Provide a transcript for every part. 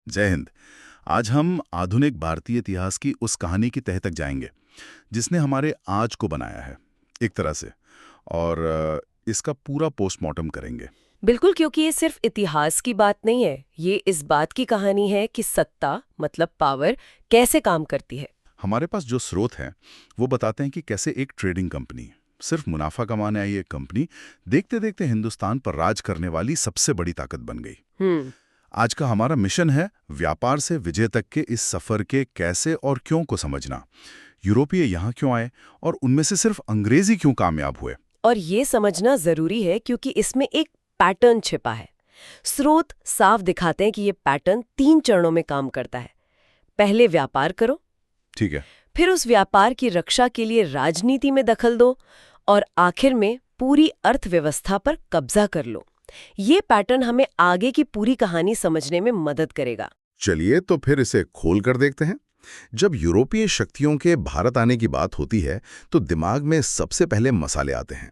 जय हिंद। आज हम आधुनिक भारतीय इतिहास की उस कहानी की तह तक जाएंगे जिसने हमारे आज को बनाया है एक तरह से। और इसका पूरा पोस्टमार्टम करेंगे। बिल्कुल, क्योंकि ये सिर्फ इतिहास की बात नहीं है, ये इस बात की कहानी है कि सत्ता मतलब पावर कैसे काम करती है। हमारे पास जो स्रोत हैं वो बताते हैं कि कैसे एक ट्रेडिंग कंपनी, सिर्फ मुनाफा कमाने आई एक कंपनी, देखते देखते हिंदुस्तान पर राज करने वाली सबसे बड़ी ताकत बन गई। आज का हमारा मिशन है व्यापार से विजय तक के इस सफर के कैसे और क्यों को समझना। यूरोपीय यहाँ क्यों आए और उनमें से सिर्फ अंग्रेजी क्यों कामयाब हुए। और ये समझना जरूरी है क्योंकि इसमें एक पैटर्न छिपा है। स्रोत साफ दिखाते हैं कि ये पैटर्न 3 चरणों में काम करता है। पहले व्यापार करो, ठीक है। फिर उस व्यापार की रक्षा के लिए राजनीति में दखल दो और आखिर में पूरी अर्थव्यवस्था पर कब्जा कर लो। ये पैटर्न हमें आगे की पूरी कहानी समझने में मदद करेगा। चलिए तो फिर इसे खोल कर देखते हैं। जब यूरोपीय शक्तियों के भारत आने की बात होती है तो दिमाग में सबसे पहले मसाले आते हैं।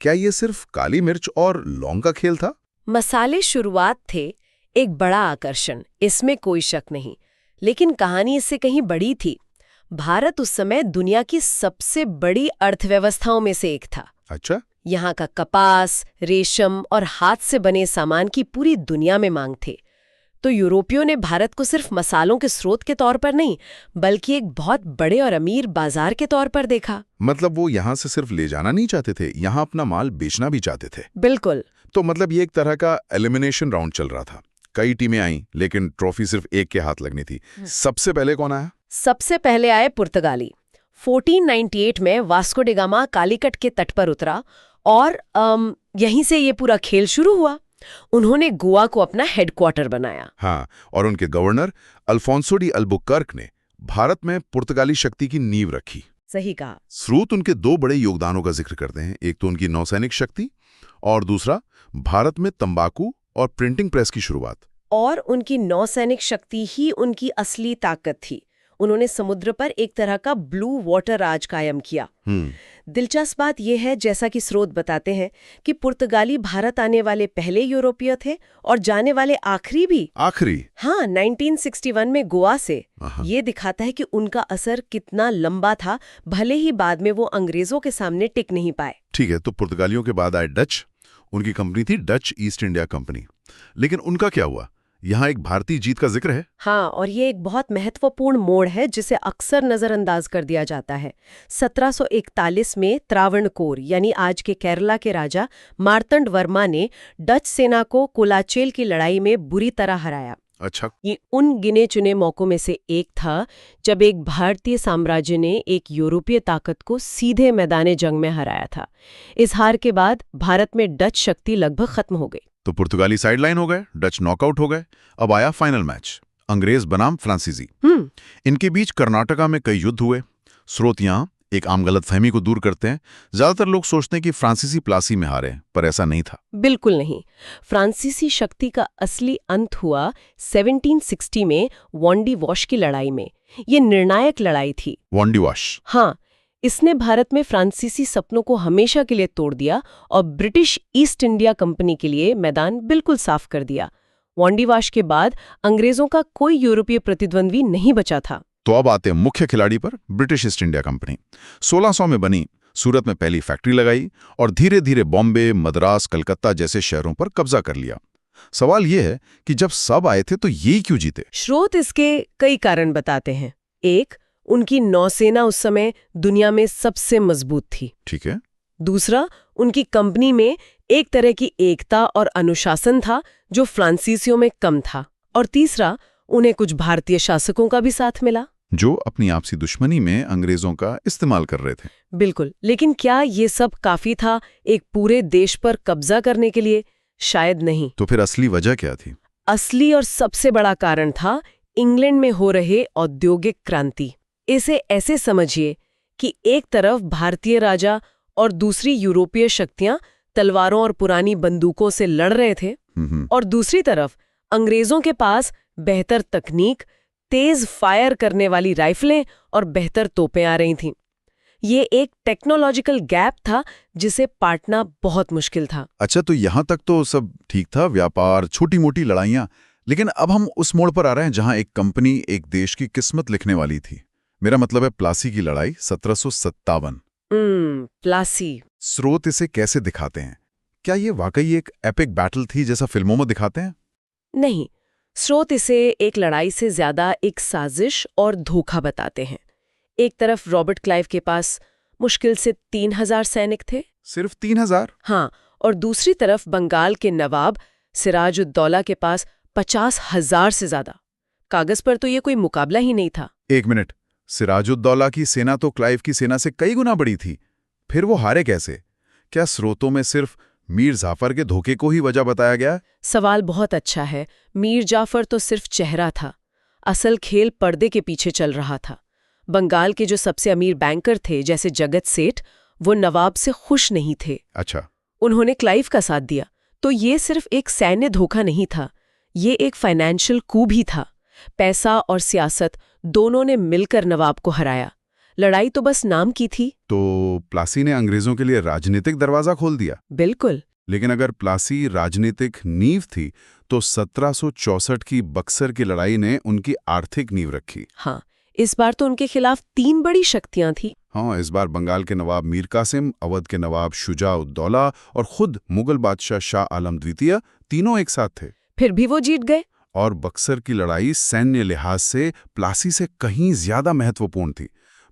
क्या ये सिर्फ काली मिर्च और लौंग का खेल था? मसाले शुरुआत थे, एक बड़ा आकर्षण, इसमें कोई शक नहीं। लेकिन कहानी इससे कहीं बड़ी थी। भारत उस समय दुनिया की सबसे बड़ी अर्थव्यवस्थाओं में से एक था। अच्छा। यहाँ का कपास, रेशम और हाथ से बने सामान की पूरी दुनिया में मांग थे। तो यूरोपियों ने भारत को सिर्फ मसालों के स्रोत के तौर पर नहीं, बल्कि एक बहुत बड़े और अमीर बाजार के तौर पर देखा। मतलब वो यहाँ से सिर्फ ले जाना नहीं चाहते थे, यहाँ अपना माल बेचना भी चाहते थे। बिल्कुल। तो मतलब ये एक तरह का एलिमिनेशन राउंड चल रहा था। कई टीमें आईं, लेकिन ट्रॉफी सिर्फ एक के हाथ लगनी थी। सबसे पहले कौन आया? सबसे पहले आए पुर्तगाली। 1498 में वास्को डी गामा कालीकट के तट पर उतरा और यहीं से ये पूरा खेल शुरू हुआ। उन्होंने गोवा को अपना हेडक्वार्टर बनाया। हाँ, और उनके गवर्नर अल्फोंसो डी अल्बुकर्क ने भारत में पुर्तगाली शक्ति की नींव रखी। सही कहा। स्रोत उनके 2 बड़े योगदानों का जिक्र करते हैं। एक तो उनकी नौसैनिक शक्ति और दूसरा भारत में तंबाकू और प्रिंटिंग प्रेस की शुरुआत। और उनकी नौसैनिक शक्ति ही उनकी असली ताकत थी। उन्होंने समुद्र पर एक तरह का ब्लू वाटर राज कायम किया। दिलचस्प बात यह है, जैसा कि स्रोत बताते हैं, कि पुर्तगाली भारत आने वाले पहले यूरोपीय थे और जाने वाले आखिरी भी। आखिरी? हाँ, 1961 में गोवा से। ये दिखाता है कि उनका असर कितना लंबा था, भले ही बाद में वो अंग्रेजों के सामने टिक नहीं पाए। ठीक है, तो पुर्तगालियों के बाद आए डच। उनकी कंपनी थी डच ईस्ट इंडिया कंपनी। लेकिन उनका क्या हुआ? यहाँ एक भारतीय जीत का जिक्र है। हाँ, और ये एक बहुत महत्वपूर्ण मोड़ है जिसे अक्सर नजरअंदाज कर दिया जाता है। 1741 में त्रावणकोर यानी आज के केरला के राजा मार्तंड वर्मा ने डच सेना को कोलाचेल की लड़ाई में बुरी तरह हराया। अच्छा। ये उन गिने चुने मौकों में से एक था जब एक भारतीय साम्राज्य ने एक यूरोपीय ताकत को सीधे मैदाने जंग में हराया था। इस हार के बाद भारत में डच शक्ति लगभग खत्म हो गई। तो पुर्तगाली साइडलाइन हो गए, डच नॉकआउट हो गए। अब आया फाइनल मैच, अंग्रेज बनाम फ्रांसीसी। इनके बीच कर्नाटका में कई युद्ध हुए। स्रोत यहाँ एक आम गलतफहमी को दूर करते हैं। ज्यादातर लोग सोचते हैं कि फ्रांसीसी प्लासी में हारे, पर ऐसा नहीं था। बिल्कुल नहीं। फ्रांसीसी शक्ति का असली अंत हुआ 1760 में वॉन्डी वॉश की लड़ाई में। ये निर्णायक लड़ाई थी। वॉन्डी वॉश? हाँ, इसने भारत में फ्रांसीसी सपनों को हमेशा के लिए तोड़ दिया और ब्रिटिश ईस्ट इंडिया कंपनी के लिए मैदान बिल्कुल साफ कर दिया। वॉन्डी वॉश के बाद अंग्रेजों का कोई यूरोपीय प्रतिद्वंद्वी नहीं बचा था। तो अब आते हैं मुख्य खिलाड़ी पर, ब्रिटिश ईस्ट इंडिया कंपनी। 1600 में बनी, सूरत में पहली फैक्ट्री लगाई और धीरे धीरे बॉम्बे, मद्रास, कलकत्ता जैसे शहरों पर कब्जा कर लिया। सवाल यह है कि जब सब आए थे तो ये क्यों जीते? स्रोत इसके कई कारण बताते हैं। एक, उनकी नौसेना उस समय दुनिया में सबसे मजबूत थी। ठीक है। दूसरा, उनकी कंपनी में एक तरह की एकता और अनुशासन था जो फ्रांसीसियों में कम था। और तीसरा, उन्हें कुछ भारतीय शासकों का भी साथ मिला जो अपनी आपसी दुश्मनी में अंग्रेजों का इस्तेमाल कर रहे थे। बिल्कुल। लेकिन क्या ये सब काफी था एक पूरे देश पर कब्जा करने के लिए? शायद नहीं। तो फिर असली वजह क्या थी? असली और सबसे बड़ा कारण था इंग्लैंड में हो रहे औद्योगिक क्रांति। इसे ऐसे समझिए कि एक तरफ भारतीय राजा और दूसरी यूरोपीय शक्तियां तलवारों और पुरानी बंदूकों से लड़ रहे थे, और दूसरी तरफ अंग्रेजों के पास बेहतर तकनीक, तेज फायर करने वाली राइफलें और बेहतर तोपें आ रही थीं। ये एक टेक्नोलॉजिकल गैप था जिसे पाटना बहुत मुश्किल था। अच्छा, तो यहाँ तक तो सब ठीक था, व्यापार, छोटी मोटी लड़ाइयाँ, लेकिन अब हम उस मोड़ पर आ रहे हैं जहां एक कंपनी एक देश की किस्मत लिखने वाली थी। मेरा मतलब है प्लासी की लड़ाई 1757। प्लासी। स्रोत इसे कैसे दिखाते हैं? क्या ये वाकई एक एपिक बैटल थी जैसा फिल्मों में दिखाते हैं? नहीं, स्रोत इसे एक लड़ाई से ज्यादा एक साजिश और धोखा बताते हैं। एक तरफ रॉबर्ट क्लाइव के पास मुश्किल से 3000 सैनिक थे। सिर्फ 3000? हाँ, और दूसरी तरफ बंगाल के नवाब सिराजुद्दौला के पास 50,000 से ज्यादा। कागज पर तो ये कोई मुकाबला ही नहीं था। एक मिनट, सिराजुद्दौला की सेना तो क्लाइव की सेना से कई गुना बड़ी थी। फिर वो हारे कैसे? क्या स्रोतों में सिर्फ मीर जाफर के धोखे को ही वजह बताया गया? सवाल बहुत अच्छा है। मीर जाफर तो सिर्फ चेहरा था, असल खेल पर्दे के पीछे चल रहा था। बंगाल के जो सबसे अमीर बैंकर थे जैसे जगत सेठ, वो नवाब से खुश नहीं थे। अच्छा। उन्होंने क्लाइव का साथ दिया। तो ये सिर्फ एक सैन्य धोखा नहीं था, ये एक फाइनेंशियल कू भी था। पैसा और सियासत दोनों ने मिलकर नवाब को हराया। लड़ाई तो बस नाम की थी। तो प्लासी ने अंग्रेजों के लिए राजनीतिक दरवाजा खोल दिया। बिल्कुल। लेकिन अगर प्लासी राजनीतिक नींव थी तो 1764 की बक्सर की लड़ाई ने उनकी आर्थिक नींव रखी। हाँ, इस बार तो उनके खिलाफ 3 बड़ी शक्तियां थी। हाँ, इस बार बंगाल के नवाब मीर कासिम, अवध के नवाब शुजा-उद-दौला और खुद मुगल बादशाह शाह आलम द्वितीय, तीनों एक साथ थे। फिर भी वो जीत गए। और बक्सर की लड़ाई सैन्य लिहाज से प्लासी से कहीं ज्यादा महत्वपूर्ण थी।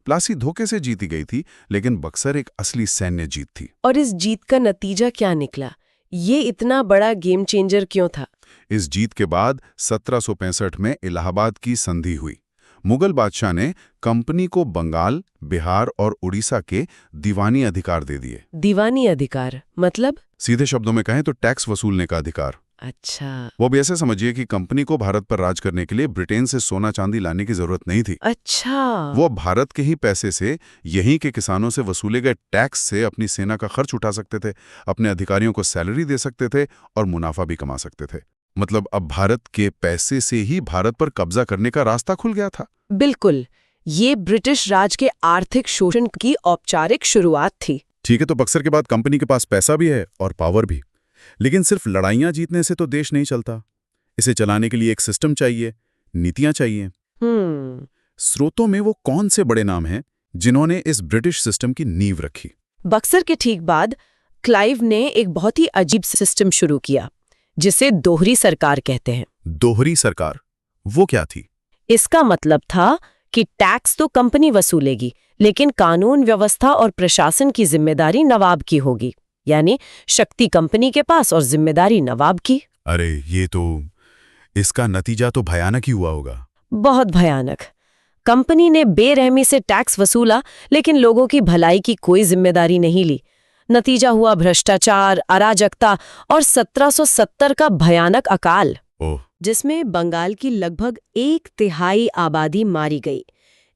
प्लासी धोखे से जीती गई थी, लेकिन बक्सर एक असली सैन्य जीत थी। और इस जीत का नतीजा क्या निकला? ये इतना बड़ा गेम चेंजर क्यों था? इस जीत के बाद 1765 में इलाहाबाद की संधि हुई। मुगल बादशाह ने कंपनी को बंगाल, बिहार और उड़ीसा के दीवानी अधिकार दे दिए। दीवानी अधिकार मतलब? सीधे शब्दों में कहें तो टैक्स वसूलने का अधिकार। अच्छा। वो भी ऐसे समझिए कि कंपनी को भारत पर राज करने के लिए ब्रिटेन से सोना चांदी लाने की जरूरत नहीं थी। अच्छा। वो भारत के ही पैसे से, यहीं के किसानों से वसूले गए टैक्स से अपनी सेना का खर्च उठा सकते थे, अपने अधिकारियों को सैलरी दे सकते थे और मुनाफा भी कमा सकते थे। मतलब अब भारत के पैसे से ही भारत पर कब्जा करने का रास्ता खुल गया था। बिल्कुल। ये ब्रिटिश राज के आर्थिक शोषण की औपचारिक शुरुआत थी। ठीक है, तो बक्सर के बाद कंपनी के पास पैसा भी है और पावर भी। लेकिन सिर्फ लड़ाइयां जीतने से तो देश नहीं चलता। इसे चलाने के लिए एक सिस्टम चाहिए, नीतियां चाहिए। स्रोतों में वो कौन से बड़े नाम हैं जिन्होंने इस ब्रिटिश सिस्टम की नींव रखी? बक्सर के ठीक बाद क्लाइव ने एक बहुत ही अजीब सिस्टम शुरू किया, जिसे दोहरी सरकार कहते हैं। दोहरी सरकार वो क्या थी? इसका मतलब था कि टैक्स तो कंपनी वसूलेगी, लेकिन कानून व्यवस्था और प्रशासन की जिम्मेदारी नवाब की होगी। यानी शक्ति कंपनी के पास और जिम्मेदारी नवाब की। अरे ये तो, इसका नतीजा तो भयानक ही हुआ होगा। बहुत भयानक। कंपनी ने बेरहमी से टैक्स वसूला, लेकिन लोगों की भलाई की कोई जिम्मेदारी नहीं ली। नतीजा हुआ भ्रष्टाचार, अराजकता और 1770 का भयानक अकाल, जिसमें बंगाल की लगभग 1/3 आबादी मारी गई।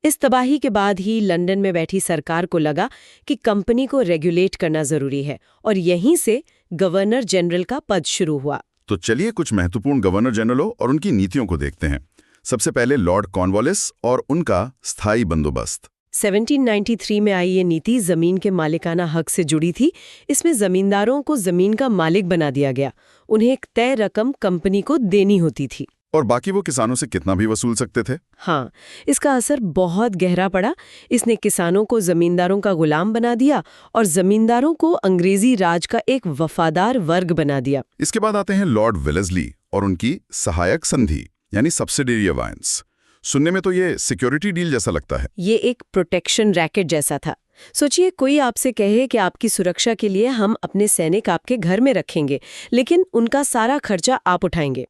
इस तबाही के बाद ही लंदन में बैठी सरकार को लगा कि कंपनी को रेगुलेट करना जरूरी है, और यहीं से गवर्नर जनरल का पद शुरू हुआ। तो चलिए कुछ महत्वपूर्ण गवर्नर जनरलों और उनकी नीतियों को देखते हैं। सबसे पहले लॉर्ड कॉर्नवालिस और उनका स्थायी बंदोबस्त। 1793 में आई ये नीति जमीन के मालिकाना हक से जुड़ी थी। इसमें जमींदारों को जमीन का मालिक बना दिया गया। उन्हें एक तय रकम कंपनी को देनी होती थी, और बाकी वो किसानों से कितना भी वसूल सकते थे। हाँ, इसका असर बहुत गहरा पड़ा। इसने किसानों को जमींदारों का गुलाम बना दिया और जमींदारों को अंग्रेजी राज का एक वफादार वर्ग बना दिया। इसके बाद आते हैं लॉर्ड वेलेस्ली और उनकी सहायक संधि यानी सब्सिडियरी अलायंस। सुनने में तो ये सिक्योरिटी डील जैसा लगता है। ये एक प्रोटेक्शन रैकेट जैसा था। सोचिए, कोई आपसे कहे कि आपकी सुरक्षा के लिए हम अपने सैनिक आपके घर में रखेंगे, लेकिन उनका सारा खर्चा आप उठाएंगे।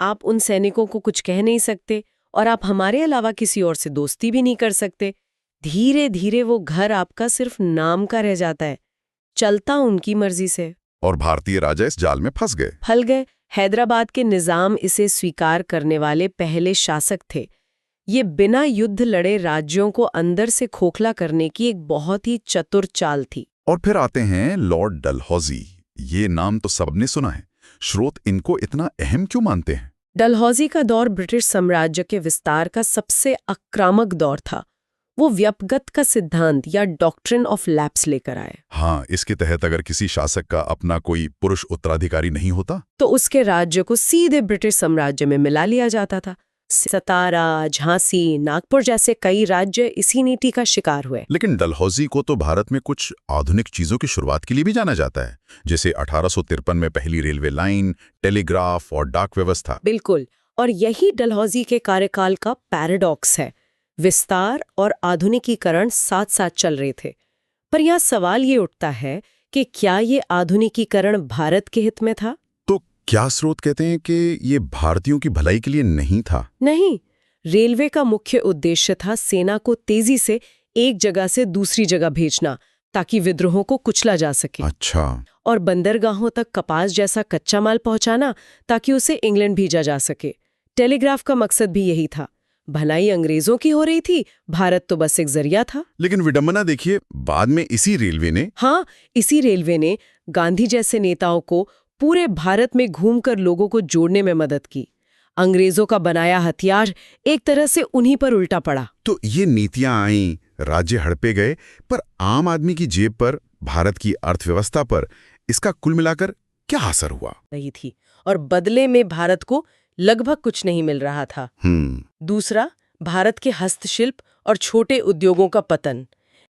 आप उन सैनिकों को कुछ कह नहीं सकते और आप हमारे अलावा किसी और से दोस्ती भी नहीं कर सकते। धीरे धीरे वो घर आपका सिर्फ नाम का रह जाता है, चलता उनकी मर्जी से। और भारतीय राजा इस जाल में फंस गए। हैदराबाद के निजाम इसे स्वीकार करने वाले पहले शासक थे। ये बिना युद्ध लड़े राज्यों को अंदर से खोखला करने की एक बहुत ही चतुर चाल थी। और फिर आते हैं लॉर्ड डलहौजी। ये नाम तो सबने सुना है। स्रोत इनको इतना अहम क्यों मानते हैं? डलहौजी का दौर ब्रिटिश साम्राज्य के विस्तार का सबसे आक्रामक दौर था। वो व्यपगत का सिद्धांत या डॉक्ट्रिन ऑफ लैप्स लेकर आए। हाँ, इसके तहत अगर किसी शासक का अपना कोई पुरुष उत्तराधिकारी नहीं होता तो उसके राज्य को सीधे ब्रिटिश साम्राज्य में मिला लिया जाता था। सतारा, झांसी, नागपुर जैसे कई राज्य इसी नीति का शिकार हुए। लेकिन डलहौजी को तो भारत में कुछ आधुनिक चीजों की शुरुआत के लिए भी जाना जाता है, जैसे 1853 में पहली रेलवे लाइन, टेलीग्राफ और डाक व्यवस्था। बिल्कुल, और यही डलहौजी के कार्यकाल का पैराडॉक्स है। विस्तार और आधुनिकीकरण साथ साथ चल रहे थे, पर यहाँ सवाल ये उठता है कि क्या ये आधुनिकीकरण भारत के हित में था? तो क्या स्रोत कहते हैं कि ये भारतीयों की भलाई के लिए नहीं था? नहीं, रेलवे का मुख्य उद्देश्य था सेना को तेजी से एक जगह से दूसरी जगह भेजना ताकि विद्रोहों को कुचला जा सके। अच्छा। और बंदरगाहों तक कपास जैसा कच्चा माल पहुंचाना ताकि उसे इंग्लैंड भेजा जा सके। टेलीग्राफ का मकसद भी यही था। भलाई अंग्रेजों की हो रही थी, भारत तो बस एक जरिया था। लेकिन विडंबना देखिए, बाद में इसी रेलवे ने गांधी जैसे नेताओं को पूरे भारत में घूमकर लोगों को जोड़ने में मदद की। अंग्रेजों का बनाया हथियार एक तरह से उन्हीं पर उल्टा पड़ा। तो ये नीतियां आईं, राज्य हड़पे गए, पर आम आदमी की जेब पर, भारत की अर्थव्यवस्था पर इसका कुल मिलाकर क्या असर हुआ? नहीं थी, और बदले में भारत को लगभग कुछ नहीं मिल रहा था। दूसरा, भारत के हस्तशिल्प और छोटे उद्योगों का पतन।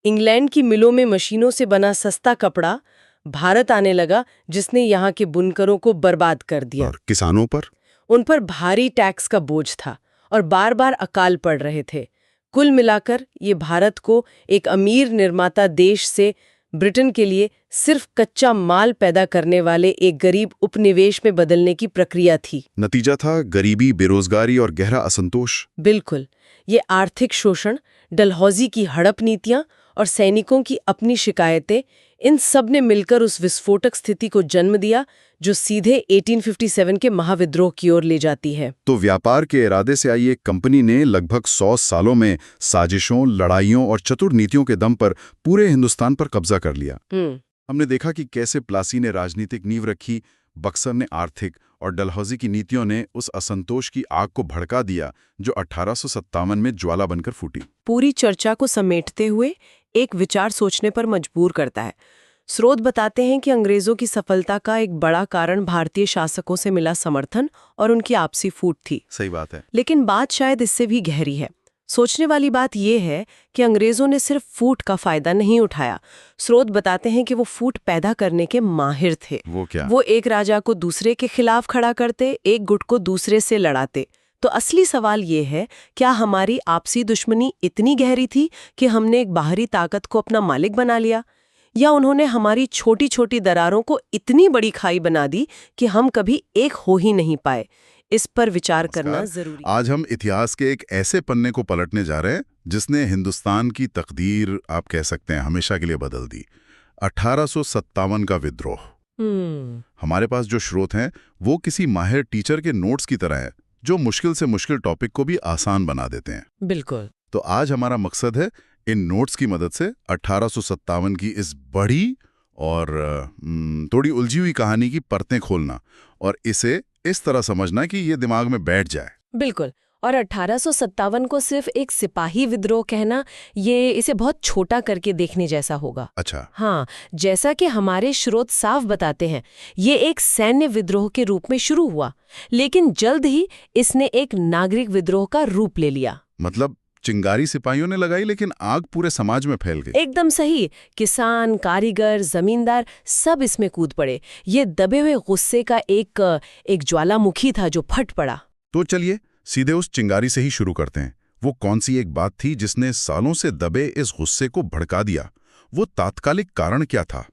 इंग्लैंड की मिलों में मशीनों से बना सस्ता कपड़ा भारत आने लगा, जिसने यहाँ के बुनकरों को बर्बाद कर दिया। और किसानों पर? उन पर भारी टैक्स का बोझ था और बार बार अकाल पड़ रहे थे। कुल मिलाकर ये भारत को एक अमीर निर्माता देश से ब्रिटेन के लिए सिर्फ कच्चा माल पैदा करने वाले एक गरीब उपनिवेश में बदलने की प्रक्रिया थी। नतीजा था गरीबी, बेरोजगारी और गहरा असंतोष। बिल्कुल, ये आर्थिक शोषण, डलहौजी की हड़प नीतियां और सैनिकों की अपनी शिकायतें, इन सब ने मिलकर उस विस्फोटक स्थिति को जन्म दिया जो सीधे 1857 के महाविद्रोह की ओर ले जाती है। तो व्यापार के इरादे से आई एक कंपनी ने लगभग 100 सालों में साजिशों, लड़ाइयों और चतुर नीतियों के दम पर पूरे हिंदुस्तान पर कब्जा कर लिया। हमने देखा कि कैसे प्लासी ने राजनीतिक नींव रखी, बक्सर ने आर्थिक, और डलहौजी की नीतियों ने उस असंतोष की आग को भड़का दिया जो 1857 में ज्वाला बनकर फूटी। पूरी चर्चा को समेटते हुए एक विचार सोचने पर मजबूर करता है। स्रोत बताते हैं कि अंग्रेजों की सफलता का एक बड़ा कारण भारतीय शासकों से मिला समर्थन और उनकी आपसी फूट थी। सही बात है। लेकिन बात शायद इससे भी गहरी है। सोचने वाली बात यह है कि अंग्रेजों ने सिर्फ फूट का फायदा नहीं उठाया। स्रोत बताते हैं कि वो फूट पैदा करने के माहिर थे। वो क्या? वो एक राजा को दूसरे के खिलाफ खड़ा करते, एक गुट को दूसरे से लड़ाते। तो असली सवाल ये है, क्या हमारी आपसी दुश्मनी इतनी गहरी थी कि हमने एक बाहरी ताकत को अपना मालिक बना लिया, या उन्होंने हमारी छोटी छोटी दरारों को इतनी बड़ी खाई बना दी कि हम कभी एक हो ही नहीं पाए? इस पर विचार करना जरूरी। आज हम इतिहास के एक ऐसे पन्ने को पलटने जा रहे हैं जिसने हिंदुस्तान की तकदीर, आप कह सकते हैं, हमेशा के लिए बदल दी। 1857 का विद्रोह। हमारे पास जो स्रोत हैं वो किसी माहिर टीचर के नोट्स की तरह है, जो मुश्किल से मुश्किल टॉपिक को भी आसान बना देते हैं। बिल्कुल। तो आज हमारा मकसद है इन नोट्स की मदद से 1857 की इस बड़ी और थोड़ी उलझी हुई कहानी की परतें खोलना और इसे इस तरह समझना कि ये दिमाग में बैठ जाए। बिल्कुल। और 1857 को सिर्फ एक सिपाही विद्रोह कहना, ये इसे बहुत छोटा करके देखने जैसा होगा। अच्छा। हाँ, जैसा कि हमारे स्रोत साफ बताते हैं, ये एक सैन्य विद्रोह के रूप में शुरू हुआ, लेकिन जल्द ही इसने एक नागरिक विद्रोह का रूप ले लिया। मतलब चिंगारी सिपाहियों ने लगाई, लेकिन आग पूरे समाज में फैल गई। एकदम सही। किसान, कारीगर, जमींदार सब इसमें कूद पड़े। ये दबे हुए गुस्से का एक ज्वालामुखी था जो फट पड़ा। तो चलिए सीधे उस चिंगारी से ही शुरू करते हैं। वो कौन सी एक बात थी जिसने सालों से दबे इस गुस्से को भड़का दिया? वो तात्कालिक कारण क्या था?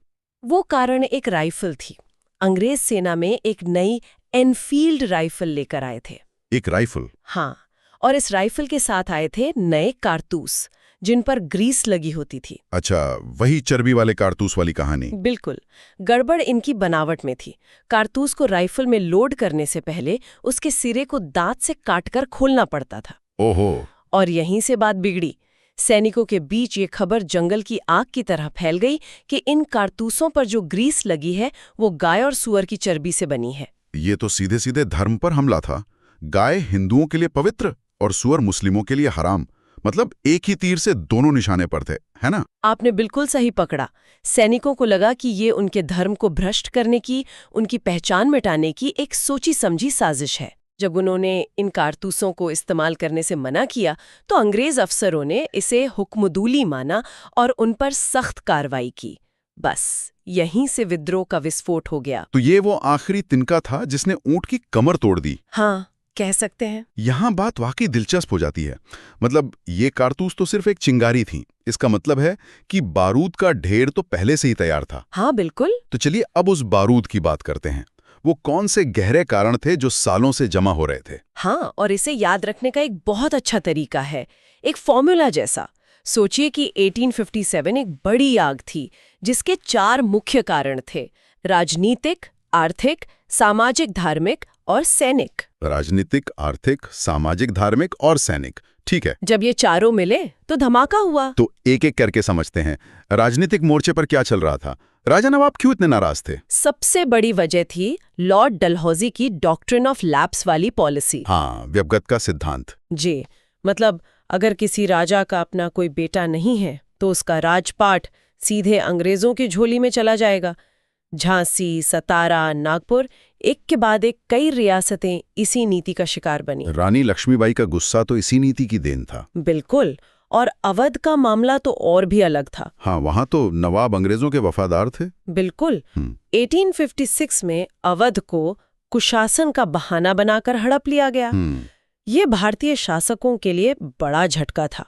वो कारण एक राइफल थी। अंग्रेज सेना में एक नई एनफील्ड राइफल लेकर आए थे। एक राइफल? हाँ, और इस राइफल के साथ आए थे नए कारतूस जिन पर ग्रीस लगी होती थी। अच्छा, वही चर्बी वाले कारतूस वाली कहानी। बिल्कुल। गड़बड़ इनकी बनावट में थी। कारतूस को राइफल में लोड करने से पहले उसके सिरे को दांत से काटकर खोलना पड़ता था। ओहो। और यहीं से बात बिगड़ी। सैनिकों के बीच ये खबर जंगल की आग की तरह फैल गई कि इन कारतूसों पर जो ग्रीस लगी है वो गाय और सुअर की चर्बी से बनी है। ये तो सीधे सीधे धर्म पर हमला था। गाय हिंदुओं के लिए पवित्र और सुअर मुस्लिमों के लिए हराम। मतलब एक ही तीर से दोनों निशाने पर थे, है ना? आपने बिल्कुल सही पकड़ा। सैनिकों को लगा कि ये उनके धर्म को भ्रष्ट करने की, उनकी पहचान मिटाने की एक सोची समझी साजिश है। जब उन्होंने इन कारतूसों को इस्तेमाल करने से मना किया तो अंग्रेज अफसरों ने इसे हुक्मदूली माना और उन पर सख्त कार्रवाई की। बस यहीं से विद्रोह का विस्फोट हो गया। तो ये वो आखिरी तिनका था जिसने ऊंट की कमर तोड़ दी। हाँ, कह सकते हैं। यहाँ बात वाकई दिलचस्प हो जाती है। मतलब ये कारतूस तो सिर्फ एक चिंगारी थी। इसका मतलब है कि बारूद का ढेर तो पहले से ही तैयार था। हाँ बिल्कुल। तो चलिए अब उस बारूद की बात करते हैं। वो कौन से गहरे कारण थे जो सालों से जमा हो रहे थे? हाँ, और इसे याद रखने का एक बहुत अच्छा तरीका है, एक फॉर्मूला जैसा। सोचिए कि 1857 एक बड़ी आग थी जिसके 4 मुख्य कारण थे: राजनीतिक, आर्थिक, सामाजिक धार्मिक और सैनिक। राजनीतिक, आर्थिक, सामाजिक, धार्मिक और सैनिक। ठीक है। जब ये चारों मिले तो धमाका हुआ। तो एक एक करके समझते हैं। राजनीतिक मोर्चे पर क्या चल रहा था? राजा नवाब क्यों इतने नाराज थे? सबसे बड़ी वजह थी लॉर्ड डलहौजी की डॉक्ट्रिन ऑफ लैप्स वाली पॉलिसी। हाँ, व्यवगत का सिद्धांत। जी, मतलब अगर किसी राजा का अपना कोई बेटा नहीं है तो उसका राजपाट सीधे अंग्रेजों की झोली में चला जाएगा। झांसी, सतारा, नागपुर, एक के बाद एक कई रियासतें इसी नीति का शिकार बनी। रानी लक्ष्मीबाई का गुस्सा तो इसी नीति की देन था। बिल्कुल। और अवध का मामला तो और भी अलग था। हाँ, वहां तो नवाब अंग्रेजों के वफादार थे। बिल्कुल। 1856 में अवध को कुशासन का बहाना बनाकर हड़प लिया गया। ये भारतीय शासकों के लिए बड़ा झटका था।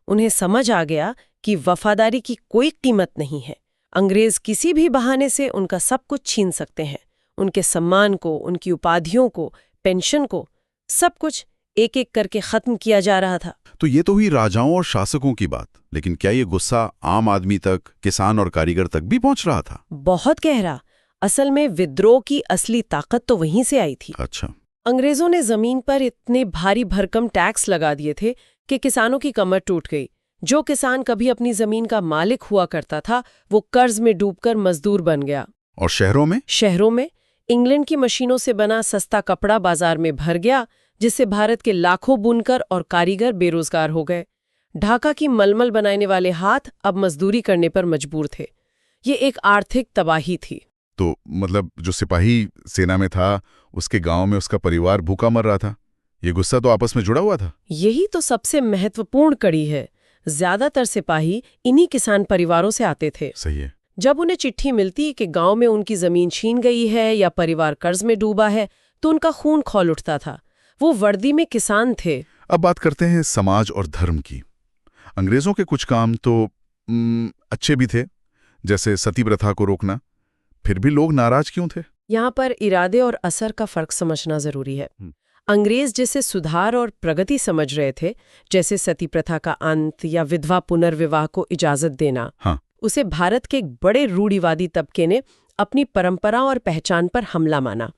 उन्हें समझ आ गया कि वफादारी की कोई कीमत नहीं है। अंग्रेज किसी भी बहाने से उनका सब कुछ छीन सकते हैं। उनके सम्मान को, उनकी उपाधियों को, पेंशन को, सब कुछ एक एक करके खत्म किया जा रहा था। तो ये तो हुई राजाओं और शासकों की बात, लेकिन क्या ये गुस्सा आम आदमी तक, किसान और कारीगर तक भी पहुंच रहा था? बहुत गहरा। असल में विद्रोह की असली ताकत तो वहीं से आई थी। अच्छा। अंग्रेजों ने जमीन पर इतने भारी भरकम टैक्स लगा दिए थे कि किसानों की कमर टूट गई। जो किसान कभी अपनी जमीन का मालिक हुआ करता था वो कर्ज में डूबकर मजदूर बन गया। और शहरों में इंग्लैंड की मशीनों से बना सस्ता कपड़ा बाजार में भर गया, जिससे भारत के लाखों बुनकर और कारीगर बेरोजगार हो गए। ढाका की मलमल बनाने वाले हाथ अब मजदूरी करने पर मजबूर थे। ये एक आर्थिक तबाही थी। तो मतलब जो सिपाही सेना में था उसके गांव में उसका परिवार भूखा मर रहा था। ये गुस्सा तो आपस में जुड़ा हुआ था। यही तो सबसे महत्वपूर्ण कड़ी है। ज्यादातर सिपाही इन्हीं किसान परिवारों से आते थे। सही है। जब उन्हें चिट्ठी मिलती कि गांव में उनकी जमीन छीन गई है या परिवार कर्ज में डूबा है तो उनका खून खौल उठता था। वो वर्दी में किसान थे। अब बात करते हैं समाज और धर्म की। अंग्रेजों के कुछ काम तो अच्छे भी थे, जैसे सती प्रथा को रोकना। फिर भी लोग नाराज क्यों थे? यहाँ पर इरादे और असर का फर्क समझना जरूरी है। अंग्रेज जैसे सुधार और प्रगति समझ रहे थे, जैसे सती प्रथा का अंत या विधवा पुनर्विवाह को इजाजत देना, हाँ। उसे भारत के एक बड़े रूढ़िवादी तबके ने अपनी परंपरा और पहचान पर हमला माना।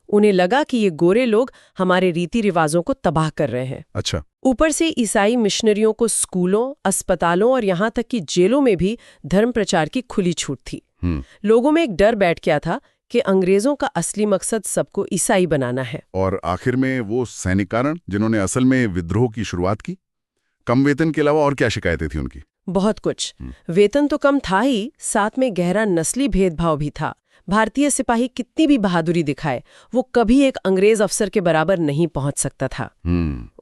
उन्हें लगा कि ये गोरे लोग हमारे रीति रिवाजों को तबाह कर रहे हैं। अच्छा। ऊपर से ईसाई मिशनरियों को स्कूलों, अस्पतालों और यहाँ तक कि जेलों में भी धर्म प्रचार की खुली छूट थी। लोगों में एक डर बैठ गया था कि अंग्रेजों का असली मकसद सबको ईसाई बनाना है। और आखिर में वो सैनिक कारण जिन्होंने असल में विद्रोह की शुरुआत की। कम वेतन के अलावा और क्या शिकायतें थी उनकी? बहुत कुछ। वेतन तो कम था ही, साथ में गहरा नस्ली भेदभाव भी था। भारतीय सिपाही कितनी भी बहादुरी दिखाए, वो कभी एक अंग्रेज अफसर के बराबर नहीं पहुंच सकता था।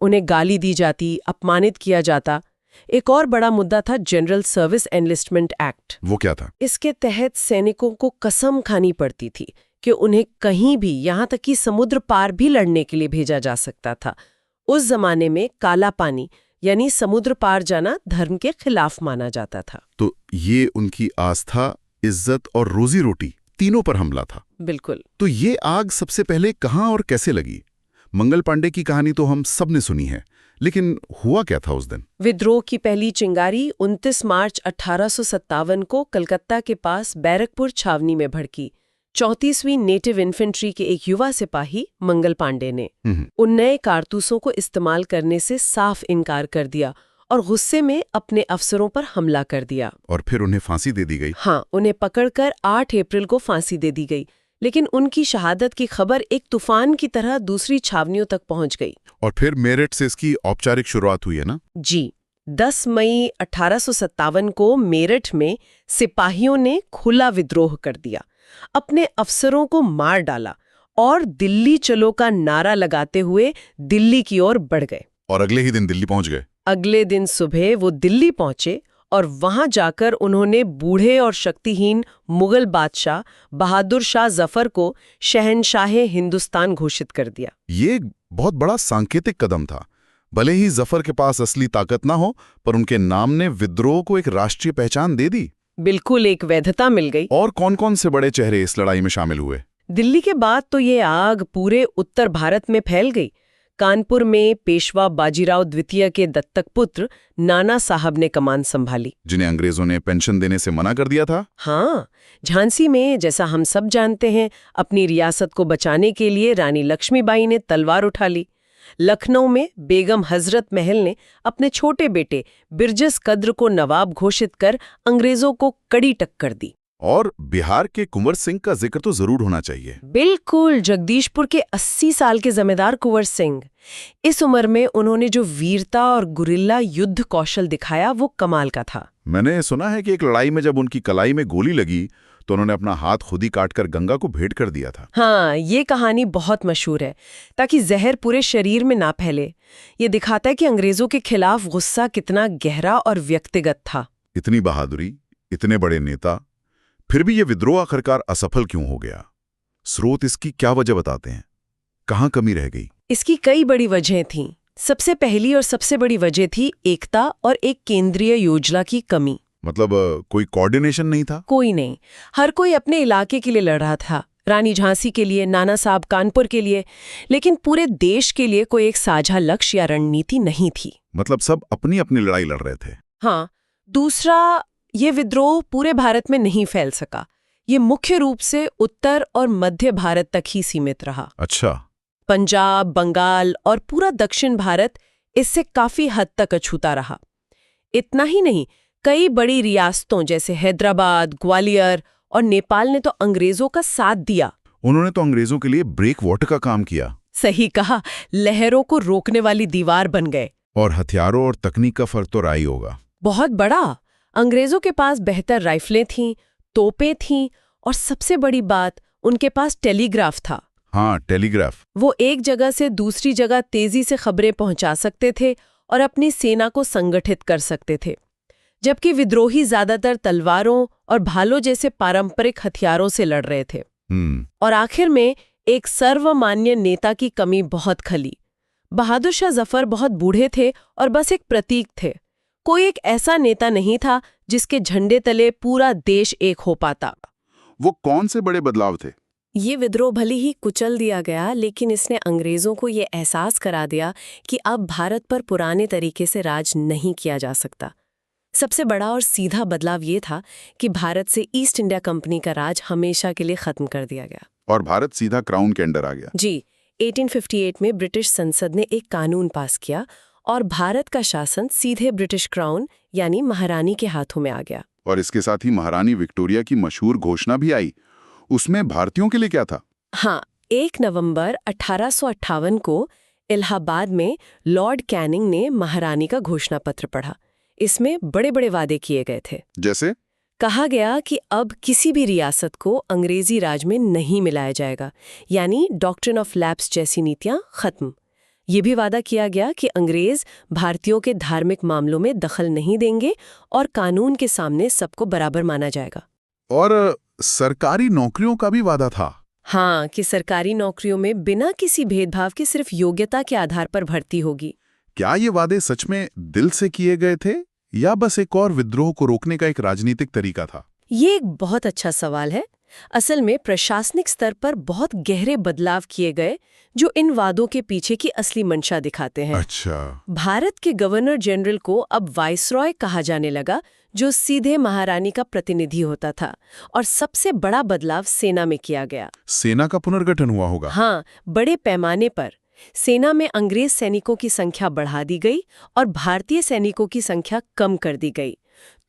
उन्हें गाली दी जाती, अपमानित किया जाता। एक और बड़ा मुद्दा था जनरल सर्विस एनलिस्टमेंट एक्ट। वो क्या था? इसके तहत सैनिकों को कसम खानी पड़ती थी कि उन्हें कहीं भी, यहाँ तक कि समुद्र पार भी लड़ने के लिए भेजा जा सकता था। उस जमाने में काला पानी यानी समुद्र पार जाना धर्म के खिलाफ माना जाता था। तो ये उनकी आस्था, इज्जत और रोजी रोटी तीनों पर हमला था। बिल्कुल। तो ये आग सबसे पहले कहाँ और कैसे लगी? मंगल पांडे की कहानी तो हम सब ने सुनी है, लेकिन हुआ क्या था उस दिन? विद्रोह की पहली चिंगारी 29 मार्च 1857 को कलकत्ता के पास बैरकपुर छावनी में भड़की। 34वीं नेटिव इन्फेंट्री के एक युवा सिपाही मंगल पांडे ने उन नए कारतूसों को इस्तेमाल करने से साफ इनकार कर दिया और गुस्से में अपने अफसरों पर हमला कर दिया। और फिर उन्हें फांसी दे दी गई? हाँ, उन्हें पकड़कर 8 अप्रैल को फांसी दे दी गई। लेकिन उनकी शहादत की खबर एक तूफान की तरह दूसरी छावनियों तक पहुंच गई। और फिर मेरठ से इसकी औपचारिक शुरुआत हुई है ना? जी। 10 मई 1857 को मेरठ में सिपाहियों ने खुला विद्रोह कर दिया, अपने अफसरों को मार डाला और दिल्ली चलो का नारा लगाते हुए दिल्ली की ओर बढ़ गए। और अगले ही दिन दिल्ली पहुंच गए। अगले दिन सुबह वो दिल्ली पहुंचे और वहां जाकर उन्होंने बूढ़े और शक्तिहीन मुगल बादशाह बहादुर शाह जफर को शहंशाह हिंदुस्तान घोषित कर दिया। ये एक बहुत बड़ा सांकेतिक कदम था। भले ही जफर के पास असली ताकत ना हो, पर उनके नाम ने विद्रोह को एक राष्ट्रीय पहचान दे दी। बिल्कुल एक वैधता मिल गई। और कौन-कौन से बड़े चेहरे इस लड़ाई में शामिल हुए? दिल्ली के बाद तो ये आग पूरे उत्तर भारत में फैल गई। कानपुर में पेशवा बाजीराव द्वितीय के दत्तक पुत्र नाना साहब ने कमान संभाली, जिन्हें अंग्रेजों ने पेंशन देने से मना कर दिया था। हाँ, झांसी में, जैसा हम सब जानते हैं, अपनी रियासत को बचाने के लिए रानी लक्ष्मीबाई ने तलवार उठा ली। लखनऊ में बेगम हजरत महल ने अपने छोटे बेटे बिरजस कद्र को नवाब घोषित कर अंग्रेजों को कड़ी टक्कर दी। और बिहार के कुंवर सिंह का जिक्र तो जरूर होना चाहिए। बिल्कुल, जगदीशपुर के 80 साल के जमींदार कुंवर सिंह। इस उम्र में उन्होंने जो वीरता और गुरिल्ला युद्ध कौशल दिखाया वो कमाल का था। मैंने सुना है कि एक लड़ाई में जब उनकी कलाई में गोली लगी तो उन्होंने अपना हाथ खुद ही काटकर गंगा को भेंट कर दिया था। हाँ, ये कहानी बहुत मशहूर है, ताकि जहर पूरे शरीर में ना फैले। ये दिखाता है कि अंग्रेजों के खिलाफ गुस्सा कितना गहरा और व्यक्तिगत था। इतनी बहादुरी, इतने बड़े नेता, फिर भी ये विद्रोह आखिरकार असफल क्यों हो गया? स्रोत इसकी क्या वजह बताते हैं? कहाँ कमी रह गई? इसकी कई बड़ी वजहें थीं। सबसे पहली और सबसे बड़ी वजह थी एकता और एक केंद्रीय योजना की कमी। मतलब कोई कोऑर्डिनेशन नहीं था? कोई नहीं। हर कोई अपने इलाके के लिए लड़ रहा था। रानी झांसी के लिए, नाना साहब कानपुर के लिए, लेकिन पूरे देश के लिए कोई एक साझा लक्ष्य या रणनीति नहीं थी। मतलब सब अपनी अपनी लड़ाई लड़ रहे थे। हाँ। दूसरा, ये विद्रोह पूरे भारत में नहीं फैल सका। ये मुख्य रूप से उत्तर और मध्य भारत तक ही सीमित रहा। अच्छा। पंजाब, बंगाल और पूरा दक्षिण भारत इससे काफी हद तक अछूता रहा। इतना ही नहीं, कई बड़ी रियासतों जैसे हैदराबाद, ग्वालियर और नेपाल ने तो अंग्रेजों का साथ दिया। उन्होंने तो अंग्रेजों के लिए ब्रेक वाटर का काम किया। सही कहा, लहरों को रोकने वाली दीवार बन गए। और हथियारों और तकनीक का फर्क तो रहा ही होगा। बहुत बड़ा। अंग्रेजों के पास बेहतर राइफलें थीं, तोपें थीं और सबसे बड़ी बात, उनके पास टेलीग्राफ था। हाँ, टेलीग्राफ। वो एक जगह से दूसरी जगह तेजी से खबरें पहुंचा सकते थे और अपनी सेना को संगठित कर सकते थे, जबकि विद्रोही ज्यादातर तलवारों और भालों जैसे पारंपरिक हथियारों से लड़ रहे थे। और आखिर में एक सर्वमान्य नेता की कमी बहुत खली। बहादुर शाह जफर बहुत बूढ़े थे और बस एक प्रतीक थे। कोई एक ऐसा नेता नहीं था जिसके झंडे तले पूरा देश एक हो पाता। वो कौन से बड़े बदलाव थे? ये विद्रोह भले ही कुचल दिया गया, लेकिन इसने अंग्रेजों को ये एहसास करा दिया कि अब भारत पर पुराने तरीके से राज नहीं किया जा सकता। सबसे बड़ा और सीधा बदलाव ये था कि भारत से ईस्ट इंडिया कंपनी का राज हमेशा के लिए खत्म कर दिया गया और भारत सीधा क्राउन के अंडर आ गया। जी, 1858 में ब्रिटिश संसद ने एक कानून पास किया और भारत का शासन सीधे ब्रिटिश क्राउन यानी महारानी के हाथों में आ गया। और इसके साथ ही महारानी विक्टोरिया की मशहूर घोषणा भी आई। उसमें भारतीयों के लिए क्या था? हाँ, 1 नवंबर 1858 को इलाहाबाद में लॉर्ड कैनिंग ने महारानी का घोषणा पत्र पढ़ा। इसमें बड़े बड़े वादे किए गए थे। जैसे? कहा गया कि अब किसी भी रियासत को अंग्रेजी राज में नहीं मिलाया जाएगा, यानी डॉक्ट्रिन ऑफ लैप्स जैसी नीतियां खत्म। ये भी वादा किया गया कि अंग्रेज भारतीयों के धार्मिक मामलों में दखल नहीं देंगे और कानून के सामने सबको बराबर माना जाएगा। और सरकारी नौकरियों का भी वादा था। हाँ, कि सरकारी नौकरियों में बिना किसी भेदभाव के सिर्फ योग्यता के आधार पर भर्ती होगी। क्या ये वादे सच में दिल से किए गए थे या बस एक और विद्रोह को रोकने का एक राजनीतिक तरीका था? ये एक बहुत अच्छा सवाल है। असल में प्रशासनिक स्तर पर बहुत गहरे बदलाव किए गए जो इन वादों के पीछे की असली मंशा दिखाते हैं। अच्छा। भारत के गवर्नर जनरल को अब वाइसरॉय कहा जाने लगा, जो सीधे महारानी का प्रतिनिधि होता था। और सबसे बड़ा बदलाव सेना में किया गया। सेना का पुनर्गठन हुआ होगा। हाँ, बड़े पैमाने पर। सेना में अंग्रेज सैनिकों की संख्या बढ़ा दी गई और भारतीय सैनिकों की संख्या कम कर दी गई।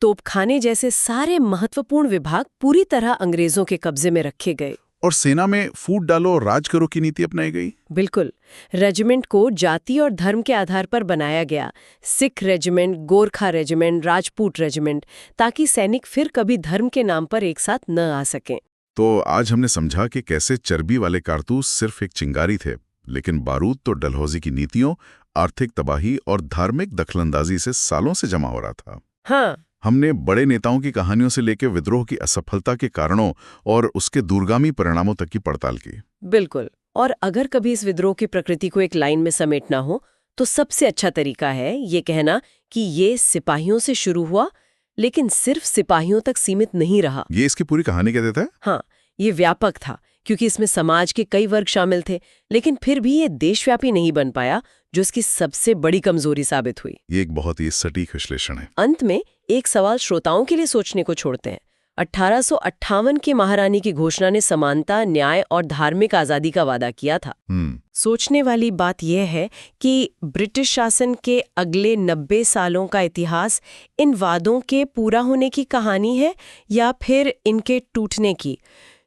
तोपखाने जैसे सारे महत्वपूर्ण विभाग पूरी तरह अंग्रेजों के कब्जे में रखे गए। और सेना में फूट डालो और राज करो की नीति अपनाई गई। बिल्कुल। रेजिमेंट को जाति और धर्म के आधार पर बनाया गया, Sikh regiment, Gorkha regiment, Rajput regiment, ताकि सैनिक फिर कभी धर्म के नाम पर एक साथ न आ सकें। तो आज हमने समझा कि कैसे चर्बी वाले कारतूस सिर्फ एक चिंगारी थे, लेकिन बारूद तो डलहौजी की नीतियों, आर्थिक तबाही और धार्मिक दखलंदाजी से सालों से जमा हो रहा था। हाँ। हमने बड़े नेताओं की कहानियों से लेकर विद्रोह की असफलता के कारणों और उसके दूरगामी परिणामों तक की पड़ताल की। बिल्कुल। और अगर कभी इस विद्रोह की प्रकृति को एक लाइन में समेटना हो तो सबसे अच्छा तरीका है ये कहना कि ये सिपाहियों से शुरू हुआ, लेकिन सिर्फ सिपाहियों तक सीमित नहीं रहा। ये इसकी पूरी कहानी कह देता है। हाँ, ये व्यापक था क्योंकि इसमें समाज के कई वर्ग शामिल थे, लेकिन फिर भी ये देशव्यापी नहीं बन पाया, जो इसकी सबसे बड़ी कमजोरी साबित हुई। ये एक बहुत ही सटीक विश्लेषण है। अंत में एक सवाल श्रोताओं के लिए सोचने को छोड़ते हैं। 1858 की महारानी की घोषणा ने समानता, न्याय और धार्मिक आजादी का वादा किया था। सोचने वाली बात यह है कि ब्रिटिश शासन के अगले 90 सालों का इतिहास इन वादों के पूरा होने की कहानी है या फिर इनके टूटने की।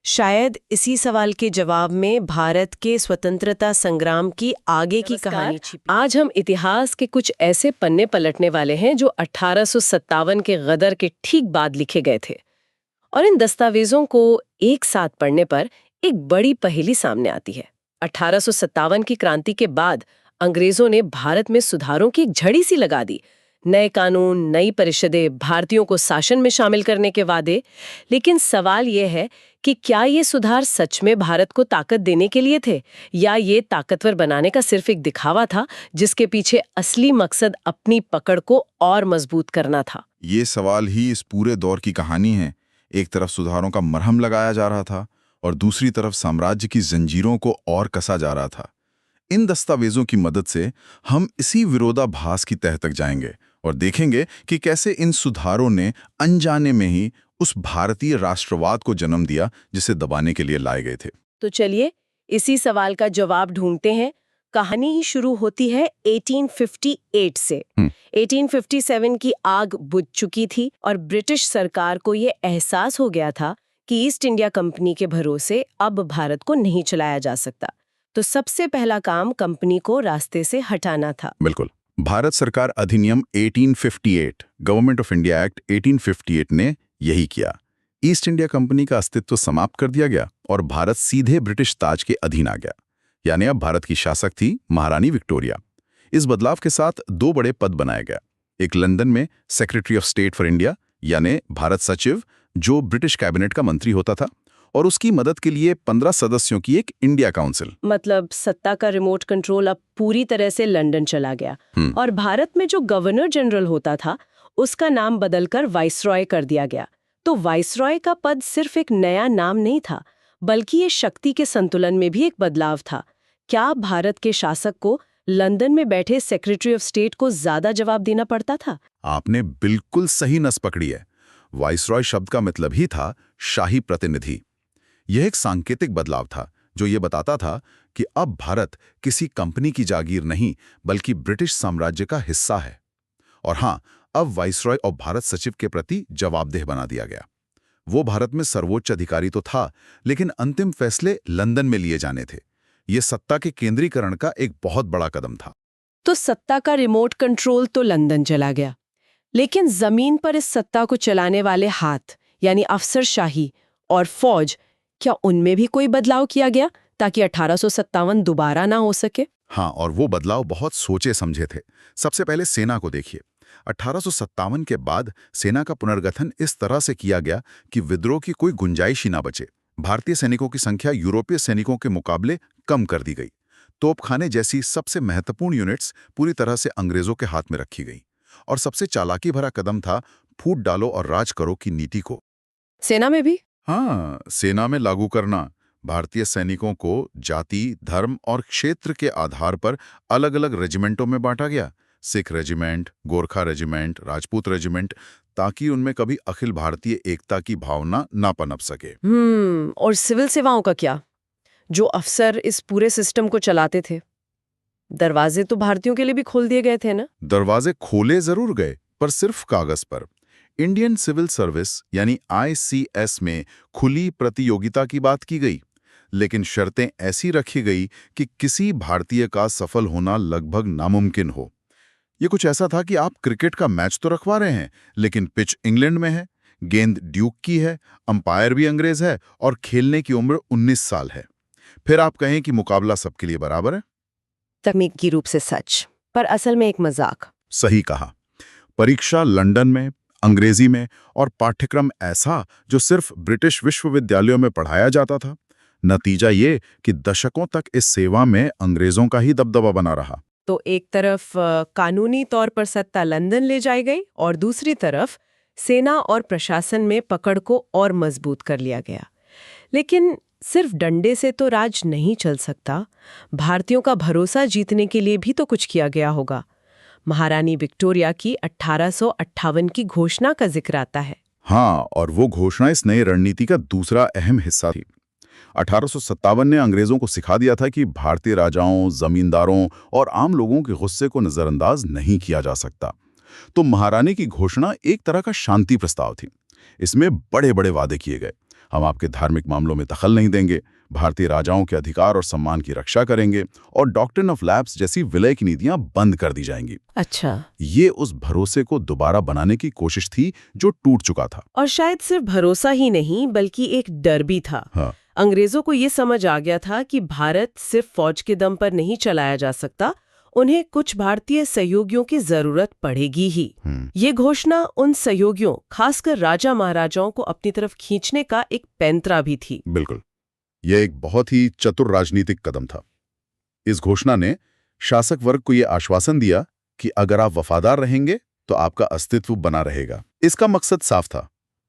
शायद इसी सवाल के जवाब में भारत के स्वतंत्रता संग्राम की आगे की कहानी छिपी। आज हम इतिहास के कुछ ऐसे पन्ने पलटने वाले हैं जो 1857 के गदर के ठीक बाद लिखे गए थे। और इन दस्तावेजों को एक साथ पढ़ने पर एक बड़ी पहेली सामने आती है। 1857 की क्रांति के बाद अंग्रेजों ने भारत में सुधारों की एक झड़ी सी लगा दी। नए कानून, नई परिषदें, भारतीयों को शासन में शामिल करने के वादे। लेकिन सवाल यह है कि क्या ये सुधार सच में भारत को ताकत देने के लिए थे या ये ताकतवर बनाने का सिर्फ एक दिखावा था जिसके पीछे असली मकसद अपनी पकड़ को और मजबूत करना था? ये सवाल ही इस पूरे दौर की कहानी है। एक तरफ सुधारों का मरहम लगाया जा रहा था और दूसरी तरफ साम्राज्य की जंजीरों को और कसा जा रहा था। इन दस्तावेजों की मदद से हम इसी विरोधाभास की तह तक जाएंगे और देखेंगे कि कैसे इन सुधारों ने अनजाने में ही उस भारतीय राष्ट्रवाद को जन्म दिया जिसे दबाने के लिए लाए गए थे। तो चलिए इसी सवाल का जवाब ढूंढते हैं। कहानी ही शुरू होती है 1858 से। 1857 की आग बुझ चुकी थी और ब्रिटिश सरकार को ये एहसास हो गया था कि ईस्ट इंडिया कंपनी के भरोसे अब भारत को नहीं चलाया जा सकता। तो सबसे पहला काम कंपनी को रास्ते से हटाना था। बिल्कुल। भारत सरकार अधिनियम 1858, गवर्नमेंट ऑफ इंडिया एक्ट 1858 ने यही किया। ईस्ट इंडिया कंपनी का अस्तित्व समाप्त कर दिया गया और भारत सीधे ब्रिटिश ताज के अधीन आ गया। यानी अब भारत की शासक थी महारानी विक्टोरिया। इस बदलाव के साथ दो बड़े पद बनाए गए। एक लंदन में secretary of state for India यानी भारत सचिव, जो ब्रिटिश कैबिनेट का मंत्री होता था, और उसकी मदद के लिए 15 सदस्यों की एक इंडिया काउंसिल। मतलब सत्ता का रिमोट कंट्रोल अब पूरी तरह से लंदन चला गया। और भारत में जो गवर्नर जनरल होता था उसका नाम बदलकर वाइसरॉय कर दिया गया। तो वाइसरॉय का पद सिर्फ एक नया नाम नहीं था, बल्कि ये शक्ति के संतुलन में भी एक बदलाव था। क्या भारत के शासक को लंदन में बैठे सेक्रेटरी ऑफ स्टेट को ज्यादा जवाब देना पड़ता था? आपने बिल्कुल सही नस पकड़ी है। वाइसरॉय शब्द का मतलब ही था शाही प्रतिनिधि। यह एक सांकेतिक बदलाव था जो ये बताता था कि अब भारत किसी कंपनी की जागीर नहीं बल्कि ब्रिटिश साम्राज्य का हिस्सा है। और हाँ, अब वाइसरॉय और भारत सचिव के प्रति जवाबदेह बना दिया गया। वो भारत में सर्वोच्च अधिकारी तो था, लेकिन अंतिम फैसले लंदन में लिए जाने थे। ये सत्ता के केंद्रीकरण का एक बहुत बड़ा कदम था। तो सत्ता का रिमोट कंट्रोल तो लंदन चला गया, लेकिन जमीन पर इस सत्ता को चलाने वाले हाथ यानी अफसरशाही और फौज, क्या उनमें भी कोई बदलाव किया गया ताकि 1857 दोबारा ना हो सके? हाँ, और वो बदलाव बहुत सोचे समझे थे। सबसे पहले सेना को देखिए। 1857 के बाद सेना का पुनर्गठन इस तरह से किया गया कि विद्रोह की कोई गुंजाइश ही ना बचे। भारतीय सैनिकों की संख्या यूरोपीय सैनिकों के मुकाबले कम कर दी गई। तोपखाने जैसी सबसे महत्वपूर्ण यूनिट्स पूरी तरह से अंग्रेजों के हाथ में रखी गई। और सबसे चालाकी भरा कदम था फूट डालो और राज करो की नीति को सेना में भी? हाँ, सेना में लागू करना। भारतीय सैनिकों को जाति, धर्म और क्षेत्र के आधार पर अलग अलग रेजिमेंटों में बांटा गया। Sikh regiment, Gorkha regiment, Rajput regiment, ताकि उनमें कभी अखिल भारतीय एकता की भावना ना पनप सके। और सिविल सेवाओं का क्या? जो अफसर इस पूरे सिस्टम को चलाते थे, दरवाजे तो भारतीयों के लिए भी खोल दिए गए थे ना? दरवाजे खोले जरूर गए, पर सिर्फ कागज पर। इंडियन सिविल सर्विस यानी ICS में खुली प्रतियोगिता की बात की गई। लेकिन शर्तें ऐसी रखी गई कि किसी भारतीय का सफल होना लगभग नामुमकिन हो। ये कुछ ऐसा था कि आप क्रिकेट का मैच तो रखवा रहे हैं, लेकिन पिच इंग्लैंड में है, गेंद ड्यूक की है, अंपायर भी अंग्रेज है और खेलने की उम्र 19 साल है। फिर आप कहें कि मुकाबला सबके लिए बराबर है? तकनीकी रूप से सच, पर असल में एक मजाक। सही कहा। परीक्षा लंदन में, अंग्रेजी में और पाठ्यक्रम ऐसा जो सिर्फ ब्रिटिश विश्वविद्यालयों में पढ़ाया जाता था। नतीजा ये कि दशकों तक इस सेवा में अंग्रेजों का ही दबदबा बना रहा। तो एक तरफ कानूनी तौर पर सत्ता लंदन ले जाई गई और दूसरी तरफ सेना और प्रशासन में पकड़ को और मजबूत कर लिया गया। लेकिन सिर्फ डंडे से तो राज नहीं चल सकता। भारतीयों का भरोसा जीतने के लिए भी तो कुछ किया गया होगा। महारानी विक्टोरिया की 1858 की घोषणा का जिक्र आता है। हाँ, और वो घोषणा इस नई रणनीति का दूसरा अहम हिस्सा थी। 1857 ने अंग्रेजों को सिखा दिया था कि भारतीय राजाओं, जमींदारों और आम लोगों के गुस्से को नजरअंदाज नहीं किया जा सकता। तो महारानी की घोषणा एक तरह का शांति प्रस्ताव थी। इसमें बड़े बड़े वादे किए गए। हम आपके धार्मिक मामलों में दखल नहीं देंगे, भारतीय राजाओं के अधिकार और सम्मान की रक्षा करेंगे और डॉक्ट्रिन ऑफ लैप्स जैसी विलय की नीतियां बंद कर दी जाएंगी। अच्छा, ये उस भरोसे को दोबारा बनाने की कोशिश थी जो टूट चुका था। और शायद सिर्फ भरोसा ही नहीं बल्कि एक डर भी था। हाँ। अंग्रेजों को ये समझ आ गया था कि भारत सिर्फ फौज के दम पर नहीं चलाया जा सकता, उन्हें कुछ भारतीय सहयोगियों की जरूरत पड़ेगी ही। ये घोषणा उन सहयोगियों, खासकर राजा महाराजाओं को अपनी तरफ खींचने का एक पैंतरा भी थी। बिल्कुल, यह एक बहुत ही चतुर राजनीतिक कदम था। इस घोषणा ने शासक वर्ग को यह आश्वासन दिया कि अगर आप वफादार रहेंगे तो आपका अस्तित्व बना रहेगा। इसका मकसद साफ था,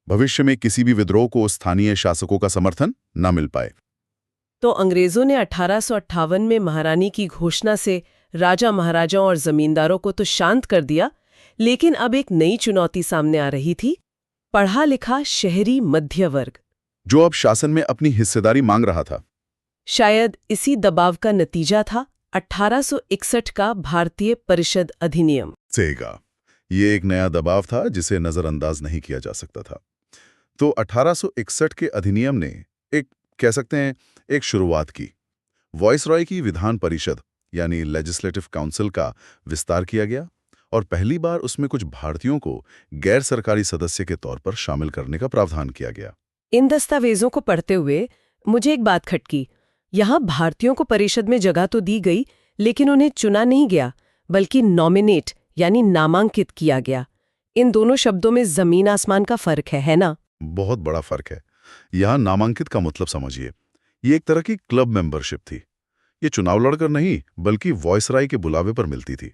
भविष्य में किसी भी विद्रोह को स्थानीय शासकों का समर्थन न मिल पाए। तो अंग्रेजों ने 1858 में महारानी की घोषणा से राजा महाराजाओं और जमींदारों को तो शांत कर दिया, लेकिन अब एक नई चुनौती सामने आ रही थी, पढ़ा लिखा शहरी मध्य वर्ग, जो अब शासन में अपनी हिस्सेदारी मांग रहा था। शायद इसी दबाव का नतीजा था 1861 का भारतीय परिषद अधिनियम। सेगा, ये एक नया दबाव था जिसे नजरअंदाज नहीं किया जा सकता था। तो 1861 के अधिनियम ने कह सकते हैं एक शुरुआत की। वॉइसरॉय की विधान परिषद यानी लेजिस्लेटिव काउंसिल का विस्तार किया गया और पहली बार उसमें कुछ भारतीयों को गैर सरकारी सदस्य के तौर पर शामिल करने का प्रावधान किया गया। इन दस्तावेजों को पढ़ते हुए मुझे एक बात खटकी। यहाँ भारतीयों को परिषद में जगह तो दी गई, लेकिन उन्हें चुना नहीं गया, बल्कि नॉमिनेट यानी नामांकित किया गया। इन दोनों शब्दों में जमीन आसमान का फर्क है ना? बहुत बड़ा फर्क है। यहाँ नामांकित का मतलब समझिए, ये एक तरह की क्लब मेंबरशिप थी। ये चुनाव लड़कर नहीं, बल्कि वॉइसरॉय के बुलावे पर मिलती थी।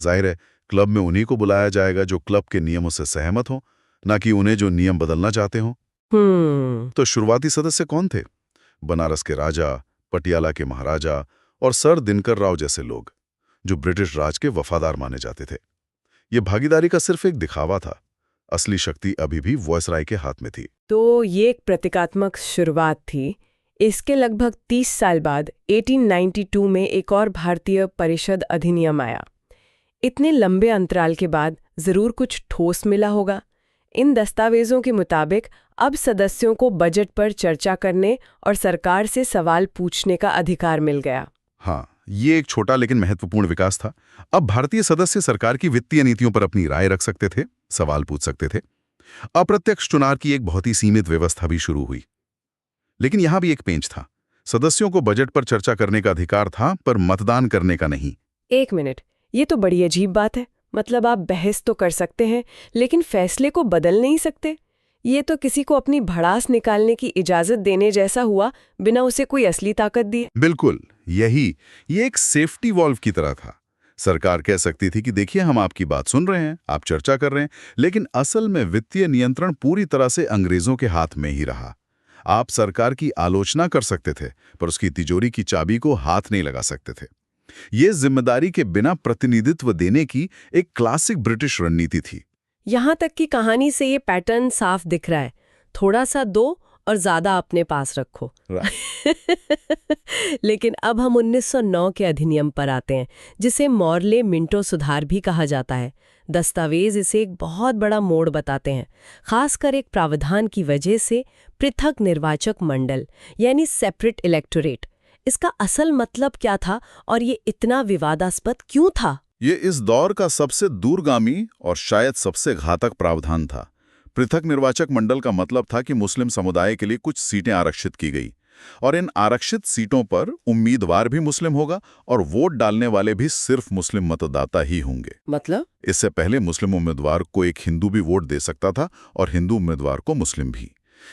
जाहिर है, क्लब में उन्हीं को बुलाया जाएगा जो क्लब के नियमों से सहमत हो, ना कि उन्हें जो नियम बदलना चाहते हो। तो शुरुआती सदस्य कौन थे? बनारस के राजा, पटियाला के महाराजा और सर दिनकर राव जैसे लोग, जो ब्रिटिश राज के वफादार माने जाते थे। ये भागीदारी का सिर्फ एक दिखावा था। असली शक्ति अभी भी वॉइसरॉय के हाथ में थी। तो ये एक प्रतीकात्मक शुरुआत थी। इसके लगभग 30 साल बाद 1892 में एक और भारतीय परिषद अधिनियम आया। इतने लंबे अंतराल के बाद जरूर कुछ ठोस मिला होगा। इन दस्तावेजों के मुताबिक अब सदस्यों को बजट पर चर्चा करने और सरकार से सवाल पूछने का अधिकार मिल गया। हाँ, ये एक छोटा लेकिन महत्वपूर्ण विकास था। अब भारतीय सदस्य सरकार की वित्तीय नीतियों पर अपनी राय रख सकते थे, सवाल पूछ सकते थे। अप्रत्यक्ष चुनाव की एक बहुत ही सीमित व्यवस्था भी शुरू हुई। लेकिन यहां भी एक पेंच था। सदस्यों को बजट पर चर्चा करने का अधिकार था, पर मतदान करने का नहीं। एक मिनट, ये तो बड़ी अजीब बात है। मतलब आप बहस तो कर सकते हैं, लेकिन फैसले को बदल नहीं सकते। ये तो किसी को अपनी भड़ास निकालने की इजाजत देने जैसा हुआ, बिना उसे कोई असली ताकत दिए। बिल्कुल, ये एक सेफ्टी वॉल्व की तरह था। सरकार कह सकती थी कि देखिए, हम आपकी बात सुन रहे हैं, आप चर्चा कर रहे हैं, लेकिन असल में वित्तीय नियंत्रण पूरी तरह से अंग्रेजों के हाथ में ही रहा। आप सरकार की आलोचना कर सकते थे, पर उसकी तिजोरी की चाबी को हाथ नहीं लगा सकते थे। ये जिम्मेदारी के बिना प्रतिनिधित्व देने की एक क्लासिक ब्रिटिश रणनीति थी। यहाँ तक कि कहानी से ये पैटर्न साफ दिख रहा है। थोड़ा सा दो और ज्यादा अपने पास रखो। लेकिन अब हम 1909 के अधिनियम पर आते हैं, जिसे मॉर्ले मिंटो सुधार भी कहा जाता है। दस्तावेज इसे एक बहुत बड़ा मोड़ बताते हैं, खासकर एक प्रावधान की वजह से, पृथक निर्वाचक मंडल यानी सेपरेट इलेक्टोरेट। इसका असल मतलब क्या था और ये इतना विवादास्पद क्यों था? ये इस दौर का सबसे दूरगामी और शायद सबसे घातक प्रावधान था। पृथक निर्वाचक मंडल का मतलब था कि मुस्लिम समुदाय के लिए कुछ सीटें आरक्षित की गई और इन आरक्षित सीटों पर उम्मीदवार भी मुस्लिम होगा और वोट डालने वाले भी सिर्फ मुस्लिम मतदाता ही होंगे। मतलब? इससे पहले मुस्लिम उम्मीदवार को एक हिंदू भी वोट दे सकता था और हिंदू उम्मीदवार को मुस्लिम भी।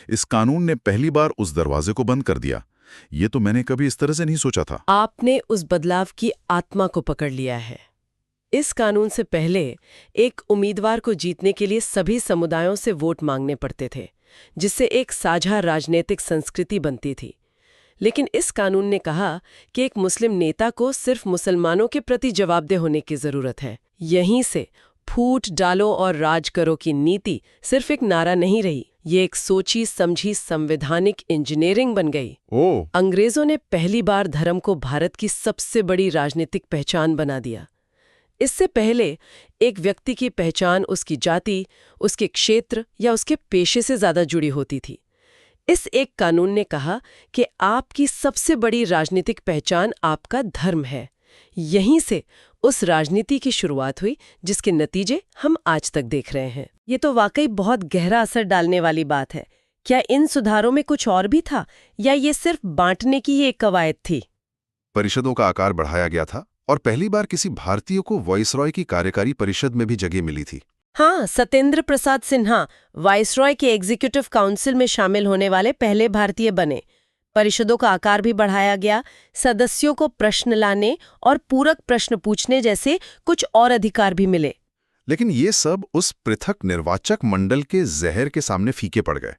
इस कानून ने पहली बार उस दरवाजे को बंद कर दिया। ये तो मैंने कभी इस तरह से नहीं सोचा था। आपने उस बदलाव की आत्मा को पकड़ लिया है। इस कानून से पहले एक उम्मीदवार को जीतने के लिए सभी समुदायों से वोट मांगने पड़ते थे, जिससे एक साझा राजनीतिक संस्कृति बनती थी। लेकिन इस कानून ने कहा कि एक मुस्लिम नेता को सिर्फ मुसलमानों के प्रति जवाबदेह होने की जरूरत है। यहीं से फूट डालो और राज करो की नीति सिर्फ एक नारा नहीं रही, ये एक सोची समझी संवैधानिक इंजीनियरिंग बन गई। अंग्रेजों ने पहली बार धर्म को भारत की सबसे बड़ी राजनीतिक पहचान बना दिया। इससे पहले एक व्यक्ति की पहचान उसकी जाति, उसके क्षेत्र या उसके पेशे से ज्यादा जुड़ी होती थी। इस एक कानून ने कहा कि आपकी सबसे बड़ी राजनीतिक पहचान आपका धर्म है। यहीं से उस राजनीति की शुरुआत हुई जिसके नतीजे हम आज तक देख रहे हैं। ये तो वाकई बहुत गहरा असर डालने वाली बात है। क्या इन सुधारों में कुछ और भी था या ये सिर्फ बांटने की ही एक कवायद थी? परिषदों का आकार बढ़ाया गया था और पहली बार किसी भारतीय को वाइसरॉय की कार्यकारी परिषद में भी जगह मिली थी। हाँ, सत्येंद्र प्रसाद सिन्हा वाइसरॉय के एग्जीक्यूटिव काउंसिल में शामिल होने वाले पहले भारतीय बने। परिषदों का आकार भी बढ़ाया गया, सदस्यों को प्रश्न लाने और पूरक प्रश्न पूछने जैसे कुछ और अधिकार भी मिले। लेकिन ये सब उस पृथक निर्वाचक मंडल के जहर के सामने फीके पड़ गए।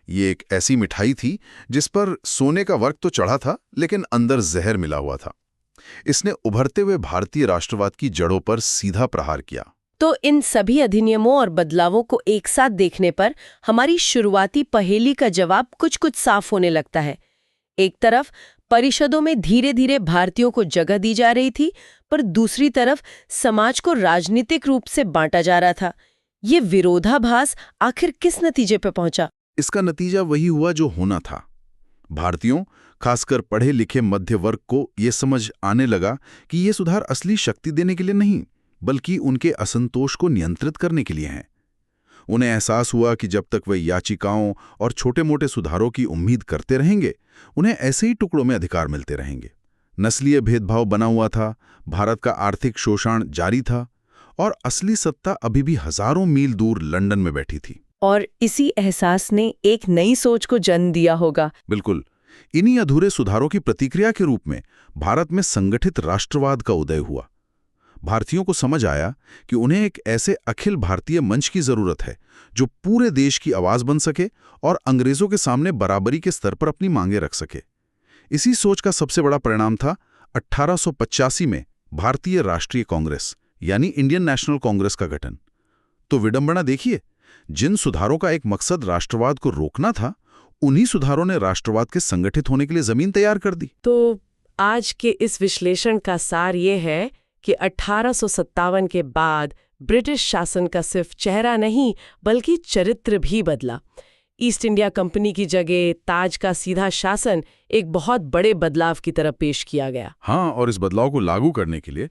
ये एक ऐसी मिठाई थी जिस पर सोने का वर्क तो चढ़ा था, लेकिन अंदर जहर मिला हुआ था। इसने उभरते हुए भारतीय राष्ट्रवाद की जड़ों पर सीधा प्रहार किया। तो इन सभी अधिनियमों और बदलावों को एक साथ देखने पर हमारी शुरुआती पहेली का जवाब कुछ साफ होने लगता है। एक तरफ परिषदों में धीरे धीरे भारतीयों को जगह दी जा रही थी, पर दूसरी तरफ समाज को राजनीतिक रूप से बांटा जा रहा था। ये विरोधाभास आखिर किस नतीजे पर पहुंचा? इसका नतीजा वही हुआ जो होना था। भारतीयों, खासकर पढ़े लिखे मध्य वर्ग को ये समझ आने लगा कि ये सुधार असली शक्ति देने के लिए नहीं, बल्कि उनके असंतोष को नियंत्रित करने के लिए हैं। उन्हें एहसास हुआ कि जब तक वे याचिकाओं और छोटे मोटे सुधारों की उम्मीद करते रहेंगे, उन्हें ऐसे ही टुकड़ों में अधिकार मिलते रहेंगे। नस्लीय भेदभाव बना हुआ था, भारत का आर्थिक शोषण जारी था और असली सत्ता अभी भी हजारों मील दूर लंदन में बैठी थी। और इसी एहसास ने एक नई सोच को जन्म दिया होगा। बिल्कुल। इन्हीं अधूरे सुधारों की प्रतिक्रिया के रूप में भारत में संगठित राष्ट्रवाद का उदय हुआ। भारतीयों को समझ आया कि उन्हें एक ऐसे अखिल भारतीय मंच की जरूरत है जो पूरे देश की आवाज बन सके और अंग्रेजों के सामने बराबरी के स्तर पर अपनी मांगें रख सके। इसी सोच का सबसे बड़ा परिणाम था 1885 में भारतीय राष्ट्रीय कांग्रेस यानी इंडियन नेशनल कांग्रेस का गठन। तो विडंबना देखिए, जिन सुधारों का एक मकसद राष्ट्रवाद को रोकना था, उन्हीं सुधारों ने राष्ट्रवाद के संगठित होने के लिए जमीन तैयार कर दी। तो आज के इस विश्लेषण का सार ये है कि 1857 के बाद ब्रिटिश शासन का सिर्फ चेहरा नहीं बल्कि चरित्र भी बदला। ईस्ट इंडिया कंपनी की जगह ताज का सीधा शासन एक बहुत बड़े बदलाव की तरफ पेश किया गया। हाँ, और इस बदलाव को लागू करने के लिए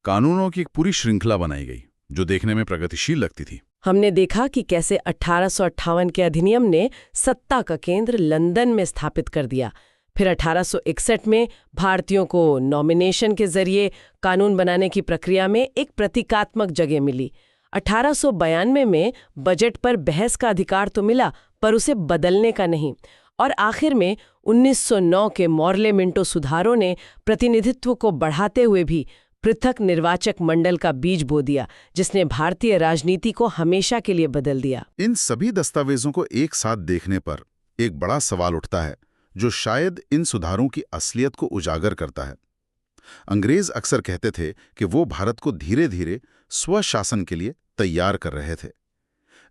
कानूनों की एक पूरी श्रृंखला बनाई गई जो देखने में प्रगतिशील लगती थी। हमने देखा कि कैसे 1858 के अधिनियम ने सत्ता का केंद्र लंदन में स्थापित कर दिया। फिर 1861 में भारतीयों को नॉमिनेशन के जरिए कानून बनाने की प्रक्रिया में एक प्रतीकात्मक जगह मिली। 1892 में बजट पर बहस का अधिकार तो मिला, पर उसे बदलने का नहीं। और आखिर में 1909 के मॉर्ले मिंटो सुधारों ने प्रतिनिधित्व को बढ़ाते हुए भी पृथक निर्वाचक मंडल का बीज बो दिया, जिसने भारतीय राजनीति को हमेशा के लिए बदल दिया। इन सभी दस्तावेजों को एक साथ देखने पर एक बड़ा सवाल उठता है जो शायद इन सुधारों की असलियत को उजागर करता है। अंग्रेज अक्सर कहते थे कि वो भारत को धीरे धीरे स्वशासन के लिए तैयार कर रहे थे,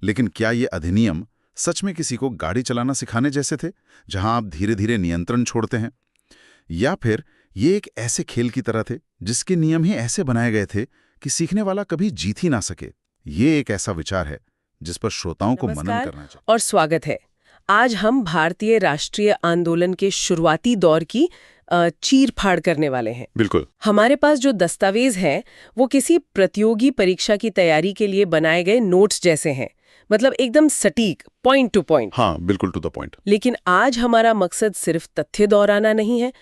लेकिन क्या ये अधिनियम सच में किसी को गाड़ी चलाना सिखाने जैसे थे, जहां आप धीरे धीरे नियंत्रण छोड़ते हैं? या फिर ये एक ऐसे खेल की तरह थे जिसके नियम ही ऐसे बनाए गए थे कि सीखने वाला कभी जीत ही ना सके? ये एक ऐसा विचार है जिस पर श्रोताओं को मनन नमस्कार करना चाहिए। और स्वागत है। आज हम भारतीय राष्ट्रीय आंदोलन के शुरुआती दौर की चीर फाड़ करने वाले हैं। बिल्कुल। हमारे पास जो दस्तावेज है वो किसी प्रतियोगी परीक्षा की तैयारी के लिए बनाए गए नोट्स जैसे हैं, मतलब एकदम सटीक, पॉइंट टू पॉइंट। हाँ, बिल्कुल टू द पॉइंट। लेकिन आज हमारा मकसद सिर्फ तथ्य दोहराना नहीं है।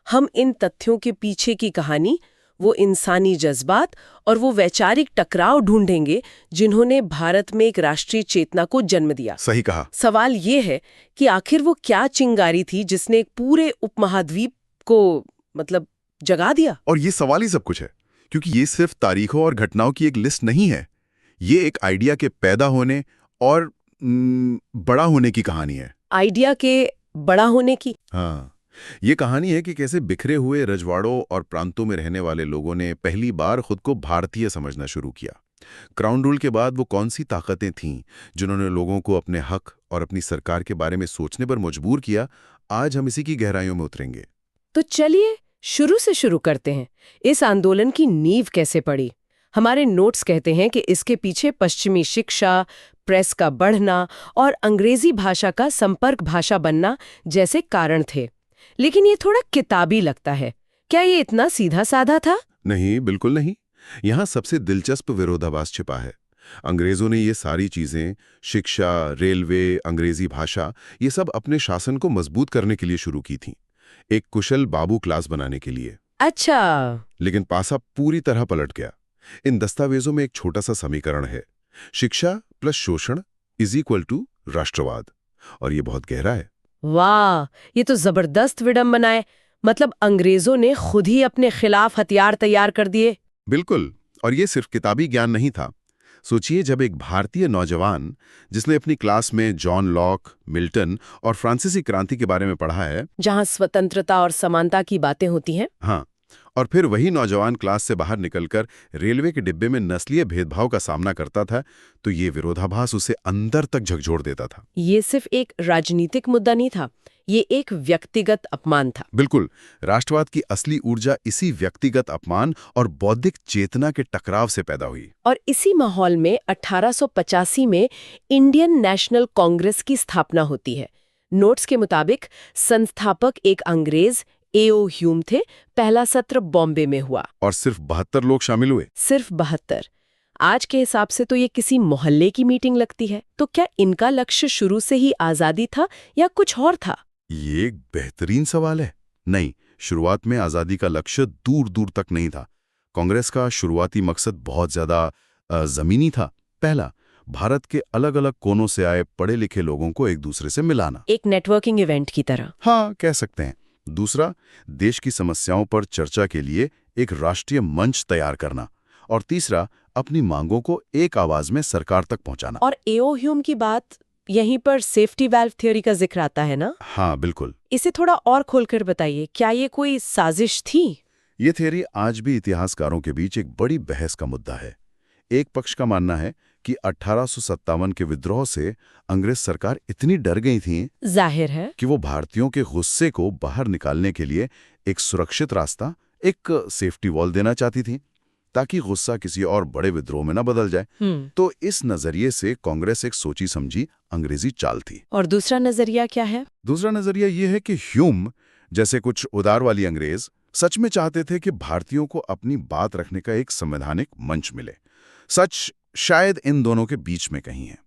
हम इन तथ्यों के पीछे की कहानी, वो इंसानी जज्बात और वो वैचारिक टकराव ढूंढेंगे जिन्होंने भारत में एक राष्ट्रीय चेतना को जन्म दिया। सही कहा। सवाल ये है कि आखिर वो क्या चिंगारी थी जिसने एक पूरे उपमहाद्वीप को मतलब जगा दिया। और ये सवाल ही सब कुछ है, क्योंकि ये सिर्फ तारीखों और घटनाओं की एक लिस्ट नहीं है। ये एक आइडिया के पैदा होने और बड़ा होने की कहानी है। आइडिया के बड़ा होने की। हाँ, ये कहानी है कि कैसे बिखरे हुए रजवाड़ों और प्रांतों में रहने वाले लोगों ने पहली बार खुद को भारतीय समझना शुरू किया। क्राउन रूल के बाद वो कौन सी ताकतें थीं जिन्होंने लोगों को अपने हक और अपनी सरकार के बारे में सोचने पर मजबूर किया। आज हम इसी की गहराइयों में उतरेंगे। तो चलिए शुरू से शुरू करते हैं। इस आंदोलन की नींव कैसे पड़ी? हमारे नोट्स कहते हैं कि इसके पीछे पश्चिमी शिक्षा, प्रेस का बढ़ना और अंग्रेजी भाषा का संपर्क भाषा बनना जैसे कारण थे। लेकिन ये थोड़ा किताबी लगता है। क्या ये इतना सीधा साधा था? नहीं, बिल्कुल नहीं। यहाँ सबसे दिलचस्प विरोधाभास छिपा है। अंग्रेजों ने ये सारी चीजें, शिक्षा, रेलवे, अंग्रेजी भाषा, ये सब अपने शासन को मजबूत करने के लिए शुरू की थीं, एक कुशल बाबू क्लास बनाने के लिए। अच्छा। लेकिन पासा पूरी तरह पलट गया। इन दस्तावेजों में एक छोटा सा समीकरण है, शिक्षा प्लस शोषण इज इक्वल टू राष्ट्रवाद, और ये बहुत गहरा है। वाह, ये तो जबरदस्त विडंबना है। मतलब अंग्रेजों ने खुद ही अपने खिलाफ हथियार तैयार कर दिए। बिल्कुल। और ये सिर्फ किताबी ज्ञान नहीं था। सोचिए, जब एक भारतीय नौजवान जिसने अपनी क्लास में जॉन लॉक, मिल्टन और फ्रांसीसी क्रांति के बारे में पढ़ा है, जहां स्वतंत्रता और समानता की बातें होती हैं। हाँ, और फिर वही नौजवान क्लास से बाहर निकलकर रेलवे के डिब्बे में नस्लीय भेदभाव का सामना करता था, तो ये विरोधाभास उसे अंदर तक झकझोर देता था। ये सिर्फ एक राजनीतिक मुद्दा नहीं था, ये एक व्यक्तिगत अपमान था। बिल्कुल। राष्ट्रवाद की असली ऊर्जा इसी व्यक्तिगत अपमान और बौद्धिक चेतना के टकराव से पैदा हुई। और इसी माहौल में 1885 में इंडियन नेशनल कांग्रेस की स्थापना होती है। नोट्स के मुताबिक संस्थापक एक अंग्रेज A.O. ह्यूम थे। पहला सत्र बॉम्बे में हुआ और सिर्फ 72 लोग शामिल हुए। सिर्फ 72। आज के हिसाब से तो ये किसी मोहल्ले की मीटिंग लगती है। तो क्या इनका लक्ष्य शुरू से ही आजादी था या कुछ और था? ये एक बेहतरीन सवाल है। नहीं, शुरुआत में आजादी का लक्ष्य दूर दूर तक नहीं था। कांग्रेस का शुरुआती मकसद बहुत ज्यादा जमीनी था। पहला, भारत के अलग अलग कोनों से आए पढ़े लिखे लोगों को एक दूसरे से मिलाना, एक नेटवर्किंग इवेंट की तरह। हाँ, कह सकते हैं। दूसरा, देश की समस्याओं पर चर्चा के लिए एक राष्ट्रीय मंच तैयार करना। और तीसरा, अपनी मांगों को एक आवाज में सरकार तक पहुंचाना। और A.O. ह्यूम की बात यहीं पर सेफ्टी वाल्व थ्योरी का जिक्र आता है ना? हाँ, बिल्कुल। इसे थोड़ा और खोलकर बताइए, क्या ये कोई साजिश थी? ये थ्योरी आज भी इतिहासकारों के बीच एक बड़ी बहस का मुद्दा है। एक पक्ष का मानना है कि 1857 के विद्रोह से अंग्रेज सरकार इतनी डर गई थी, जाहिर है, कि वो भारतीयों के गुस्से को बाहर निकालने के लिए एक सुरक्षित रास्ता, एक सेफ्टी वॉल देना चाहती थी, ताकि गुस्सा किसी और बड़े विद्रोह में न बदल जाए। तो इस नजरिए से कांग्रेस एक सोची समझी अंग्रेजी चाल थी। और दूसरा नजरिया क्या है? दूसरा नजरिया ये है कि ह्यूम जैसे कुछ उदारवादी अंग्रेज सच में चाहते थे कि भारतीयों को अपनी बात रखने का एक संवैधानिक मंच मिले। सच शायद इन दोनों के बीच में कहीं है।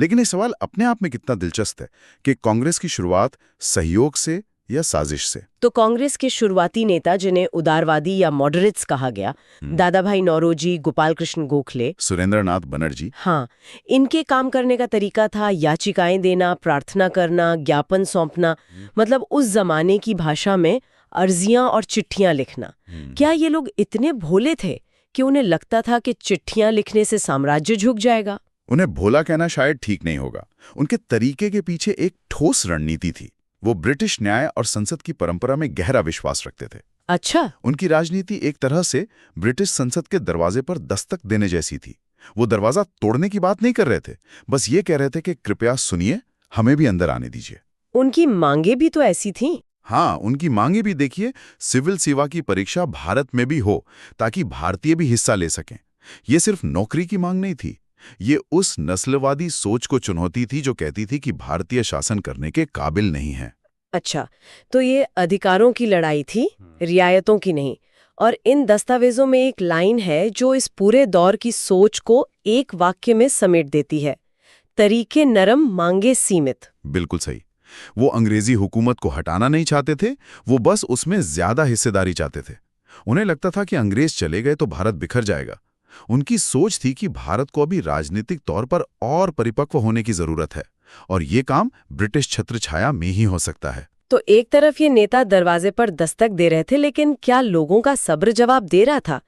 लेकिन ये सवाल अपने आप में कितना दिलचस्प है कि कांग्रेस की शुरुआत सहयोग से या साजिश से। तो कांग्रेस के शुरुआती नेता, जिन्हें उदारवादी या मॉडरेट्स कहा गया, दादा भाई नौरोजी, गोपाल कृष्ण गोखले, सुरेंद्रनाथ बनर्जी, हाँ, इनके काम करने का तरीका था याचिकाएं देना, प्रार्थना करना, ज्ञापन सौंपना, मतलब उस जमाने की भाषा में अर्जियां और चिट्ठियां लिखना। क्या ये लोग इतने भोले थे कि उन्हें लगता था कि चिट्ठियां लिखने से साम्राज्य झुक जाएगा? उन्हें भोला कहना शायद ठीक नहीं होगा। उनके तरीके के पीछे एक ठोस रणनीति थी। वो ब्रिटिश न्याय और संसद की परंपरा में गहरा विश्वास रखते थे। अच्छा। उनकी राजनीति एक तरह से ब्रिटिश संसद के दरवाजे पर दस्तक देने जैसी थी। वो दरवाजा तोड़ने की बात नहीं कर रहे थे, बस ये कह रहे थे कि कृपया सुनिए, हमें भी अंदर आने दीजिए। उनकी मांगे भी तो ऐसी थीं। हाँ, उनकी मांगे भी देखिए, सिविल सेवा की परीक्षा भारत में भी हो ताकि भारतीय भी हिस्सा ले सकें। ये सिर्फ नौकरी की मांग नहीं थी, ये उस नस्लवादी सोच को चुनौती थी जो कहती थी कि भारतीय शासन करने के काबिल नहीं है। अच्छा, तो ये अधिकारों की लड़ाई थी, रियायतों की नहीं। और इन दस्तावेजों में एक लाइन है जो इस पूरे दौर की सोच को एक वाक्य में समेट देती है, तरीके नरम मांगे सीमित। बिल्कुल सही। वो अंग्रेजी हुकूमत को हटाना नहीं चाहते थे, वो बस उसमें ज्यादा हिस्सेदारी चाहते थे। उन्हें लगता था कि अंग्रेज चले गए तो भारत बिखर जाएगा। उनकी सोच थी कि भारत को अभी राजनीतिक तौर पर और परिपक्व होने की जरूरत है, और ये काम ब्रिटिश छत्रछाया में ही हो सकता है। तो एक तरफ ये नेता दरवाजे पर दस्तक दे रहे थे, लेकिन क्या लोगों का सब्र जवाब दे रहा था?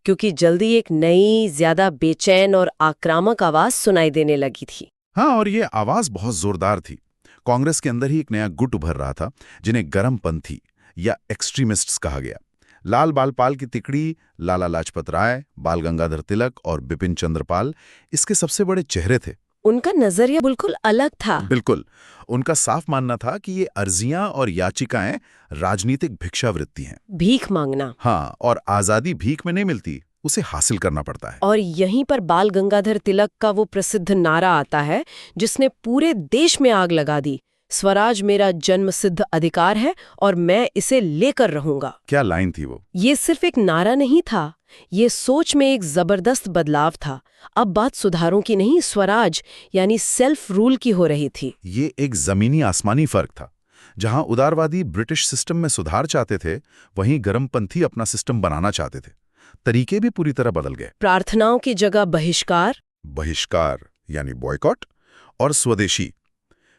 क्योंकि जल्दी एक नई, ज्यादा बेचैन और आक्रामक आवाज सुनाई देने लगी थी। हाँ, और ये आवाज बहुत जोरदार थी। कांग्रेस के अंदर ही एक नया गुट उभर रहा था, जिन्हें गरमपंथी या एक्सट्रीमिस्ट्स कहा गया। लाल बालपाल की तिकड़ी, लाला लाजपत राय, बाल गंगाधर तिलक और बिपिन चंद्र पाल इसके सबसे बड़े चेहरे थे। उनका नजरिया बिल्कुल अलग था। बिल्कुल। उनका साफ मानना था कि ये अर्जियां और याचिकाएं राजनीतिक भिक्षावृत्ति हैं। भीख मांगना। हाँ, और आजादी भीख में नहीं मिलती, उसे हासिल करना पड़ता है। और यहीं पर बाल गंगाधर तिलक का वो प्रसिद्ध नारा आता है जिसने पूरे देश में आग लगा दी, स्वराज मेरा जन्मसिद्ध अधिकार है और मैं इसे लेकर रहूंगा। क्या लाइन थी वो? ये सिर्फ एक नारा नहीं था, ये सोच में एक जबरदस्त बदलाव था। अब बात सुधारों की नहीं, स्वराज यानी सेल्फ रूल की हो रही थी। ये एक जमीनी आसमानी फर्क था। जहां उदारवादी ब्रिटिश सिस्टम में सुधार चाहते थे, वहीं गरमपंथी अपना सिस्टम बनाना चाहते थे। तरीके भी पूरी तरह बदल गए। प्रार्थनाओं की जगह बहिष्कार यानी बॉयकॉट, और स्वदेशी।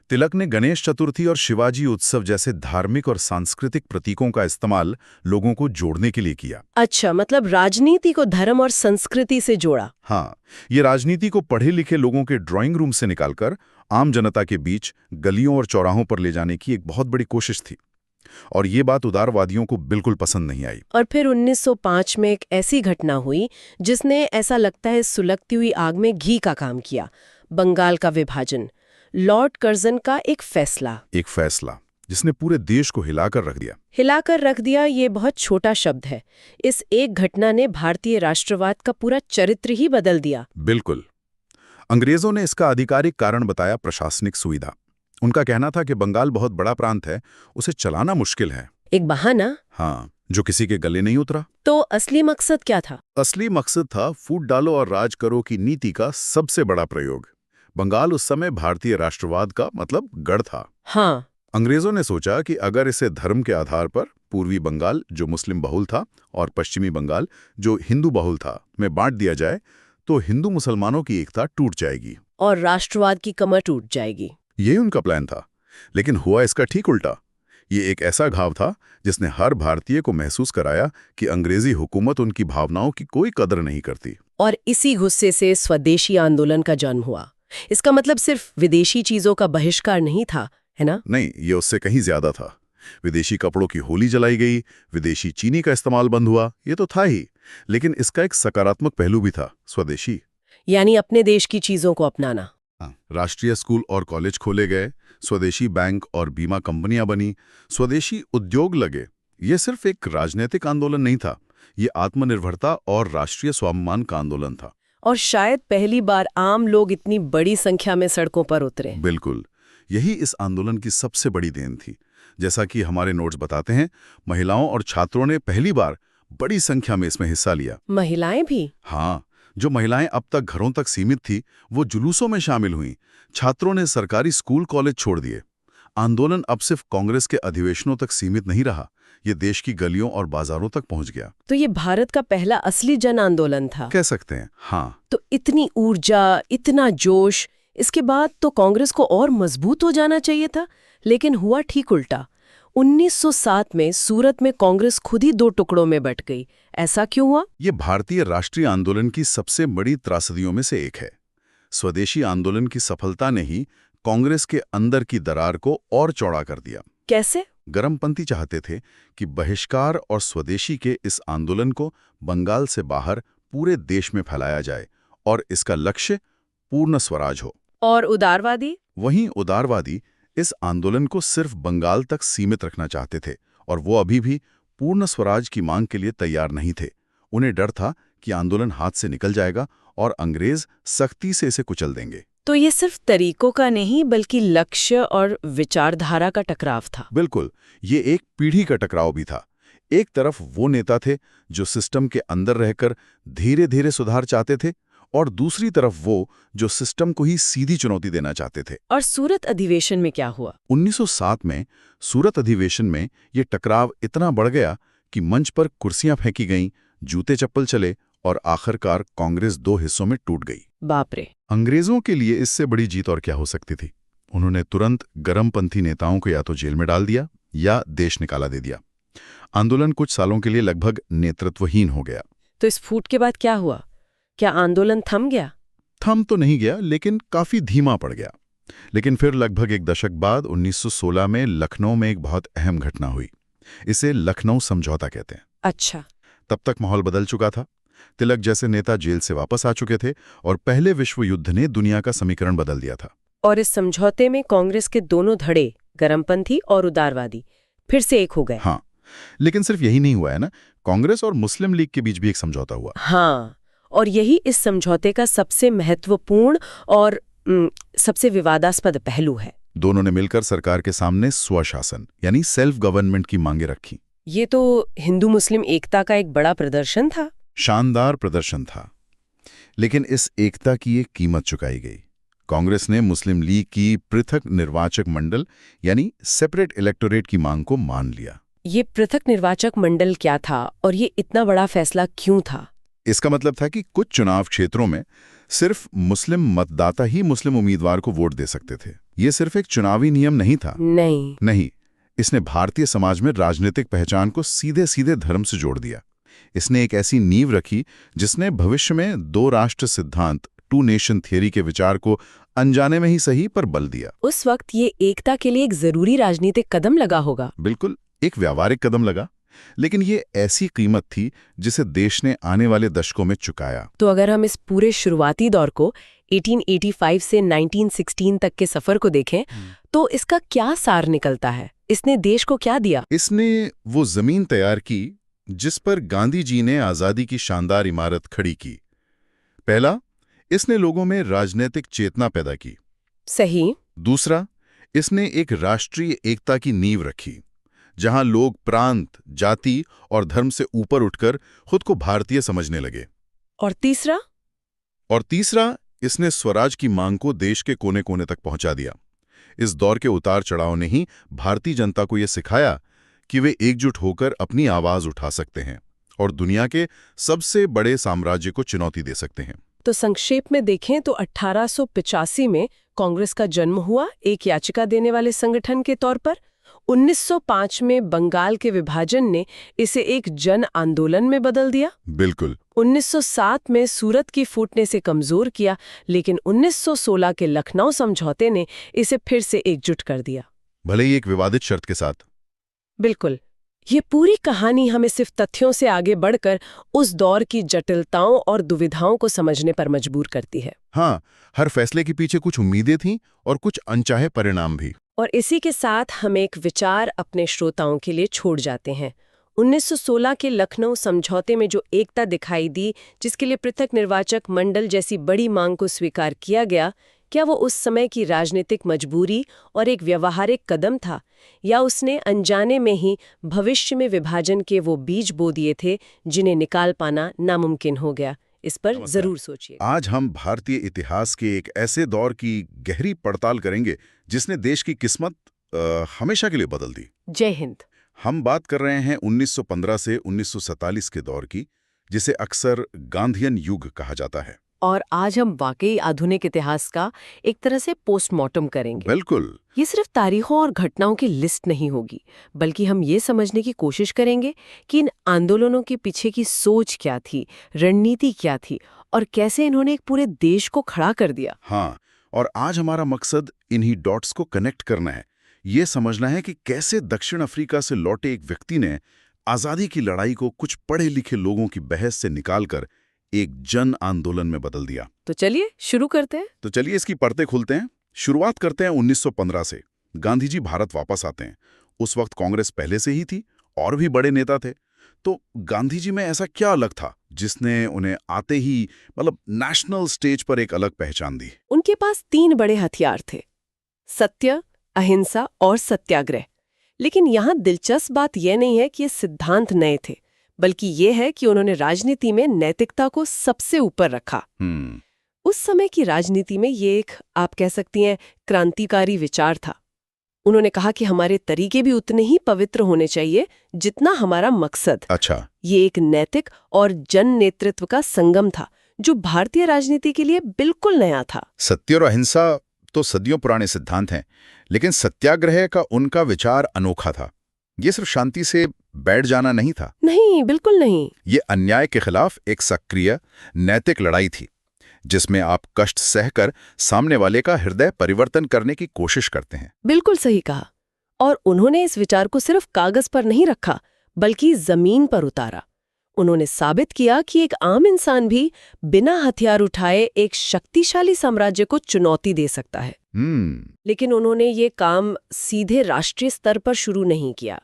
तिलक ने गणेश चतुर्थी और शिवाजी उत्सव जैसे धार्मिक और सांस्कृतिक प्रतीकों का इस्तेमाल लोगों को जोड़ने के लिए किया। अच्छा, मतलब राजनीति को धर्म और संस्कृति से जोड़ा। हाँ, ये राजनीति को पढ़े लिखे लोगों के ड्राइंग रूम से निकालकर आम जनता के बीच गलियों और चौराहों पर ले जाने की एक बहुत बड़ी कोशिश थी। और ये बात उदारवादियों को बिल्कुल पसंद नहीं आई। और फिर 1905 में एक ऐसी घटना हुई जिसने, ऐसा लगता है, सुलगती हुई आग में घी का काम किया। बंगाल का विभाजन, लॉर्ड कर्जन का एक फैसला जिसने पूरे देश को हिलाकर रख दिया। ये बहुत छोटा शब्द है। इस एक घटना ने भारतीय राष्ट्रवाद का पूरा चरित्र ही बदल दिया। बिल्कुल। अंग्रेजों ने इसका आधिकारिक कारण बताया प्रशासनिक सुविधा। उनका कहना था कि बंगाल बहुत बड़ा प्रांत है, उसे चलाना मुश्किल है। एक बहाना। हाँ, जो किसी के गले नहीं उतरा। तो असली मकसद क्या था? असली मकसद था फूट डालो और राज करो की नीति का सबसे बड़ा प्रयोग। बंगाल उस समय भारतीय राष्ट्रवाद का मतलब गढ़ था। हाँ। अंग्रेजों ने सोचा कि अगर इसे धर्म के आधार पर पूर्वी बंगाल, जो मुस्लिम बहुल था, और पश्चिमी बंगाल, जो हिंदू बहुल था, में बांट दिया जाए तो हिंदू मुसलमानों की एकता टूट जाएगी और राष्ट्रवाद की कमर टूट जाएगी। यही उनका प्लान था। लेकिन हुआ इसका ठीक उल्टा। ये एक ऐसा घाव था जिसने हर भारतीय को महसूस कराया कि अंग्रेजी हुकूमत उनकी भावनाओं की कोई कदर नहीं करती। और इसी गुस्से से स्वदेशी आंदोलन का जन्म हुआ। इसका मतलब सिर्फ विदेशी चीजों का बहिष्कार नहीं था, है ना? नहीं, ये उससे कहीं ज्यादा था। विदेशी कपड़ों की होली जलाई गई, विदेशी चीनी का इस्तेमाल बंद हुआ, ये तो था ही, लेकिन इसका एक सकारात्मक पहलू भी था, स्वदेशी यानी अपने देश की चीजों को अपनाना। राष्ट्रीय स्कूल और कॉलेज खोले गए, स्वदेशी बैंक और बीमा कंपनियां बनी, स्वदेशी उद्योग लगे। ये सिर्फ एक राजनीतिक आंदोलन नहीं था, ये आत्मनिर्भरता और राष्ट्रीय स्वाभिमान का आंदोलन था। और शायद पहली बार आम लोग इतनी बड़ी संख्या में सड़कों पर उतरे। बिल्कुल, यही इस आंदोलन की सबसे बड़ी देन थी। जैसा कि हमारे नोट्स बताते हैं, महिलाओं और छात्रों ने पहली बार बड़ी संख्या में इसमें हिस्सा लिया। महिलाएं भी? हाँ, जो महिलाएं अब तक घरों तक सीमित थी, वो जुलूसों में शामिल हुईं। छात्रों ने सरकारी स्कूल कॉलेज छोड़ दिए। आंदोलन अब सिर्फ कांग्रेस के अधिवेशनों तक सीमित नहीं रहा, ये देश की गलियों और बाजारों तक पहुंच गया। तो ये भारत का पहला असली जन आंदोलन था, कह सकते हैं। हाँ। तो इतनी ऊर्जा, इतना जोश, इसके बाद तो कांग्रेस को और मजबूत हो जाना चाहिए था, लेकिन हुआ ठीक उल्टा। 1907 में सूरत में कांग्रेस खुद ही 2 टुकड़ों में बट गई। ऐसा क्यों हुआ? ये भारतीय राष्ट्रीय आंदोलन की सबसे बड़ी त्रासदियों में से एक है। स्वदेशी आंदोलन की सफलता ने ही कांग्रेस के अंदर की दरार को और चौड़ा कर दिया। कैसे? गरमपंथी चाहते थे कि बहिष्कार और स्वदेशी के इस आंदोलन को बंगाल से बाहर पूरे देश में फैलाया जाए और इसका लक्ष्य पूर्ण स्वराज हो। और उदारवादी? वहीं उदारवादी इस आंदोलन को सिर्फ बंगाल तक सीमित रखना चाहते थे और वो अभी भी पूर्ण स्वराज की मांग के लिए तैयार नहीं थे। उन्हें डर था कि आंदोलन हाथ से निकल जाएगा और अंग्रेज सख्ती से इसे कुचल देंगे। तो ये सिर्फ तरीकों का नहीं बल्कि लक्ष्य और विचारधारा का टकराव था। बिल्कुल, ये एक पीढ़ी का टकराव भी था। एक तरफ वो नेता थे जो सिस्टम के अंदर रहकर धीरे धीरे सुधार चाहते थे और दूसरी तरफ वो जो सिस्टम को ही सीधी चुनौती देना चाहते थे। और सूरत अधिवेशन में क्या हुआ? 1907 में सूरत अधिवेशन में ये टकराव इतना बढ़ गया कि मंच पर कुर्सियां फेंकी गईं, जूते चप्पल चले और आखिरकार कांग्रेस 2 हिस्सों में टूट गई। बाप रे! अंग्रेजों के लिए इससे बड़ी जीत और क्या हो सकती थी। उन्होंने तुरंत गरमपंथी नेताओं को या तो जेल में डाल दिया या देश निकाला दे दिया। आंदोलन कुछ सालों के लिए लगभग नेतृत्वहीन हो गया। तो इस फूट के बाद क्या हुआ? क्या आंदोलन थम गया? थम तो नहीं गया, लेकिन काफी धीमा पड़ गया। लेकिन फिर लगभग एक दशक बाद 1916 में लखनऊ में एक बहुत अहम घटना हुई। इसे लखनऊ समझौता कहते हैं। अच्छा। तब तक माहौल बदल चुका था। तिलक जैसे नेता जेल से वापस आ चुके थे और पहले विश्व युद्ध ने दुनिया का समीकरण बदल दिया था। और इस समझौते में कांग्रेस के दोनों धड़े, गरमपंथी और उदारवादी, फिर से एक हो गए। हाँ, लेकिन सिर्फ यही नहीं हुआ है ना, कांग्रेस और मुस्लिम लीग के बीच भी एक समझौता हुआ। हाँ, और यही इस समझौते का सबसे महत्वपूर्ण और सबसे विवादास्पद पहलू है। दोनों ने मिलकर सरकार के सामने स्वशासन यानी सेल्फ गवर्नमेंट की मांगे रखी। ये तो हिंदू मुस्लिम एकता का एक बड़ा प्रदर्शन था। शानदार प्रदर्शन था, लेकिन इस एकता की एक कीमत चुकाई गई। कांग्रेस ने मुस्लिम लीग की पृथक निर्वाचक मंडल यानी सेपरेट इलेक्टोरेट की मांग को मान लिया। ये पृथक निर्वाचक मंडल क्या था और ये इतना बड़ा फैसला क्यों था? इसका मतलब था कि कुछ चुनाव क्षेत्रों में सिर्फ मुस्लिम मतदाता ही मुस्लिम उम्मीदवार को वोट दे सकते थे। ये सिर्फ एक चुनावी नियम नहीं था। नहीं, इसने भारतीय समाज में राजनीतिक पहचान को सीधे सीधे धर्म से जोड़ दिया। इसने एक ऐसी नींव रखी जिसने भविष्य में 2 राष्ट्र सिद्धांत, 2 नेशन थियरी के विचार को अनजाने में ही सही पर बल दिया। उस वक्त ये एकता के लिए एक जरूरी राजनीतिक कदम लगा होगा। बिल्कुल, एक व्यावहारिक कदम लगा, लेकिन ये ऐसी कीमत थी जिसे देश ने आने वाले दशकों में चुकाया। तो अगर हम इस पूरे शुरुआती दौर को 1885 से 1916 तक के सफर को देखें तो इसका क्या सार निकलता है? इसने देश को क्या दिया? इसने वो जमीन तैयार की जिस पर गांधी जी ने आजादी की शानदार इमारत खड़ी की। पहला, इसने लोगों में राजनीतिक चेतना पैदा की। सही। दूसरा, इसने एक राष्ट्रीय एकता की नींव रखी जहां लोग प्रांत, जाति और धर्म से ऊपर उठकर खुद को भारतीय समझने लगे। और तीसरा, इसने स्वराज की मांग को देश के कोने कोने तक पहुंचा दिया। इस दौर के उतार चढ़ाव ने ही भारतीय जनता को यह सिखाया कि वे एकजुट होकर अपनी आवाज उठा सकते हैं और दुनिया के सबसे बड़े साम्राज्य को चुनौती दे सकते हैं। तो संक्षेप में देखें तो 1885 में कांग्रेस का जन्म हुआ एक याचिका देने वाले संगठन के तौर पर। 1905 में बंगाल के विभाजन ने इसे एक जन आंदोलन में बदल दिया। बिल्कुल। 1907 में सूरत की फूटने से कमजोर किया, लेकिन 1916 के लखनऊ समझौते ने इसे फिर से एकजुट कर दिया, भले ही एक विवादित शर्त के साथ। बिल्कुल। ये पूरी कहानी हमें सिर्फ तथ्यों से आगे बढ़कर उस दौर की जटिलताओं और दुविधाओं को समझने पर मजबूर करती है। हाँ, हर फैसले के पीछे कुछ उम्मीदें थीं और कुछ अनचाहे परिणाम भी। और इसी के साथ हम एक विचार अपने श्रोताओं के लिए छोड़ जाते हैं। 1916 के लखनऊ समझौते में जो एकता दिखाई दी, जिसके लिए पृथक निर्वाचक मंडल जैसी बड़ी मांग को स्वीकार किया गया, क्या वो उस समय की राजनीतिक मजबूरी और एक व्यावहारिक कदम था, या उसने अनजाने में ही भविष्य में विभाजन के वो बीज बो दिए थे जिन्हें निकाल पाना नामुमकिन हो गया? इस पर जरूर सोचिए। आज हम भारतीय इतिहास के एक ऐसे दौर की गहरी पड़ताल करेंगे जिसने देश की किस्मत हमेशा के लिए बदल दी। जय हिंद। हम बात कर रहे हैं 1915 से 1947 के दौर की, जिसे अक्सर गांधीयन युग कहा जाता है। और आज हम वाकई आधुनिक इतिहास का एक तरह से पोस्टमार्टम करेंगे। बिल्कुल। ये सिर्फ तारीखों और घटनाओं की लिस्ट नहीं होगी, बल्कि हम ये समझने की कोशिश करेंगे कि इन आंदोलनों के पीछे की सोच क्या थी, रणनीति क्या थी और कैसे इन्होंने एक पूरे देश को खड़ा कर दिया। हाँ, और आज हमारा मकसद इन्हीं डॉट्स को कनेक्ट करना है। ये समझना है कि कैसे दक्षिण अफ्रीका से लौटे एक व्यक्ति ने आज़ादी की लड़ाई को कुछ पढ़े लिखे लोगों की बहस से निकालकर एक जन आंदोलन में बदल दिया। तो चलिए शुरू करते हैं। तो चलिए इसकी परतें खुलते हैं। शुरुआत करते हैं 1915 से। गांधी जी भारत वापस आते हैं। उस वक्त कांग्रेस पहले से ही थी और भी बड़े नेता थे। तो गांधी जी में ऐसा क्या अलग था जिसने उन्हें आते ही मतलब नेशनल स्टेज पर एक अलग पहचान दी? उनके पास 3 बड़े हथियार थे, सत्य, अहिंसा और सत्याग्रह। लेकिन यहाँ दिलचस्प बात यह नहीं है कि ये सिद्धांत नए थे, बल्कि ये है कि उन्होंने राजनीति में नैतिकता को सबसे ऊपर रखा। उस समय की राजनीति में ये एक, आप कह सकती हैं, क्रांतिकारी विचार था। उन्होंने कहा कि हमारे तरीके भी उतने ही पवित्र होने चाहिए जितना हमारा मकसद। अच्छा। ये एक नैतिक और जन नेतृत्व का संगम था जो भारतीय राजनीति के लिए बिल्कुल नया था। सत्य और अहिंसा तो सदियों पुराने सिद्धांत हैं, लेकिन सत्याग्रह का उनका विचार अनोखा था। ये सिर्फ शांति से बैठ जाना नहीं था। नहीं, बिल्कुल नहीं। ये अन्याय के खिलाफ एक सक्रिय नैतिक लड़ाई थी, जिसमें आप कष्ट सहकर सामने वाले का हृदय परिवर्तन करने की कोशिश करते हैं। बिल्कुल सही कहा। और उन्होंने इस विचार को सिर्फ कागज पर नहीं रखा, बल्कि जमीन पर उतारा। उन्होंने साबित किया कि एक आम इंसान भी बिना हथियार उठाए एक शक्तिशाली साम्राज्य को चुनौती दे सकता है। लेकिन उन्होंने ये काम सीधे राष्ट्रीय स्तर पर शुरू नहीं किया।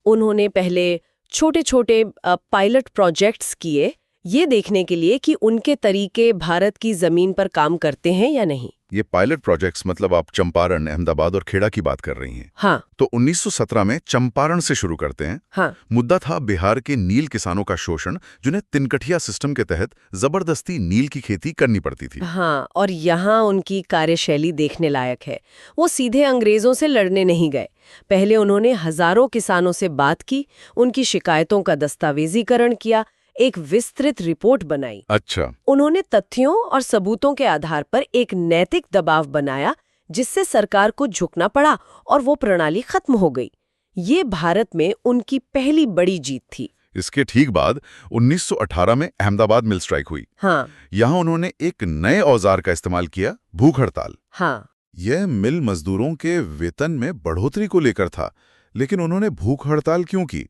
उन्होंने पहले छोटे-छोटे पायलट प्रोजेक्ट्स किए, ये देखने के लिए कि उनके तरीके भारत की जमीन पर काम करते हैं या नहीं। ये पायलट प्रोजेक्ट्स मतलब आप चंपारण, अहमदाबाद और खेड़ा की बात कर रही हैं। हाँ। तो 1917 में चंपारण से शुरू करते हैं। हाँ। मुद्दा था बिहार के नील किसानों का शोषण, जिन्हें तिनकठिया सिस्टम के तहत जबरदस्ती नील की खेती करनी पड़ती थी। हाँ, और यहाँ उनकी कार्यशैली देखने लायक है। वो सीधे अंग्रेजों से लड़ने नहीं गए। पहले उन्होंने हजारों किसानों से बात की, उनकी शिकायतों का दस्तावेजीकरण किया, एक विस्तृत रिपोर्ट बनाई। अच्छा। उन्होंने तथ्यों और सबूतों के आधार पर एक नैतिक दबाव बनाया, जिससे सरकार को झुकना पड़ा और वो प्रणाली खत्म हो गई। ये भारत में उनकी पहली बड़ी जीत थी। इसके ठीक बाद 1918 में अहमदाबाद मिल स्ट्राइक हुई। हाँ। यहाँ उन्होंने एक नए औजार का इस्तेमाल किया, भूख हड़ताल। हाँ। यह मिल मजदूरों के वेतन में बढ़ोतरी को लेकर था, लेकिन उन्होंने भूख हड़ताल क्यों की?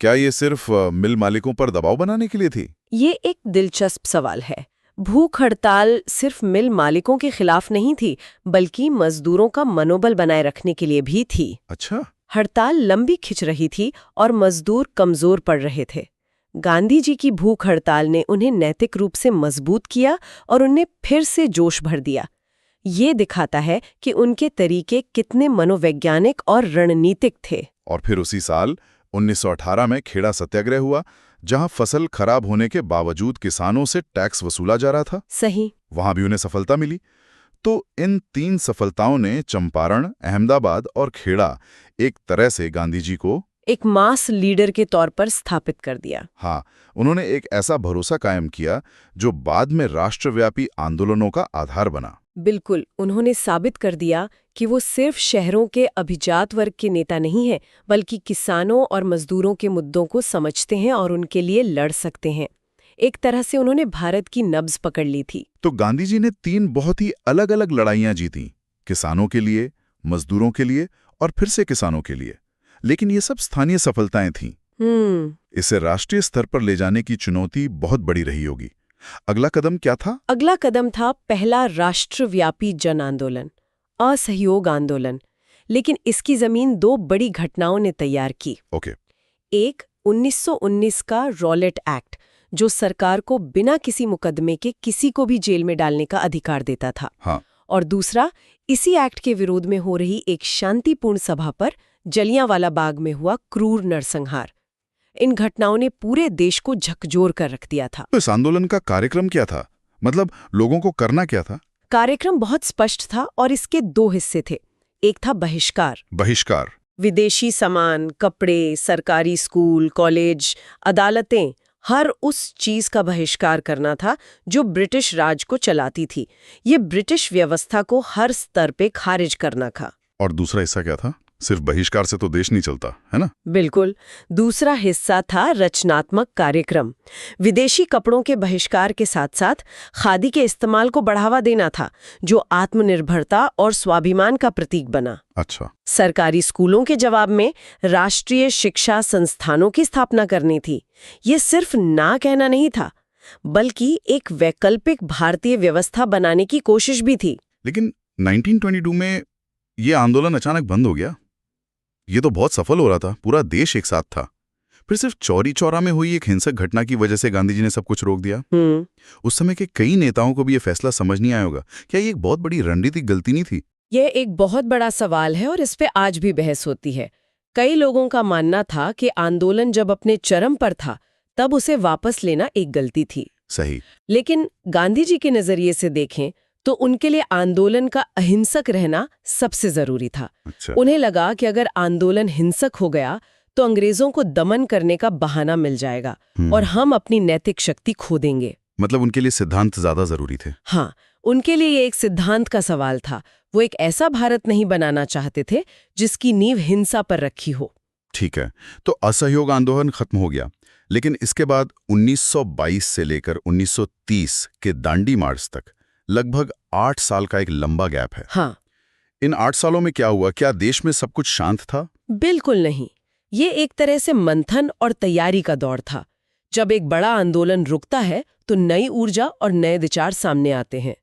क्या ये सिर्फ मिल मालिकों पर दबाव बनाने के लिए थी? ये एक दिलचस्प सवाल है। भूख हड़ताल सिर्फ मिल मालिकों के खिलाफ नहीं थी, बल्कि मजदूरों का मनोबल बनाए रखने के लिए भी थी। अच्छा। हड़ताल लंबी खिंच रही थी और मजदूर कमजोर पड़ रहे थे। गांधी जी की भूख हड़ताल ने उन्हें नैतिक रूप से मजबूत किया और उन्हें फिर से जोश भर दिया। ये दिखाता है कि उनके तरीके कितने मनोवैज्ञानिक और रणनीतिक थे। और फिर उसी साल 1918 में खेड़ा सत्याग्रह हुआ, जहां फसल खराब होने के बावजूद किसानों से टैक्स वसूला जा रहा था। सही। वहां भी उन्हें सफलता मिली। तो इन 3 सफलताओं ने चंपारण, अहमदाबाद और खेड़ा एक तरह से गांधी जी को एक मास लीडर के तौर पर स्थापित कर दिया। हाँ, उन्होंने एक ऐसा भरोसा कायम किया जो बाद में राष्ट्रव्यापी आंदोलनों का आधार बना। बिल्कुल, उन्होंने साबित कर दिया कि वो सिर्फ शहरों के अभिजात वर्ग के नेता नहीं हैं, बल्कि किसानों और मजदूरों के मुद्दों को समझते हैं और उनके लिए लड़ सकते हैं। एक तरह से उन्होंने भारत की नब्ज पकड़ ली थी। तो गांधी जी ने 3 बहुत ही अलग-अलग लड़ाइयां जीती, किसानों के लिए, मजदूरों के लिए और फिर से किसानों के लिए। लेकिन ये सब स्थानीय सफलताएं थीं। इसे राष्ट्रीय स्तर पर ले जाने की चुनौती बहुत बड़ी रही होगी। अगला कदम क्या था? अगला कदम था पहला राष्ट्रव्यापी जन आंदोलन, असहयोग आंदोलन। लेकिन इसकी जमीन 2 बड़ी घटनाओं ने तैयार की। ओके। एक 1919 का रॉलेट एक्ट, जो सरकार को बिना किसी मुकदमे के किसी को भी जेल में डालने का अधिकार देता था। हाँ। और दूसरा, इसी एक्ट के विरोध में हो रही एक शांतिपूर्ण सभा पर जलियांवाला बाग में हुआ क्रूर नरसंहार। इन घटनाओं ने पूरे देश को झकझोर कर रख दिया था। तो इस आंदोलन का कार्यक्रम क्या था? मतलब लोगों को करना क्या था? कार्यक्रम बहुत स्पष्ट था और इसके 2 हिस्से थे। एक था बहिष्कार। बहिष्कार। विदेशी सामान, कपड़े, सरकारी स्कूल, कॉलेज, अदालतें, हर उस चीज का बहिष्कार करना था जो ब्रिटिश राज को चलाती थी। ये ब्रिटिश व्यवस्था को हर स्तर पे खारिज करना था। और दूसरा हिस्सा क्या था? सिर्फ बहिष्कार से तो देश नहीं चलता, है ना? बिल्कुल। दूसरा हिस्सा था रचनात्मक कार्यक्रम। विदेशी कपड़ों के बहिष्कार के साथ साथ खादी के इस्तेमाल को बढ़ावा देना था, जो आत्मनिर्भरता और स्वाभिमान का प्रतीक बना। अच्छा। सरकारी स्कूलों के जवाब में राष्ट्रीय शिक्षा संस्थानों की स्थापना करनी थी। ये सिर्फ ना कहना नहीं था, बल्कि एक वैकल्पिक भारतीय व्यवस्था बनाने की कोशिश भी थी। लेकिन 1922 में ये आंदोलन अचानक बंद हो गया। ये तो बहुत सफल हो रहा था, पूरा देश एक साथ था। फिर सिर्फ चौरी चौरा में हुई एक हिंसक घटना की वजह से गांधी जी ने सब कुछ रोक दिया। उस समय के कई नेताओं को भी ये फैसला समझ नहीं आया होगा। क्या ये एक बहुत बड़ी रणनीतिक गलती नहीं थी? यह एक बहुत बड़ा सवाल है और इस पे आज भी बहस होती है। कई लोगों का मानना था कि आंदोलन जब अपने चरम पर था तब उसे वापस लेना एक गलती थी। सही। लेकिन गांधी जी के नजरिए से देखें तो उनके लिए आंदोलन का अहिंसक रहना सबसे जरूरी था। अच्छा। उन्हें लगा कि अगर आंदोलन हिंसक हो गया तो अंग्रेजों को दमन करने का बहाना मिल जाएगा और हम अपनी नैतिक शक्ति खो देंगे। मतलब उनके लिए सिद्धांत ज्यादा जरूरी थे। हाँ, उनके लिए ये एक सिद्धांत का सवाल था। वो एक ऐसा भारत नहीं बनाना चाहते थे जिसकी नींव हिंसा पर रखी हो। ठीक है, तो असहयोग आंदोलन खत्म हो गया, लेकिन इसके बाद 1922 से लेकर 1930 के दांडी मार्च तक लगभग 8 साल का एक लंबा गैप है। हाँ। इन 8 सालों में क्या हुआ? क्या देश में सब कुछ शांत था? बिल्कुल नहीं। ये एक तरह से मंथन और तैयारी का दौर था। जब एक बड़ा आंदोलन रुकता है तो नई ऊर्जा और नए विचार सामने आते हैं।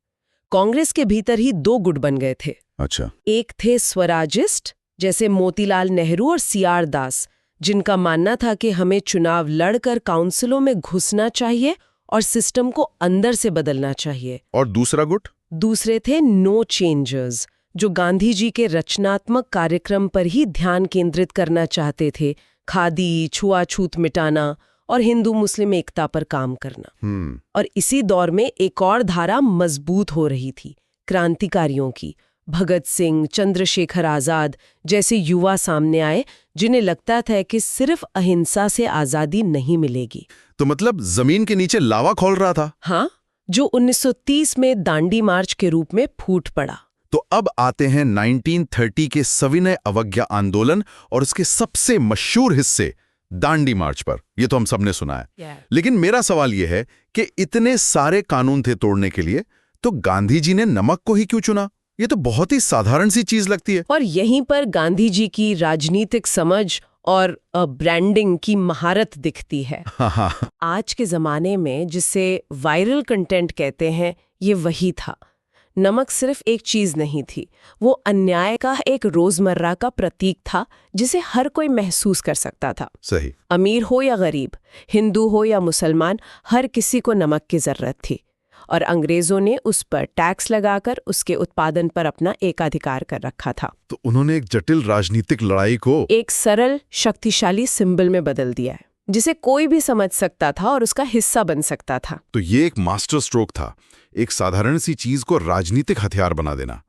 कांग्रेस के भीतर ही 2 गुट बन गए थे। अच्छा। एक थे स्वराजिस्ट, जैसे मोतीलाल नेहरू और सीआर दास, जिनका मानना था कि हमें चुनाव लड़कर काउंसिलों में घुसना चाहिए और सिस्टम को अंदर से बदलना चाहिए। और दूसरा गुट? दूसरे थे नो चेंजर्स, जो गांधी जी के रचनात्मक कार्यक्रम पर ही ध्यान केंद्रित करना चाहते थे। खादी, छुआछूत मिटाना और हिंदू मुस्लिम एकता पर काम करना। और इसी दौर में एक और धारा मजबूत हो रही थी, क्रांतिकारियों की। भगत सिंह, चंद्रशेखर आजाद जैसे युवा सामने आए जिन्हें लगता था कि सिर्फ अहिंसा से आजादी नहीं मिलेगी। तो मतलब जमीन के नीचे लावा खौल रहा था। हाँ, जो 1930 में दांडी मार्च के रूप में फूट पड़ा। तो अब आते हैं 1930 के सविनय अवज्ञा आंदोलन और उसके सबसे मशहूर हिस्से दांडी मार्च पर। ये तो हम सबने सुना है। लेकिन मेरा सवाल यह है कि इतने सारे कानून थे तोड़ने के लिए, तो गांधी जी ने नमक को ही क्यों चुना? ये तो बहुत ही साधारण सी चीज लगती है। और यहीं पर गांधी जी की राजनीतिक समझ और ब्रांडिंग की महारत दिखती है। आज के जमाने में जिसे वायरल कंटेंट कहते हैं, ये वही था। नमक सिर्फ एक चीज नहीं थी, वो अन्याय का एक रोजमर्रा का प्रतीक था जिसे हर कोई महसूस कर सकता था। सही। अमीर हो या गरीब, हिंदू हो या मुसलमान, हर किसी को नमक की जरूरत थी। और अंग्रेजों ने उस पर टैक्स लगाकर उसके उत्पादन पर अपना एकाधिकार कर रखा था। तो उन्होंने एक जटिल राजनीतिक लड़ाई को एक सरल, शक्तिशाली सिंबल में बदल दिया है, जिसे कोई भी समझ सकता था और उसका हिस्सा बन सकता था। तो ये एक मास्टर स्ट्रोक था, एक साधारण सी चीज को राजनीतिक हथियार बना देना।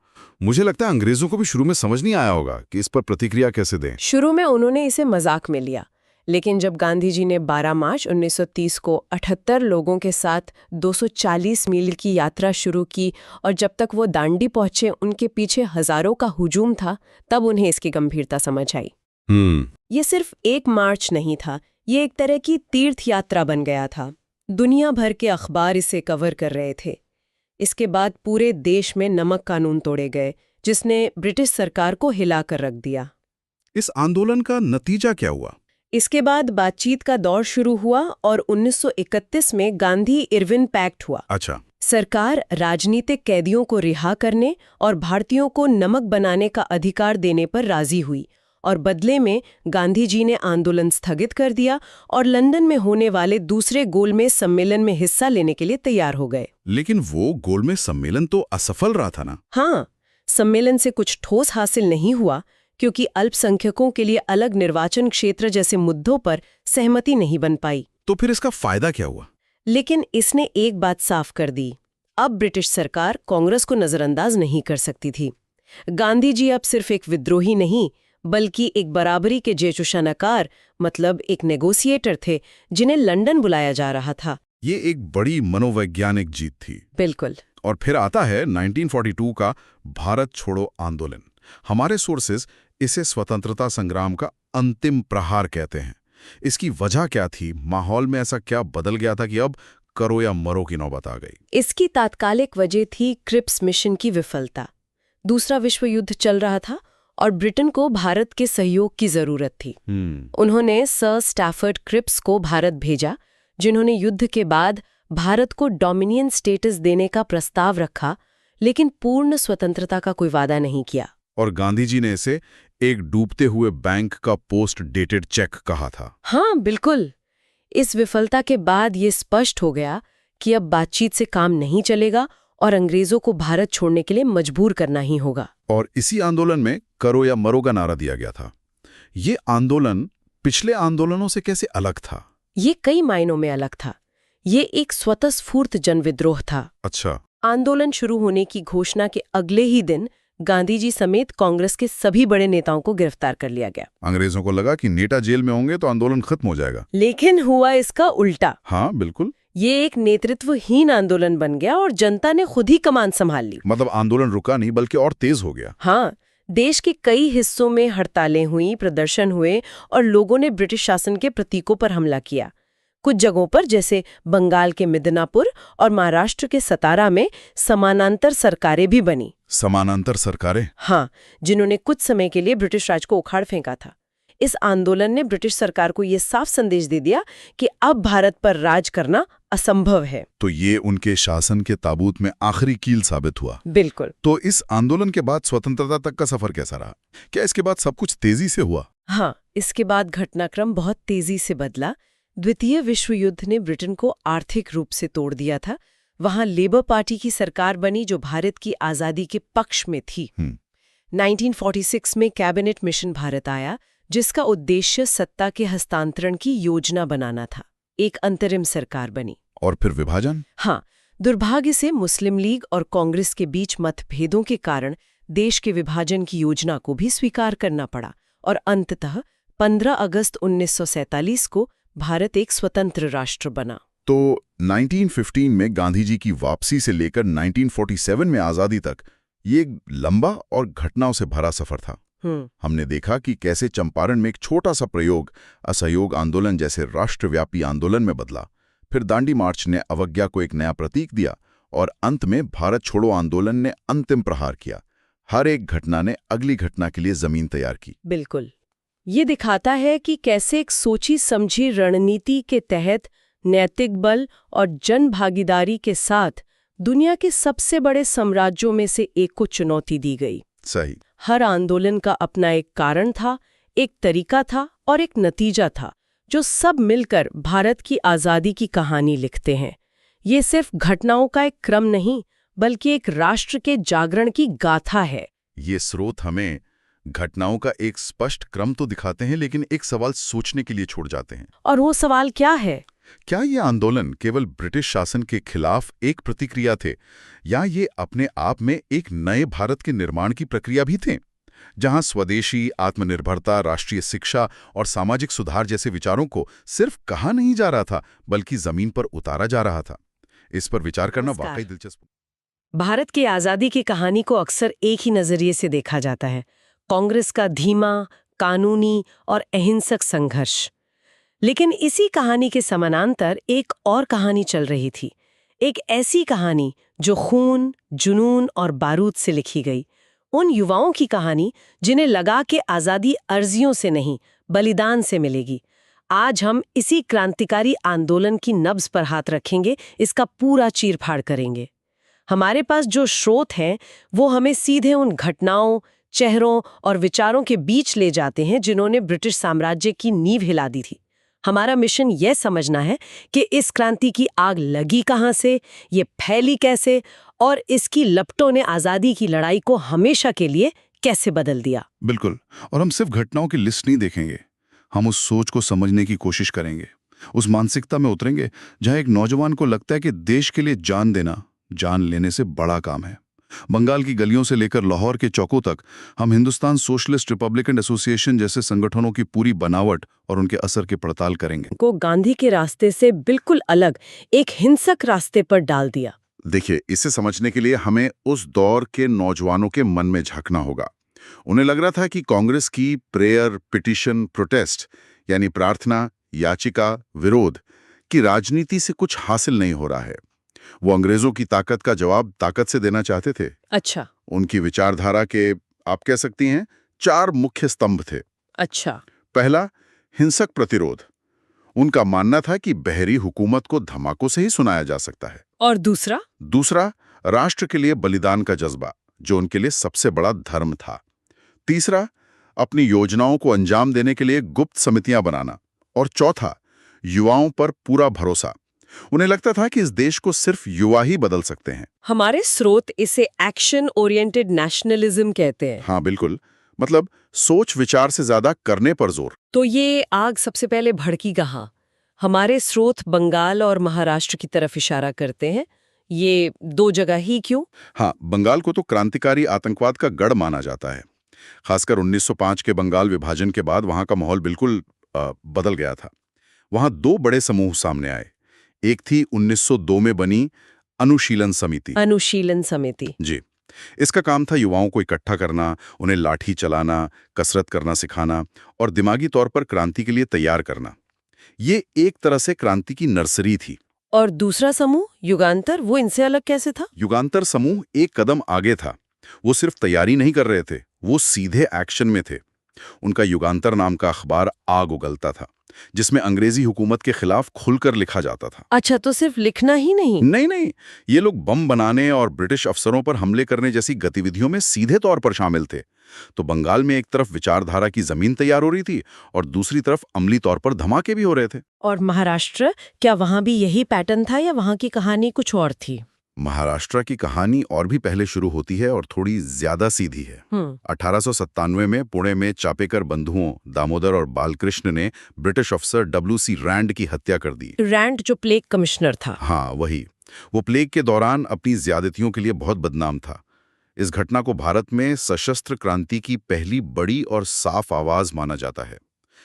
मुझे लगता है अंग्रेजों को भी शुरू में समझ नहीं आया होगा कि इस पर प्रतिक्रिया कैसे दें। शुरू में उन्होंने इसे मजाक में लिया, लेकिन जब गांधी जी ने 12 मार्च 1930 को 78 लोगों के साथ 240 मील की यात्रा शुरू की और जब तक वो दांडी पहुंचे उनके पीछे हजारों का हुजूम था, तब उन्हें इसकी गंभीरता समझ आई। ये सिर्फ एक मार्च नहीं था, ये एक तरह की तीर्थ यात्रा बन गया था। दुनिया भर के अखबार इसे कवर कर रहे थे। इसके बाद पूरे देश में नमक कानून तोड़े गए, जिसने ब्रिटिश सरकार को हिलाकर रख दिया। इस आंदोलन का नतीजा क्या हुआ? इसके बाद बातचीत का दौर शुरू हुआ और 1931 में गांधी-इरविन पैक्ट हुआ। अच्छा। सरकार राजनीतिक कैदियों को रिहा करने और भारतीयों को नमक बनाने का अधिकार देने पर राजी हुई और बदले में गांधी जी ने आंदोलन स्थगित कर दिया और लंदन में होने वाले दूसरे गोलमेज सम्मेलन में हिस्सा लेने के लिए तैयार हो गए। लेकिन वो गोलमेज सम्मेलन तो असफल रहा था ना? हाँ, सम्मेलन से कुछ ठोस हासिल नहीं हुआ क्योंकि अल्पसंख्यकों के लिए अलग निर्वाचन क्षेत्र जैसे मुद्दों पर सहमति नहीं बन पाई। तो फिर इसका फायदा क्या हुआ? लेकिन इसने एक बात साफ कर दी, अब ब्रिटिश सरकार कांग्रेस को नजरअंदाज नहीं कर सकती थी। गांधी जी अब सिर्फ एक विद्रोही नहीं, बल्कि एक बराबरी के जेचुशनकार, मतलब एक नेगोशिएटर थे जिन्हें लंदन बुलाया जा रहा था। ये एक बड़ी मनोवैज्ञानिक जीत थी। बिल्कुल। और फिर आता है 1942 का भारत छोड़ो आंदोलन। हमारे सोर्सेज इसे स्वतंत्रता संग्राम का अंतिम प्रहार कहते हैं। इसकी वजह क्या थी? माहौल में ऐसा क्या बदल गया था कि अब करो या मरो की नौबत आ गई? इसकी तात्कालिक वजह थी क्रिप्स मिशन की विफलता। दूसरा विश्व युद्ध चल रहा था और ब्रिटेन को भारत के सहयोग की जरूरत थी। उन्होंने सर स्टैफर्ड क्रिप्स को भारत भेजा, जिन्होंने युद्ध के बाद भारत को डोमिनियन स्टेटस देने का प्रस्ताव रखा, लेकिन पूर्ण स्वतंत्रता का कोई वादा नहीं किया। और गांधी जी ने इसे एक डूबते हुए बैंक का पोस्ट डेटेड चेक कहा था। हाँ, बिल्कुल। इस विफलता के बाद ये स्पष्ट हो गया कि अब बातचीत से काम नहीं चलेगा और अंग्रेजों को भारत छोड़ने के लिए मजबूर करना ही होगा। और इसी आंदोलन में करो या मरो का नारा दिया गया था। ये आंदोलन पिछले आंदोलनों से कैसे अलग था? ये कई मायनों में अलग था। ये एक स्वतःस्फूर्त जनविद्रोह था। अच्छा। आंदोलन शुरू होने की घोषणा के अगले ही दिन गांधी जी समेत कांग्रेस के सभी बड़े नेताओं को गिरफ्तार कर लिया गया। अंग्रेजों को लगा कि नेता जेल में होंगे तो आंदोलन खत्म हो जाएगा। लेकिन हुआ इसका उल्टा। हाँ, बिल्कुल। ये एक नेतृत्वहीन आंदोलन बन गया और जनता ने खुद ही कमान संभाल ली। मतलब आंदोलन रुका नहीं, बल्कि और तेज हो गया। हाँ, देश के कई हिस्सों में हड़तालें हुई, प्रदर्शन हुए और लोगों ने ब्रिटिश शासन के प्रतीकों पर हमला किया। कुछ जगहों पर, जैसे बंगाल के मिदनापुर और महाराष्ट्र के सतारा में, समानांतर सरकारें भी बनी। समानांतर सरकारें? हाँ, जिन्होंने कुछ समय के लिए ब्रिटिश राज को उखाड़ फेंका था। इस आंदोलन ने ब्रिटिश सरकार को ये साफ संदेश दे दिया कि अब भारत पर राज करना असंभव है। तो ये उनके शासन के ताबूत में आखिरी कील साबित हुआ। बिल्कुल। तो इस आंदोलन के बाद स्वतंत्रता तक का सफर कैसा रहा? क्या इसके बाद सब कुछ तेजी से हुआ? हाँ, इसके बाद घटनाक्रम बहुत तेजी से बदला। द्वितीय विश्व युद्ध ने ब्रिटेन को आर्थिक रूप से तोड़ दिया था। वहां लेबर पार्टी की सरकार बनी जो भारत की आजादी के पक्ष में थी। 1946 में कैबिनेट मिशन भारत आया, जिसका उद्देश्य सत्ता के हस्तांतरण की योजना बनाना था। एक अंतरिम सरकार बनी। और फिर विभाजन? हाँ, दुर्भाग्य से मुस्लिम लीग और कांग्रेस के बीच मतभेदों के कारण देश के विभाजन की योजना को भी स्वीकार करना पड़ा और अंततः 15 अगस्त 1947 को भारत एक स्वतंत्र राष्ट्र बना। तो 1915 में गांधी जी की वापसी से लेकर 1947 में आजादी तक ये एक लंबा और घटनाओं से भरा सफर था। हमने देखा कि कैसे चंपारण में एक छोटा सा प्रयोग असहयोग आंदोलन जैसे राष्ट्रव्यापी आंदोलन में बदला, फिर दांडी मार्च ने अवज्ञा को एक नया प्रतीक दिया और अंत में भारत छोड़ो आंदोलन ने अंतिम प्रहार किया। हर एक घटना ने अगली घटना के लिए जमीन तैयार की। बिल्कुल। ये दिखाता है कि कैसे एक सोची समझी रणनीति के तहत नैतिक बल और जन भागीदारी के साथ दुनिया के सबसे बड़े साम्राज्यों में से एक को चुनौती दी गई। सही। हर आंदोलन का अपना एक कारण था, एक तरीका था और एक नतीजा था, जो सब मिलकर भारत की आज़ादी की कहानी लिखते हैं। ये सिर्फ घटनाओं का एक क्रम नहीं, बल्कि एक राष्ट्र के जागरण की गाथा है। ये स्रोत हमें घटनाओं का एक स्पष्ट क्रम तो दिखाते हैं, लेकिन एक सवाल सोचने के लिए छोड़ जाते हैं। और वो सवाल क्या है? क्या ये आंदोलन केवल ब्रिटिश शासन के खिलाफ एक प्रतिक्रिया थे, या ये अपने आप में एक नए भारत के निर्माण की प्रक्रिया भी थे, जहां स्वदेशी, आत्मनिर्भरता, राष्ट्रीय शिक्षा और सामाजिक सुधार जैसे विचारों को सिर्फ कहा नहीं जा रहा था, बल्कि जमीन पर उतारा जा रहा था? इस पर विचार करना वाकई दिलचस्प। भारत की आज़ादी की कहानी को अक्सर एक ही नजरिए से देखा जाता है, कांग्रेस का धीमा, कानूनी और अहिंसक संघर्ष। लेकिन इसी कहानी के समानांतर एक और कहानी चल रही थी, एक ऐसी कहानी जो खून, जुनून और बारूद से लिखी गई। उन युवाओं की कहानी जिन्हें लगा कि आज़ादी अर्जियों से नहीं, बलिदान से मिलेगी। आज हम इसी क्रांतिकारी आंदोलन की नब्ज पर हाथ रखेंगे, इसका पूरा चीरफाड़ करेंगे। हमारे पास जो स्रोत हैं वो हमें सीधे उन घटनाओं, चेहरों और विचारों के बीच ले जाते हैं जिन्होंने ब्रिटिश साम्राज्य की नींव हिला दी थी। हमारा मिशन यह समझना है कि इस क्रांति की आग लगी कहां से, ये फैली कैसे और इसकी लपटों ने आज़ादी की लड़ाई को हमेशा के लिए कैसे बदल दिया। बिल्कुल। और हम सिर्फ घटनाओं की लिस्ट नहीं देखेंगे, हम उस सोच को समझने की कोशिश करेंगे, उस मानसिकता में उतरेंगे जहां एक नौजवान को लगता है कि देश के लिए जान देना जान लेने से बड़ा काम है। बंगाल की गलियों से लेकर लाहौर के चौकों तक हम हिंदुस्तान सोशलिस्ट रिपब्लिकन एसोसिएशन जैसे संगठनों की पूरी बनावट और उनके असर की पड़ताल करेंगे। को गांधी के रास्ते से बिल्कुल अलग एक हिंसक रास्ते पर डाल दिया। देखिए, इसे समझने के लिए हमें उस दौर के नौजवानों के मन में झांकना होगा। उन्हें लग रहा था कि कांग्रेस की प्रेयर, पिटीशन, प्रोटेस्ट यानी प्रार्थना, याचिका, विरोध की राजनीति से कुछ हासिल नहीं हो रहा है। वो अंग्रेजों की ताकत का जवाब ताकत से देना चाहते थे। अच्छा। उनकी विचारधारा के, आप कह सकती हैं, 4 मुख्य स्तंभ थे। अच्छा। पहला, हिंसक प्रतिरोध। उनका मानना था कि बहरी हुकूमत को धमाकों से ही सुनाया जा सकता है। और दूसरा? दूसरा, राष्ट्र के लिए बलिदान का जज्बा, जो उनके लिए सबसे बड़ा धर्म था। तीसरा, अपनी योजनाओं को अंजाम देने के लिए गुप्त समितियां बनाना। और चौथा, युवाओं पर पूरा भरोसा। उन्हें लगता था कि इस देश को सिर्फ युवा ही बदल सकते हैं। हमारे स्रोत इसे एक्शन ओरिएंटेड नेशनलिज्म कहते हैं। हाँ बिल्कुल, मतलब सोच विचार से ज्यादा करने पर जोर। तो ये आग सबसे पहले भड़की कहाँ? हमारे स्रोत बंगाल और महाराष्ट्र की तरफ इशारा करते हैं। ये दो जगह ही क्यों? हाँ, बंगाल को तो क्रांतिकारी आतंकवाद का गढ़ माना जाता है। खासकर 1905 के बंगाल विभाजन के बाद वहां का माहौल बिल्कुल बदल गया था। वहां दो बड़े समूह सामने आए। एक थी 1902 में बनी अनुशीलन समिति। अनुशीलन समिति जी, इसका काम था युवाओं को इकट्ठा करना, उन्हें लाठी चलाना, कसरत करना सिखाना और दिमागी तौर पर क्रांति के लिए तैयार करना। ये एक तरह से क्रांति की नर्सरी थी। और दूसरा समूह युगांतर, वो इनसे अलग कैसे था? युगांतर समूह एक कदम आगे था। वो सिर्फ तैयारी नहीं कर रहे थे, वो सीधे एक्शन में थे। उनका युगांतर नाम का अखबार आग उगलता था, जिसमें अंग्रेजी हुकूमत के खिलाफ खुलकर लिखा जाता था। अच्छा, तो सिर्फ लिखना ही नहीं? नहीं, ये लोग बम बनाने और ब्रिटिश अफसरों पर हमले करने जैसी गतिविधियों में सीधे तौर पर शामिल थे। तो बंगाल में एक तरफ विचारधारा की जमीन तैयार हो रही थी और दूसरी तरफ अमली तौर पर धमाके भी हो रहे थे। और महाराष्ट्र, क्या वहां भी यही पैटर्न था या वहां की कहानी कुछ और थी? महाराष्ट्र की कहानी और भी पहले शुरू होती है और थोड़ी ज्यादा सीधी है। 1897 में पुणे में चापेकर बंधुओं दामोदर और बालकृष्ण ने ब्रिटिश अफसर WC रैंड की हत्या कर दी। रैंड जो प्लेग कमिश्नर था। हाँ वही। वो प्लेग के दौरान अपनी ज्यादतियों के लिए बहुत बदनाम था। इस घटना को भारत में सशस्त्र क्रांति की पहली बड़ी और साफ आवाज माना जाता है।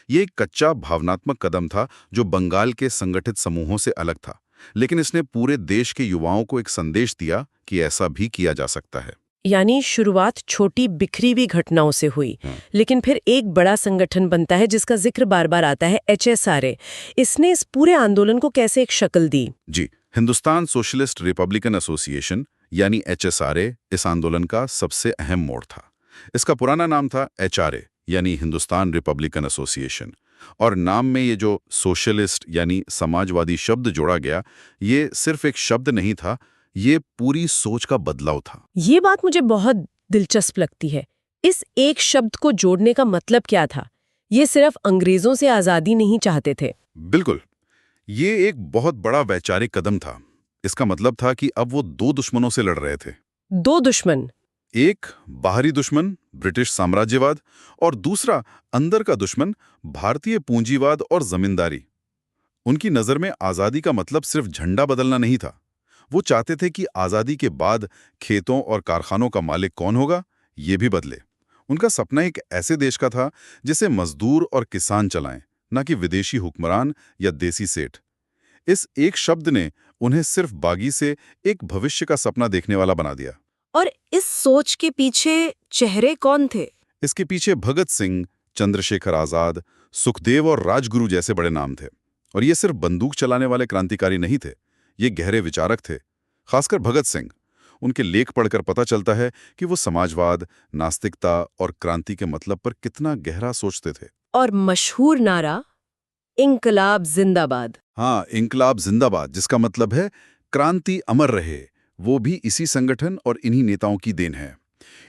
ये एक कच्चा भावनात्मक कदम था जो बंगाल के संगठित समूहों से अलग था, लेकिन इसने पूरे देश के युवाओं को एक संदेश दिया कि ऐसा भी किया जा सकता है। यानी शुरुआत छोटी बिखरी हुई घटनाओं से हुई, लेकिन फिर एक बड़ा संगठन बनता है जिसका जिक्र बार बार आता है, HSRA। इसने इस पूरे आंदोलन को कैसे एक शक्ल दी? जी, हिंदुस्तान सोशलिस्ट रिपब्लिकन एसोसिएशन यानी HSRA इस आंदोलन का सबसे अहम मोड़ था। इसका पुराना नाम था HRA यानी हिंदुस्तान रिपब्लिकन एसोसिएशन, और नाम में ये जो सोशलिस्ट यानी समाजवादी शब्द जोड़ा गया, ये सिर्फ एक शब्द नहीं था, ये पूरी सोच का बदलाव था। ये बात मुझे बहुत दिलचस्प लगती है। इस एक शब्द को जोड़ने का मतलब क्या था? ये सिर्फ अंग्रेजों से आजादी नहीं चाहते थे। बिल्कुल, ये एक बहुत बड़ा वैचारिक कदम था। इसका मतलब था कि अब वो दो दुश्मनों से लड़ रहे थे। दो दुश्मन? एक बाहरी दुश्मन ब्रिटिश साम्राज्यवाद और दूसरा अंदर का दुश्मन भारतीय पूंजीवाद और जमींदारी। उनकी नजर में आजादी का मतलब सिर्फ झंडा बदलना नहीं था। वो चाहते थे कि आजादी के बाद खेतों और कारखानों का मालिक कौन होगा, ये भी बदले। उनका सपना एक ऐसे देश का था जिसे मजदूर और किसान चलाएं, न कि विदेशी हुक्मरान या देसी सेठ। इस एक शब्द ने उन्हें सिर्फ बागी से एक भविष्य का सपना देखने वाला बना दिया। और इस सोच के पीछे चेहरे कौन थे? इसके पीछे भगत सिंह, चंद्रशेखर आजाद, सुखदेव और राजगुरु जैसे बड़े नाम थे। और ये सिर्फ बंदूक चलाने वाले क्रांतिकारी नहीं थे, ये गहरे विचारक थे। खासकर भगत सिंह, उनके लेख पढ़कर पता चलता है कि वो समाजवाद, नास्तिकता और क्रांति के मतलब पर कितना गहरा सोचते थे। और मशहूर नारा इंकलाब जिंदाबाद। हाँ, इंकलाब जिंदाबाद, जिसका मतलब है क्रांति अमर रहे, वो भी इसी संगठन और इन्हीं नेताओं की देन है।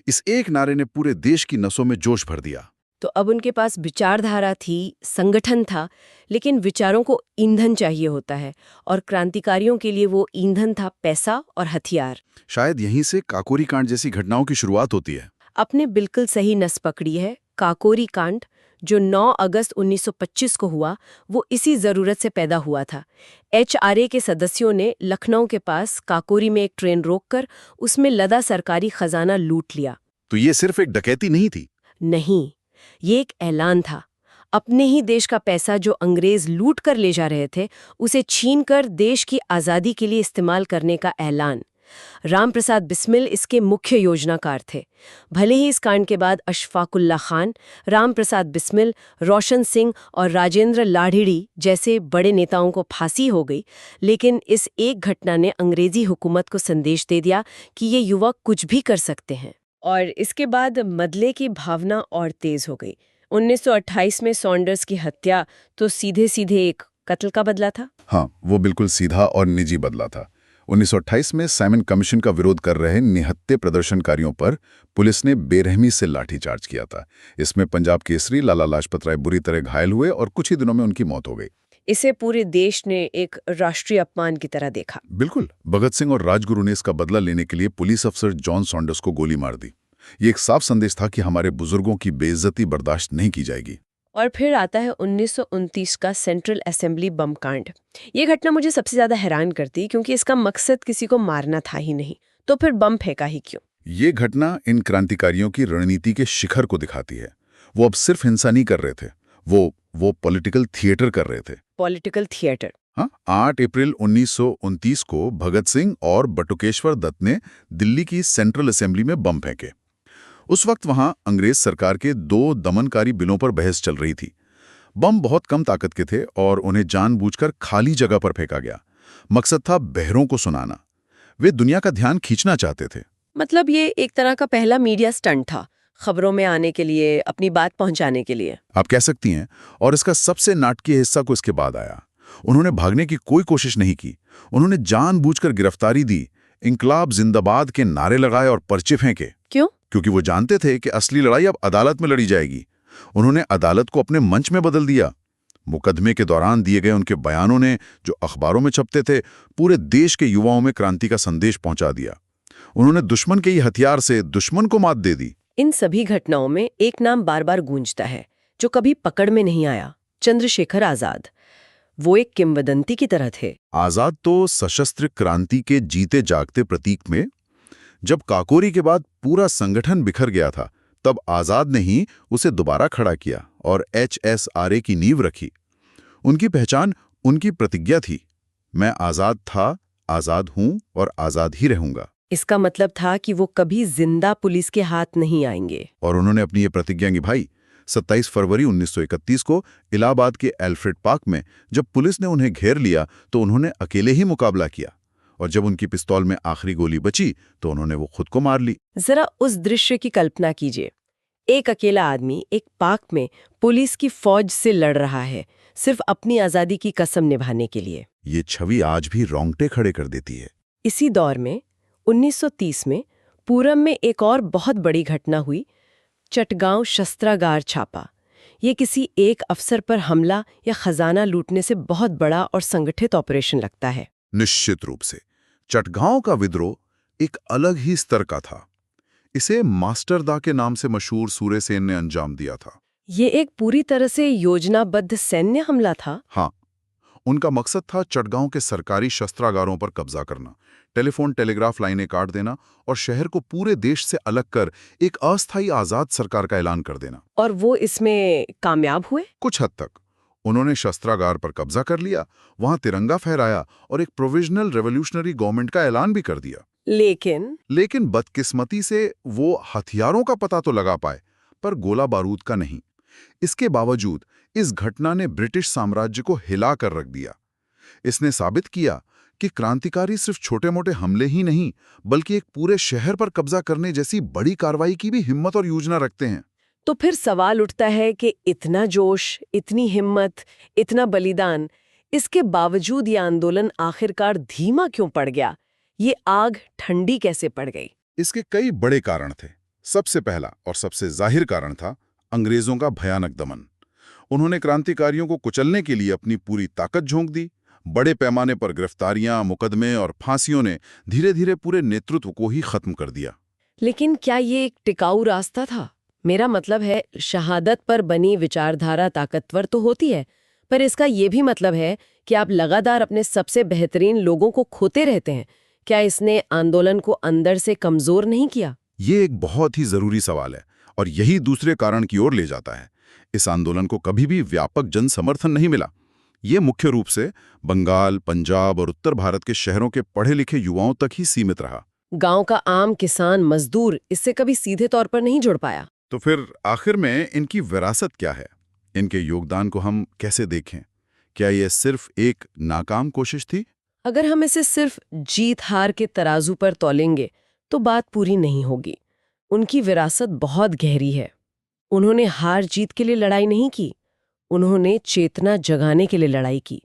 इस एक नारे ने पूरे देश की नसों में जोश भर दिया। तो अब उनके पास विचारधारा थी, संगठन था, लेकिन विचारों को ईंधन चाहिए होता है, और क्रांतिकारियों के लिए वो ईंधन था पैसा और हथियार। शायद यहीं से काकोरी कांड जैसी घटनाओं की शुरुआत होती है। आपने बिल्कुल सही नस पकड़ी है। काकोरी कांड जो 9 अगस्त 1925 को हुआ, वो इसी जरूरत से पैदा हुआ था। HRA के सदस्यों ने लखनऊ के पास काकोरी में एक ट्रेन रोककर उसमें लदा सरकारी खजाना लूट लिया। तो ये सिर्फ एक डकैती नहीं थी? नहीं, ये एक ऐलान था। अपने ही देश का पैसा जो अंग्रेज लूट कर ले जा रहे थे, उसे छीनकर देश की आज़ादी के लिए इस्तेमाल करने का ऐलान। राम प्रसाद बिस्मिल इसके मुख्य योजनाकार थे। भले ही इस कांड के बाद अशफाकुल्ला खान, राम प्रसाद बिस्मिल, रोशन सिंह और राजेंद्र लाहिड़ी जैसे बड़े नेताओं को फांसी हो गई, लेकिन इस एक घटना ने अंग्रेजी हुकूमत को संदेश दे दिया कि ये युवा कुछ भी कर सकते हैं। और इसके बाद मदले की भावना और तेज हो गई। 1928 में सॉन्डर्स की हत्या तो सीधे सीधे एक कत्ल का बदला था? हाँ, वो बिल्कुल सीधा और निजी बदला था। 1928 में साइमन कमीशन का विरोध कर रहे निहत्थे प्रदर्शनकारियों पर पुलिस ने बेरहमी से लाठीचार्ज किया था। इसमें पंजाब केसरी लाला लाजपत राय बुरी तरह घायल हुए और कुछ ही दिनों में उनकी मौत हो गई। इसे पूरे देश ने एक राष्ट्रीय अपमान की तरह देखा। बिल्कुल। भगत सिंह और राजगुरु ने इसका बदला लेने के लिए पुलिस अफसर जॉन सॉन्डर्स को गोली मार दी। ये एक साफ संदेश था कि हमारे बुजुर्गों की बेइज्जती बर्दाश्त नहीं की जाएगी। और फिर आता है 1929 का सेंट्रल असेंबली बम कांड। ये घटना मुझे सबसे ज्यादा हैरान करती क्योंकि इसका मकसद किसी को मारना था ही नहीं, तो फिर बम फेंका ही क्यों? ये घटना इन क्रांतिकारियों की रणनीति के शिखर को दिखाती है। वो अब सिर्फ हिंसा नहीं कर रहे थे, वो पॉलिटिकल थिएटर कर रहे थे। Political theatre? हाँ, 8 अप्रैल 1929 को भगत सिंह और बटुकेश्वर दत्त ने दिल्ली की सेंट्रल असेंबली में बम फेंके। उस वक्त वहां अंग्रेज सरकार के 2 दमनकारी बिलों पर बहस चल रही थी। बम बहुत कम ताकत के थे और उन्हें जानबूझकर खाली जगह पर फेंका गया। मकसद था बहरों को सुनाना। वे दुनिया का ध्यान खींचना चाहते थे। मतलब ये एक तरह का पहला मीडिया स्टंट था, खबरों में आने के लिए, अपनी बात पहुंचाने के लिए। आप कह सकती हैं। और इसका सबसे नाटकीय हिस्सा को इसके बाद आया। उन्होंने भागने की कोई कोशिश नहीं की। उन्होंने जानबूझकर गिरफ्तारी दी, इंकलाब जिंदाबाद के नारे लगाए और पर्चे फेंके। क्यों? क्योंकि वो जानते थे कि असली लड़ाई अब अदालत में लड़ी जाएगी। उन्होंने अदालत को अपने मंच में बदल दिया। मुकदमे के दौरान दिए गए उनके बयानों ने, जो अखबारों में छपते थे, पूरे देश के युवाओं में क्रांति का संदेश पहुंचा दिया। उन्होंने दुश्मन के ही हथियार से दुश्मन को मात दे दी। इन सभी घटनाओं में एक नाम बार बार गूंजता है जो कभी पकड़ में नहीं आया, चंद्रशेखर आजाद। वो एक किंवदंती की तरह थे। आजाद तो सशस्त्र क्रांति के जीते जागते प्रतीक में। जब काकोरी के बाद पूरा संगठन बिखर गया था, तब आजाद ने ही उसे दोबारा खड़ा किया और HSRA की नींव रखी। उनकी पहचान उनकी प्रतिज्ञा थी, मैं आजाद था, आजाद हूं और आजाद ही रहूंगा। इसका मतलब था कि वो कभी जिंदा पुलिस के हाथ नहीं आएंगे। और उन्होंने अपनी ये प्रतिज्ञा निभाई। 27 फरवरी 1931 को इलाहाबाद के एल्फ्रेड पार्क में जब पुलिस ने उन्हें घेर लिया तो उन्होंने अकेले ही मुकाबला किया, और जब उनकी पिस्तौल में आखिरी गोली बची तो उन्होंने वो खुद को मार ली। जरा उस दृश्य की कल्पना कीजिए। एक अकेला आदमी एक पार्क में पुलिस की फौज से लड़ रहा है, सिर्फ अपनी आजादी की कसम निभाने के लिए। ये छवि आज भी रोंगटे खड़े कर देती है। इसी दौर में 1930 में पूरम में एक और बहुत बड़ी घटना हुई, चटगांव शस्त्रागार छापा। ये किसी एक अफसर पर हमला या खजाना लूटने से बहुत बड़ा और संगठित ऑपरेशन लगता है। निश्चित रूप से चटगांव का विद्रोह एक अलग ही स्तर का था। इसे मास्टरदा के नाम से मशहूर सूर्य सेन ने अंजाम दिया था। ये एक पूरी तरह से योजनाबद्ध सैन्य हमला था। हाँ, उनका मकसद था चटगांव के सरकारी शस्त्रागारों पर कब्जा करना, टेलीफोन टेलीग्राफ लाइनें काट देना और शहर को पूरे देश से अलग कर एक अस्थायी आजाद सरकार का ऐलान कर देना। और वो इसमें कामयाब हुए? कुछ हद तक। उन्होंने शस्त्रागार पर कब्जा कर लिया, वहां तिरंगा फहराया और एक प्रोविजनल रेवोल्यूशनरी गवर्नमेंट का ऐलान भी कर दिया। लेकिन बदकिस्मती से वो हथियारों का पता तो लगा पाए, पर गोला बारूद का नहीं। इसके बावजूद इस घटना ने ब्रिटिश साम्राज्य को हिला कर रख दिया। इसने साबित किया कि क्रांतिकारी सिर्फ छोटे-मोटे हमले ही नहीं, बल्कि एक पूरे शहर पर कब्जा करने जैसी बड़ी कार्रवाई की भी हिम्मत और योजना रखते हैं। तो फिर सवाल उठता है कि इतना जोश, इतनी हिम्मत, इतना बलिदान, इसके बावजूद ये आंदोलन आखिरकार धीमा क्यों पड़ गया? ये आग ठंडी कैसे पड़ गई? इसके कई बड़े कारण थे। सबसे पहला और सबसे जाहिर कारण था अंग्रेजों का भयानक दमन। उन्होंने क्रांतिकारियों को कुचलने के लिए अपनी पूरी ताकत झोंक दी। बड़े पैमाने पर गिरफ्तारियां, मुकदमे और फांसियों ने धीरे धीरे पूरे नेतृत्व को ही खत्म कर दिया। लेकिन क्या ये एक टिकाऊ रास्ता था? मेरा मतलब है, शहादत पर बनी विचारधारा ताकतवर तो होती है, पर इसका ये भी मतलब है कि आप लगातार अपने सबसे बेहतरीन लोगों को खोते रहते हैं। क्या इसने आंदोलन को अंदर से कमजोर नहीं किया? ये एक बहुत ही जरूरी सवाल है और यही दूसरे कारण की ओर ले जाता है। इस आंदोलन को कभी भी व्यापक जन समर्थन नहीं मिला। ये मुख्य रूप से बंगाल, पंजाब और उत्तर भारत के शहरों के पढ़े लिखे युवाओं तक ही सीमित रहा। गांव का आम किसान, मजदूर इससे कभी सीधे तौर पर नहीं जुड़ पाया। तो फिर आखिर में इनकी विरासत क्या है? इनके योगदान को हम कैसे देखें? क्या ये सिर्फ एक नाकाम कोशिश थी? अगर हम इसे सिर्फ जीत हार के तराजू पर तौलेंगे तो बात पूरी नहीं होगी। उनकी विरासत बहुत गहरी है। उन्होंने हार जीत के लिए लड़ाई नहीं की, उन्होंने चेतना जगाने के लिए लड़ाई की।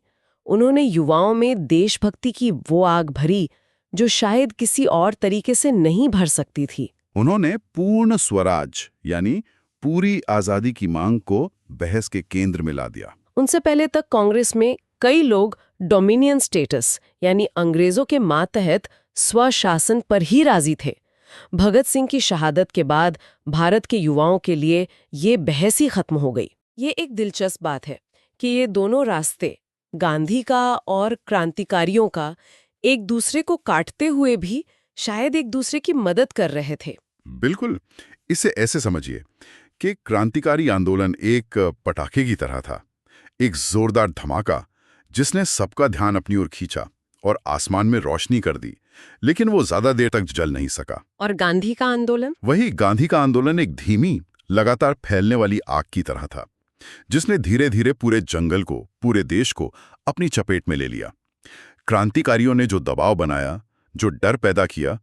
उन्होंने युवाओं में देशभक्ति की वो आग भरी जो शायद किसी और तरीके से नहीं भर सकती थी। उन्होंने पूर्ण स्वराज यानी पूरी आजादी की मांग को बहस के केंद्र में ला दिया। उनसे पहले तक कांग्रेस में कई लोग डोमिनियन स्टेटस यानी अंग्रेजों के मातहत स्वशासन पर ही राजी थे। भगत सिंह की शहादत के बाद भारत के युवाओं के लिए ये बहस ही खत्म हो गई। ये एक दिलचस्प बात है कि ये दोनों रास्ते, गांधी का और क्रांतिकारियों का, एक दूसरे को काटते हुए भी शायद एक दूसरे की मदद कर रहे थे। बिल्कुल। इसे ऐसे समझिए कि क्रांतिकारी आंदोलन एक पटाखे की तरह था, एक जोरदार धमाका जिसने सबका ध्यान अपनी ओर खींचा और आसमान में रोशनी कर दी, लेकिन वो ज्यादा देर तक जल नहीं सका। और गांधी का आंदोलन? वही गांधी का आंदोलन एक धीमी, लगातार फैलने वाली आग की तरह था, जिसने धीरे धीरे पूरे जंगल को, पूरे देश को अपनी चपेट में ले लिया। क्रांतिकारियों ने जो दबाव बनाया, जो डर पैदा किया,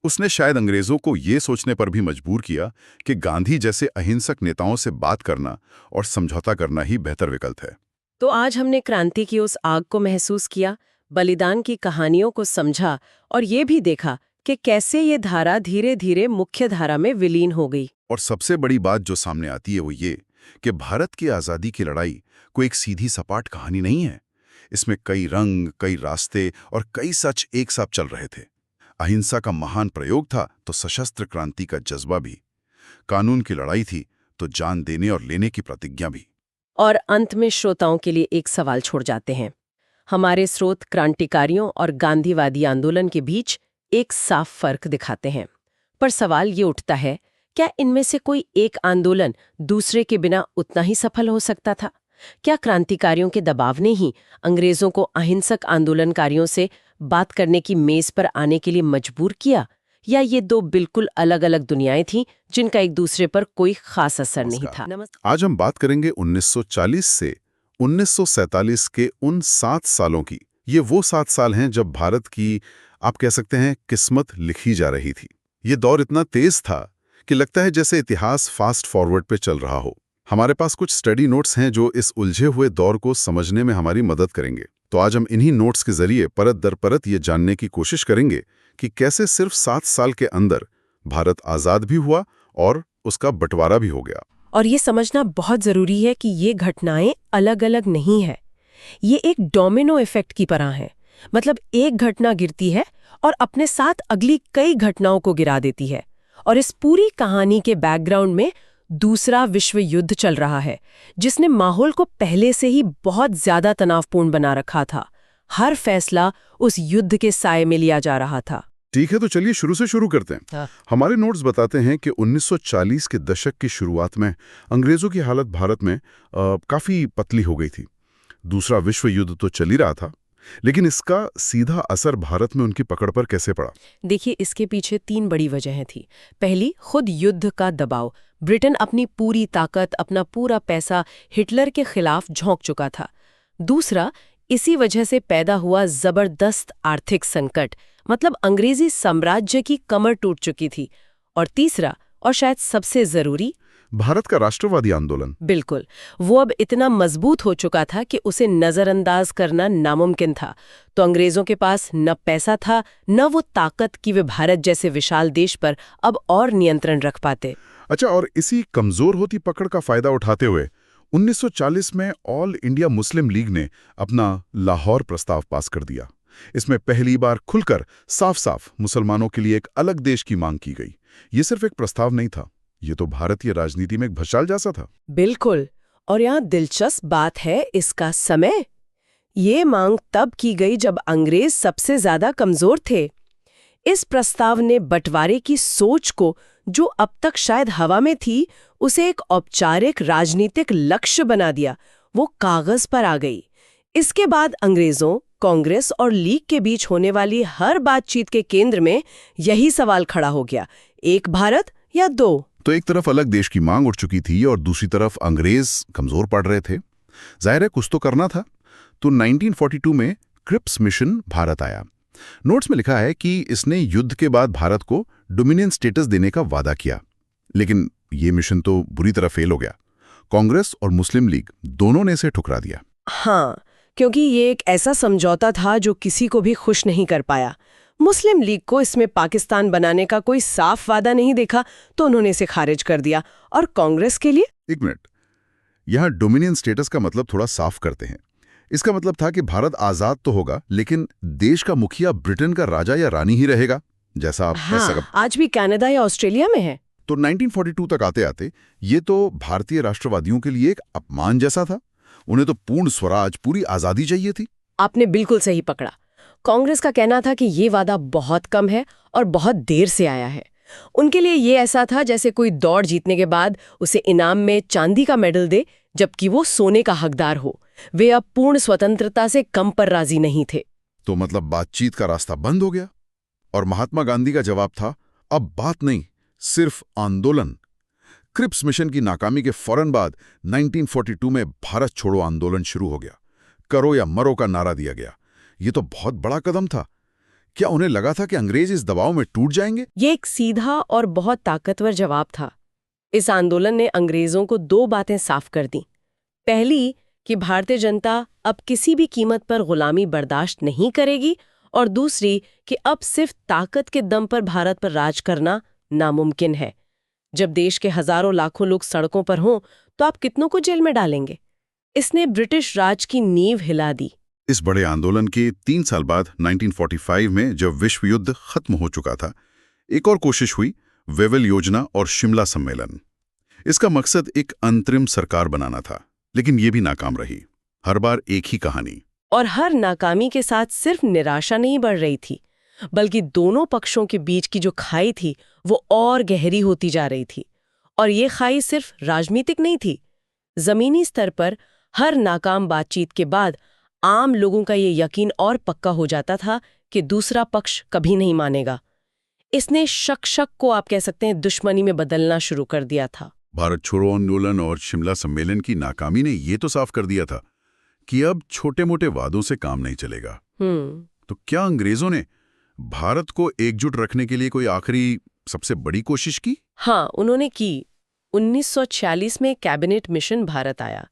उसने शायद अंग्रेजों को ये सोचने पर भी मजबूर किया कि गांधी जैसे अहिंसक नेताओं से बात करना और समझौता करना ही बेहतर विकल्प है। तो आज हमने क्रांति की उस आग को महसूस किया, बलिदान की कहानियों को समझा और ये भी देखा कि कैसे ये धारा धीरे धीरे मुख्य धारा में विलीन हो गई। और सबसे बड़ी बात जो सामने आती है वो ये कि भारत की आज़ादी की लड़ाई कोई एक सीधी सपाट कहानी नहीं है। इसमें कई रंग, कई रास्ते और कई सच एक साथ चल रहे थे। अहिंसा का महान प्रयोग था तो सशस्त्र क्रांति का जज्बा भी, कानून की लड़ाई थी तो जान देने और लेने की प्रतिज्ञा भी। और अंत में श्रोताओं के लिए एक सवाल छोड़ जाते हैं। हमारे स्रोत क्रांतिकारियों और गांधीवादी आंदोलन के बीच एक साफ फर्क दिखाते हैं, पर सवाल ये उठता है, क्या इनमें से कोई एक आंदोलन दूसरे के बिना उतना ही सफल हो सकता था? क्या क्रांतिकारियों के दबाव ने ही अंग्रेजों को अहिंसक आंदोलनकारियों से बात करने की मेज पर आने के लिए मजबूर किया, या ये दो बिल्कुल अलग अलग दुनियाएं थीं जिनका एक दूसरे पर कोई खास असर नहीं था? आज हम बात करेंगे 1940 से 1947 के उन 7 सालों की। ये वो 7 साल हैं जब भारत की, आप कह सकते हैं, किस्मत लिखी जा रही थी। ये दौर इतना तेज था कि लगता है जैसे इतिहास फास्ट फॉरवर्ड पे चल रहा हो। हमारे पास कुछ स्टडी नोट्स हैं जो इस उलझे हुए दौर को समझने में हमारी मदद करेंगे। तो आज हम इन्हीं नोट्स के जरिए परत दर परत ये जानने की कोशिश करेंगे कि कैसे सिर्फ 7 साल के अंदर भारत आज़ाद भी हुआ और उसका बंटवारा भी हो गया। और ये समझना बहुत जरूरी है कि ये घटनाएं अलग अलग नहीं है, ये एक डोमिनो इफेक्ट की तरह है। मतलब एक घटना गिरती है और अपने साथ अगली कई घटनाओं को गिरा देती है। और इस पूरी कहानी के बैकग्राउंड में दूसरा विश्व युद्ध चल रहा है, जिसने माहौल को पहले से ही बहुत ज्यादा तनावपूर्ण बना रखा था। हर फैसला उस युद्ध के साए में लिया जा रहा था। ठीक है, तो चलिए शुरू से शुरू करते हैं। हाँ। हमारे नोट्स बताते हैं कि 1940 के दशक की शुरुआत में अंग्रेजों की हालत भारत में काफी पतली हो गई थी। दूसरा विश्व युद्ध तो चल ही रहा था, लेकिन इसका सीधा असर भारत में उनकी पकड़ पर कैसे पड़ा? देखिए, इसके पीछे 3 बड़ी वजहें थी। पहली, खुद युद्ध का दबाव। ब्रिटेन अपनी पूरी ताकत, अपना पूरा पैसा हिटलर के खिलाफ झोंक चुका था। दूसरा, इसी वजह से पैदा हुआ जबरदस्त आर्थिक संकट, मतलब अंग्रेजी साम्राज्य की कमर टूट चुकी थी। और तीसरा, और शायद सबसे जरूरी, भारत का राष्ट्रवादी आंदोलन। बिल्कुल, वो अब इतना मजबूत हो चुका था कि उसे नजरअंदाज करना नामुमकिन था। तो अंग्रेजों के पास न पैसा था, न वो ताकत कि वे भारत जैसे विशाल देश पर अब और नियंत्रण रख पाते। अच्छा, और इसी कमजोर होती पकड़ का फायदा उठाते हुए 1940 में ऑल इंडिया मुस्लिम लीग ने अपना लाहौर प्रस्ताव पास कर दिया। इसमें पहली बार खुलकर साफ-साफ मुसलमानों के लिए एक अलग देश की मांग की गई। ये सिर्फ एक प्रस्ताव नहीं था, ये तो भारतीय राजनीति में एक भूचाल जैसा था। बिल्कुल। और यहाँ दिलचस्प बात है इसका समय। ये मांग तब की गई जब अंग्रेज सबसे ज्यादा कमजोर थे। इस प्रस्ताव ने बंटवारे की सोच को, जो अब तक शायद हवा में थी, उसे एक औपचारिक राजनीतिक लक्ष्य बना दिया। वो कागज पर आ गई। इसके बाद अंग्रेजों, कांग्रेस और लीग के बीच होने वाली हर बातचीत के केंद्र में यही सवाल खड़ा हो गया, एक भारत या दो? तो एक तरफ अलग देश की मांग उठ चुकी थी और दूसरी तरफ अंग्रेज कमजोर पड़ रहे थे। जाहिर है कुछ तो करना था। तो 1942 में क्रिप्स मिशन भारत आया। नोट्स में लिखा है कि इसने युद्ध के बाद भारत को डोमिनियन स्टेटस देने का वादा किया, लेकिन ये मिशन तो बुरी तरह फेल हो गया। कांग्रेस और मुस्लिम लीग दोनों ने इसे ठुकरा दिया। हाँ, क्योंकि ये एक ऐसा समझौता था जो किसी को भी खुश नहीं कर पाया। मुस्लिम लीग को इसमें पाकिस्तान बनाने का कोई साफ वादा नहीं देखा, तो उन्होंने इसे खारिज कर दिया। और कांग्रेस के लिए? एक मिनट, यहाँ डोमिनियन स्टेटस का मतलब थोड़ा साफ करते हैं। इसका मतलब था कि भारत आजाद तो होगा, लेकिन देश का मुखिया ब्रिटेन का राजा या रानी ही रहेगा, जैसा आप हाँ, आज भी कनाडा या ऑस्ट्रेलिया में है। तो 1942 तक आते आते ये तो भारतीय राष्ट्रवादियों के लिए एक अपमान जैसा था। उन्हें तो पूर्ण स्वराज, पूरी आजादी चाहिए थी। आपने बिल्कुल सही पकड़ा। कांग्रेस का कहना था कि ये वादा बहुत कम है और बहुत देर से आया है। उनके लिए ये ऐसा था जैसे कोई दौड़ जीतने के बाद उसे इनाम में चांदी का मेडल दे, जबकि वो सोने का हकदार हो। वे अब पूर्ण स्वतंत्रता से कम पर राजी नहीं थे। तो मतलब बातचीत का रास्ता बंद हो गया। और महात्मा गांधी का जवाब था, अब बात नहीं, सिर्फ आंदोलन। क्रिप्स मिशन की नाकामी के फौरन बाद 1942 में भारत छोड़ो आंदोलन शुरू हो गया। करो या मरो का नारा दिया गया। ये तो बहुत बड़ा कदम था। क्या उन्हें लगा था कि अंग्रेज इस दबाव में टूट जाएंगे? ये एक सीधा और बहुत ताकतवर जवाब था। इस आंदोलन ने अंग्रेजों को दो बातें साफ कर दी। पहली कि भारतीय जनता अब किसी भी कीमत पर गुलामी बर्दाश्त नहीं करेगी, और दूसरी कि अब सिर्फ ताकत के दम पर भारत पर राज करना नामुमकिन है। जब देश के हजारों लाखों लोग सड़कों पर हों तो आप कितनों को जेल में डालेंगे? इसने ब्रिटिश राज की नींव हिला दी। इस बड़े आंदोलन के 3 साल बाद 1945 में जब विश्व युद्ध खत्म हो चुका था, एक और कोशिश हुई, वेवल योजना और शिमला सम्मेलन। इसका मकसद एक अंतरिम सरकार बनाना था, लेकिन ये भी नाकाम रही। हर बार एक ही कहानी। और हर नाकामी के साथ सिर्फ निराशा नहीं बढ़ रही थी, बल्कि दोनों पक्षों के बीच की जो खाई थी वो और गहरी होती जा रही थी। और ये खाई सिर्फ राजनीतिक नहीं थी। जमीनी स्तर पर हर नाकाम बातचीत के बाद आम लोगों का ये यकीन और पक्का हो जाता था कि दूसरा पक्ष कभी नहीं मानेगा। इसने शक को, आप कह सकते हैं, दुश्मनी में बदलना शुरू कर दिया था। भारत छोड़ो आंदोलन और शिमला सम्मेलन की नाकामी ने ये तो साफ कर दिया था कि अब छोटे मोटे वादों से काम नहीं चलेगा। तो क्या अंग्रेजों ने भारत को एकजुट रखने के लिए कोई आखिरी सबसे बड़ी कोशिश की? हाँ, उन्होंने की। 1946 में कैबिनेट मिशन भारत आया।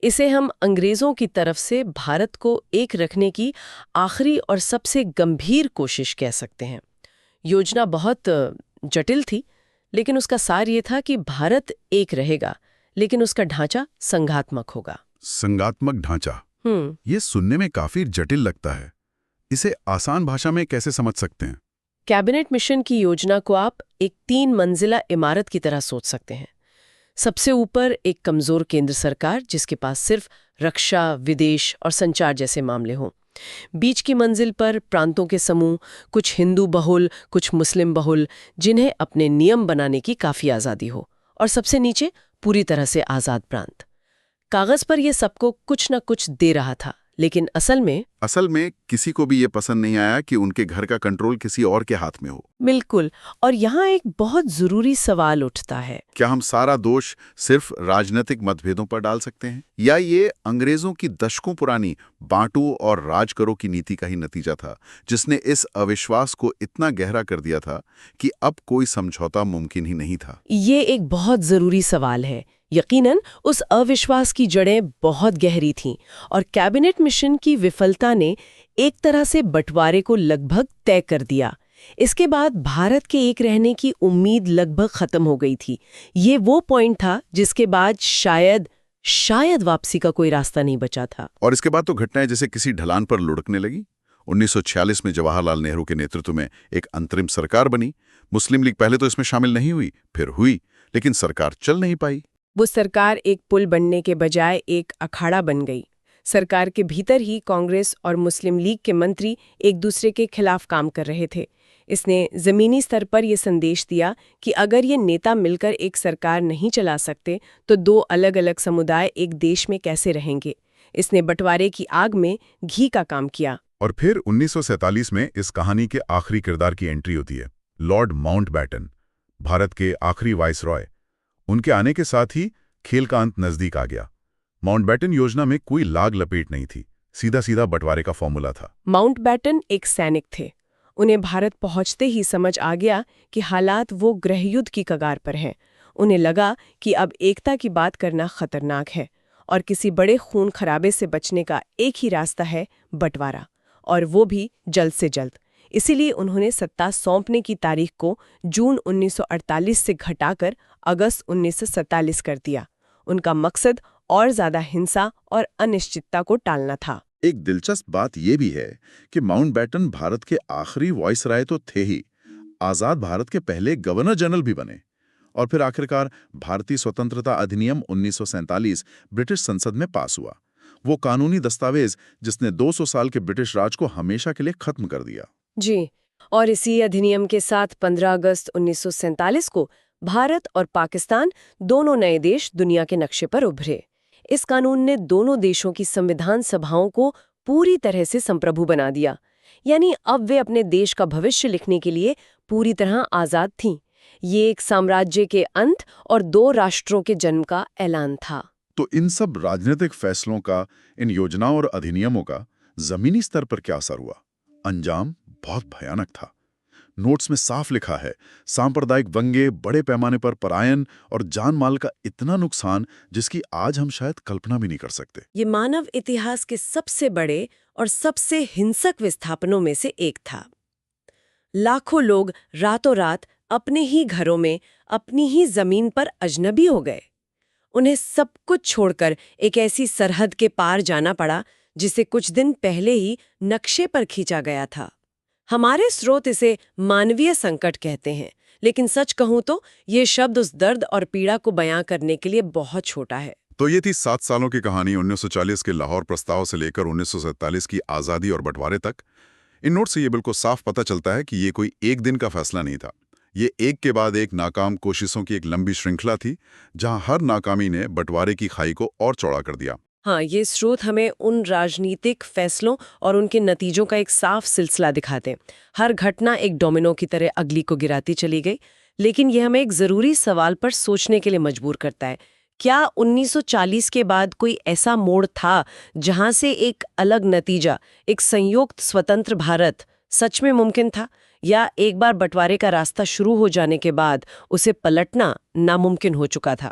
इसे हम अंग्रेजों की तरफ से भारत को एक रखने की आखिरी और सबसे गंभीर कोशिश कह सकते हैं। योजना बहुत जटिल थी, लेकिन उसका सार ये था कि भारत एक रहेगा, लेकिन उसका ढांचा संघात्मक होगा। संघात्मक ढांचा, ये सुनने में काफी जटिल लगता है। इसे आसान भाषा में कैसे समझ सकते हैं? कैबिनेट मिशन की योजना को आप एक 3 मंजिला इमारत की तरह सोच सकते हैं। सबसे ऊपर एक कमजोर केंद्र सरकार, जिसके पास सिर्फ रक्षा, विदेश और संचार जैसे मामले हों। बीच की मंजिल पर प्रांतों के समूह, कुछ हिंदू बहुल, कुछ मुस्लिम बहुल, जिन्हें अपने नियम बनाने की काफी आज़ादी हो। और सबसे नीचे पूरी तरह से आज़ाद प्रांत। कागज पर यह सबको कुछ न कुछ दे रहा था, लेकिन असल में किसी को भी ये पसंद नहीं आया कि उनके घर का कंट्रोल किसी और के हाथ में हो। बिल्कुल। और यहाँ एक बहुत जरूरी सवाल उठता है, क्या हम सारा दोष सिर्फ राजनीतिक मतभेदों पर डाल सकते हैं, या ये अंग्रेजों की दशकों पुरानी बांटो और राज करो की नीति का ही नतीजा था, जिसने इस अविश्वास को इतना गहरा कर दिया था कि अब कोई समझौता मुमकिन ही नहीं था? ये एक बहुत जरूरी सवाल है। यकीनन उस अविश्वास की जड़ें बहुत गहरी थीं, और कैबिनेट मिशन की विफलता ने एक तरह से बंटवारे को लगभग तय कर दिया। इसके बाद भारत के एक रहने की उम्मीद लगभग खत्म हो गई थी। ये वो पॉइंट था जिसके बाद शायद वापसी का कोई रास्ता नहीं बचा था। और इसके बाद तो घटनाएं जैसे किसी ढलान पर लुढ़कने लगी। 1946 में जवाहरलाल नेहरू के नेतृत्व में एक अंतरिम सरकार बनी। मुस्लिम लीग पहले तो इसमें शामिल नहीं हुई, फिर हुई, लेकिन सरकार चल नहीं पाई। वो सरकार एक पुल बनने के बजाय एक अखाड़ा बन गई। सरकार के भीतर ही कांग्रेस और मुस्लिम लीग के मंत्री एक दूसरे के खिलाफ काम कर रहे थे। इसने जमीनी स्तर पर यह संदेश दिया कि अगर ये नेता मिलकर एक सरकार नहीं चला सकते तो दो अलग अलग समुदाय एक देश में कैसे रहेंगे। इसने बंटवारे की आग में घी का काम किया। और फिर 1947 में इस कहानी के आखिरी किरदार की एंट्री होती है, लॉर्ड माउंटबेटन, भारत के आखिरी वाइसरॉय। उनके आने के साथ ही खेल का अंत नजदीक आ गया। माउंटबेटन योजना में कोई लाग लपेट नहीं थी, सीधा सीधा बंटवारे का फॉर्मूला था। माउंटबेटन एक सैनिक थे। उन्हें भारत पहुंचते ही समझ आ गया कि हालात वो गृहयुद्ध की कगार पर हैं। उन्हें लगा कि अब एकता की बात करना खतरनाक है, और किसी बड़े खून खराबे से बचने का एक ही रास्ता है, बंटवारा, और वो भी जल्द से जल्द। इसीलिए उन्होंने सत्ता सौंपने की तारीख को जून 1948 से घटाकर अगस्त 1947 कर दिया। उनका मकसद और ज्यादा हिंसा और अनिश्चितता को टालना था। एक दिलचस्प बात यह भी है कि माउंटबेटन भारत के आखिरी वाइसराय तो थे ही, आजाद भारत के पहले गवर्नर जनरल भी बने, और फिर आखिरकार भारतीय स्वतंत्रता अधिनियम 1947 ब्रिटिश संसद में पास हुआ। वो कानूनी दस्तावेज जिसने 200 साल के ब्रिटिश राज को हमेशा के लिए खत्म कर दिया। जी, और इसी अधिनियम के साथ 15 अगस्त 1947 को भारत और पाकिस्तान दोनों नए देश दुनिया के नक्शे पर उभरे। इस कानून ने दोनों देशों की संविधान सभाओं को पूरी तरह से संप्रभु बना दिया, यानी अब वे अपने देश का भविष्य लिखने के लिए पूरी तरह आजाद थीं। ये एक साम्राज्य के अंत और 2 राष्ट्रों के जन्म का ऐलान था। तो इन सब राजनीतिक फैसलों का, इन योजनाओं और अधिनियमों का जमीनी स्तर पर क्या असर हुआ? अंजाम बहुत भयानक था। नोट्स में साफ लिखा है, सांप्रदायिक दंगे, बड़े पैमाने पर पलायन और जान माल का इतना नुकसान जिसकी आज हम शायद कल्पना भी नहीं कर सकते। ये मानव इतिहास के सबसे बड़े और सबसे हिंसक विस्थापनों में से एक था। लाखों लोग रातों रात अपने ही घरों में, अपनी ही जमीन पर अजनबी हो गए। उन्हें सब कुछ छोड़कर एक ऐसी सरहद के पार जाना पड़ा जिसे कुछ दिन पहले ही नक्शे पर खींचा गया था। हमारे स्रोत इसे मानवीय संकट कहते हैं, लेकिन सच कहूं तो ये शब्द उस दर्द और पीड़ा को बयां करने के लिए बहुत छोटा है। तो ये थी 7 सालों की कहानी, 1940 के लाहौर प्रस्ताव से लेकर 1947 की आज़ादी और बंटवारे तक। इन नोट से ये बिल्कुल साफ पता चलता है कि ये कोई एक दिन का फैसला नहीं था। ये एक के बाद एक नाकाम कोशिशों की एक लंबी श्रृंखला थी, जहां हर नाकामी ने बंटवारे की खाई को और चौड़ा कर दिया। हाँ, ये स्रोत हमें उन राजनीतिक फैसलों और उनके नतीजों का एक साफ सिलसिला दिखाते। हर घटना एक डोमिनो की तरह अगली को गिराती चली गई, लेकिन यह हमें एक ज़रूरी सवाल पर सोचने के लिए मजबूर करता है। क्या 1940 के बाद कोई ऐसा मोड़ था जहां से एक अलग नतीजा, एक संयुक्त स्वतंत्र भारत सच में मुमकिन था, या एक बार बंटवारे का रास्ता शुरू हो जाने के बाद उसे पलटना नामुमकिन हो चुका था?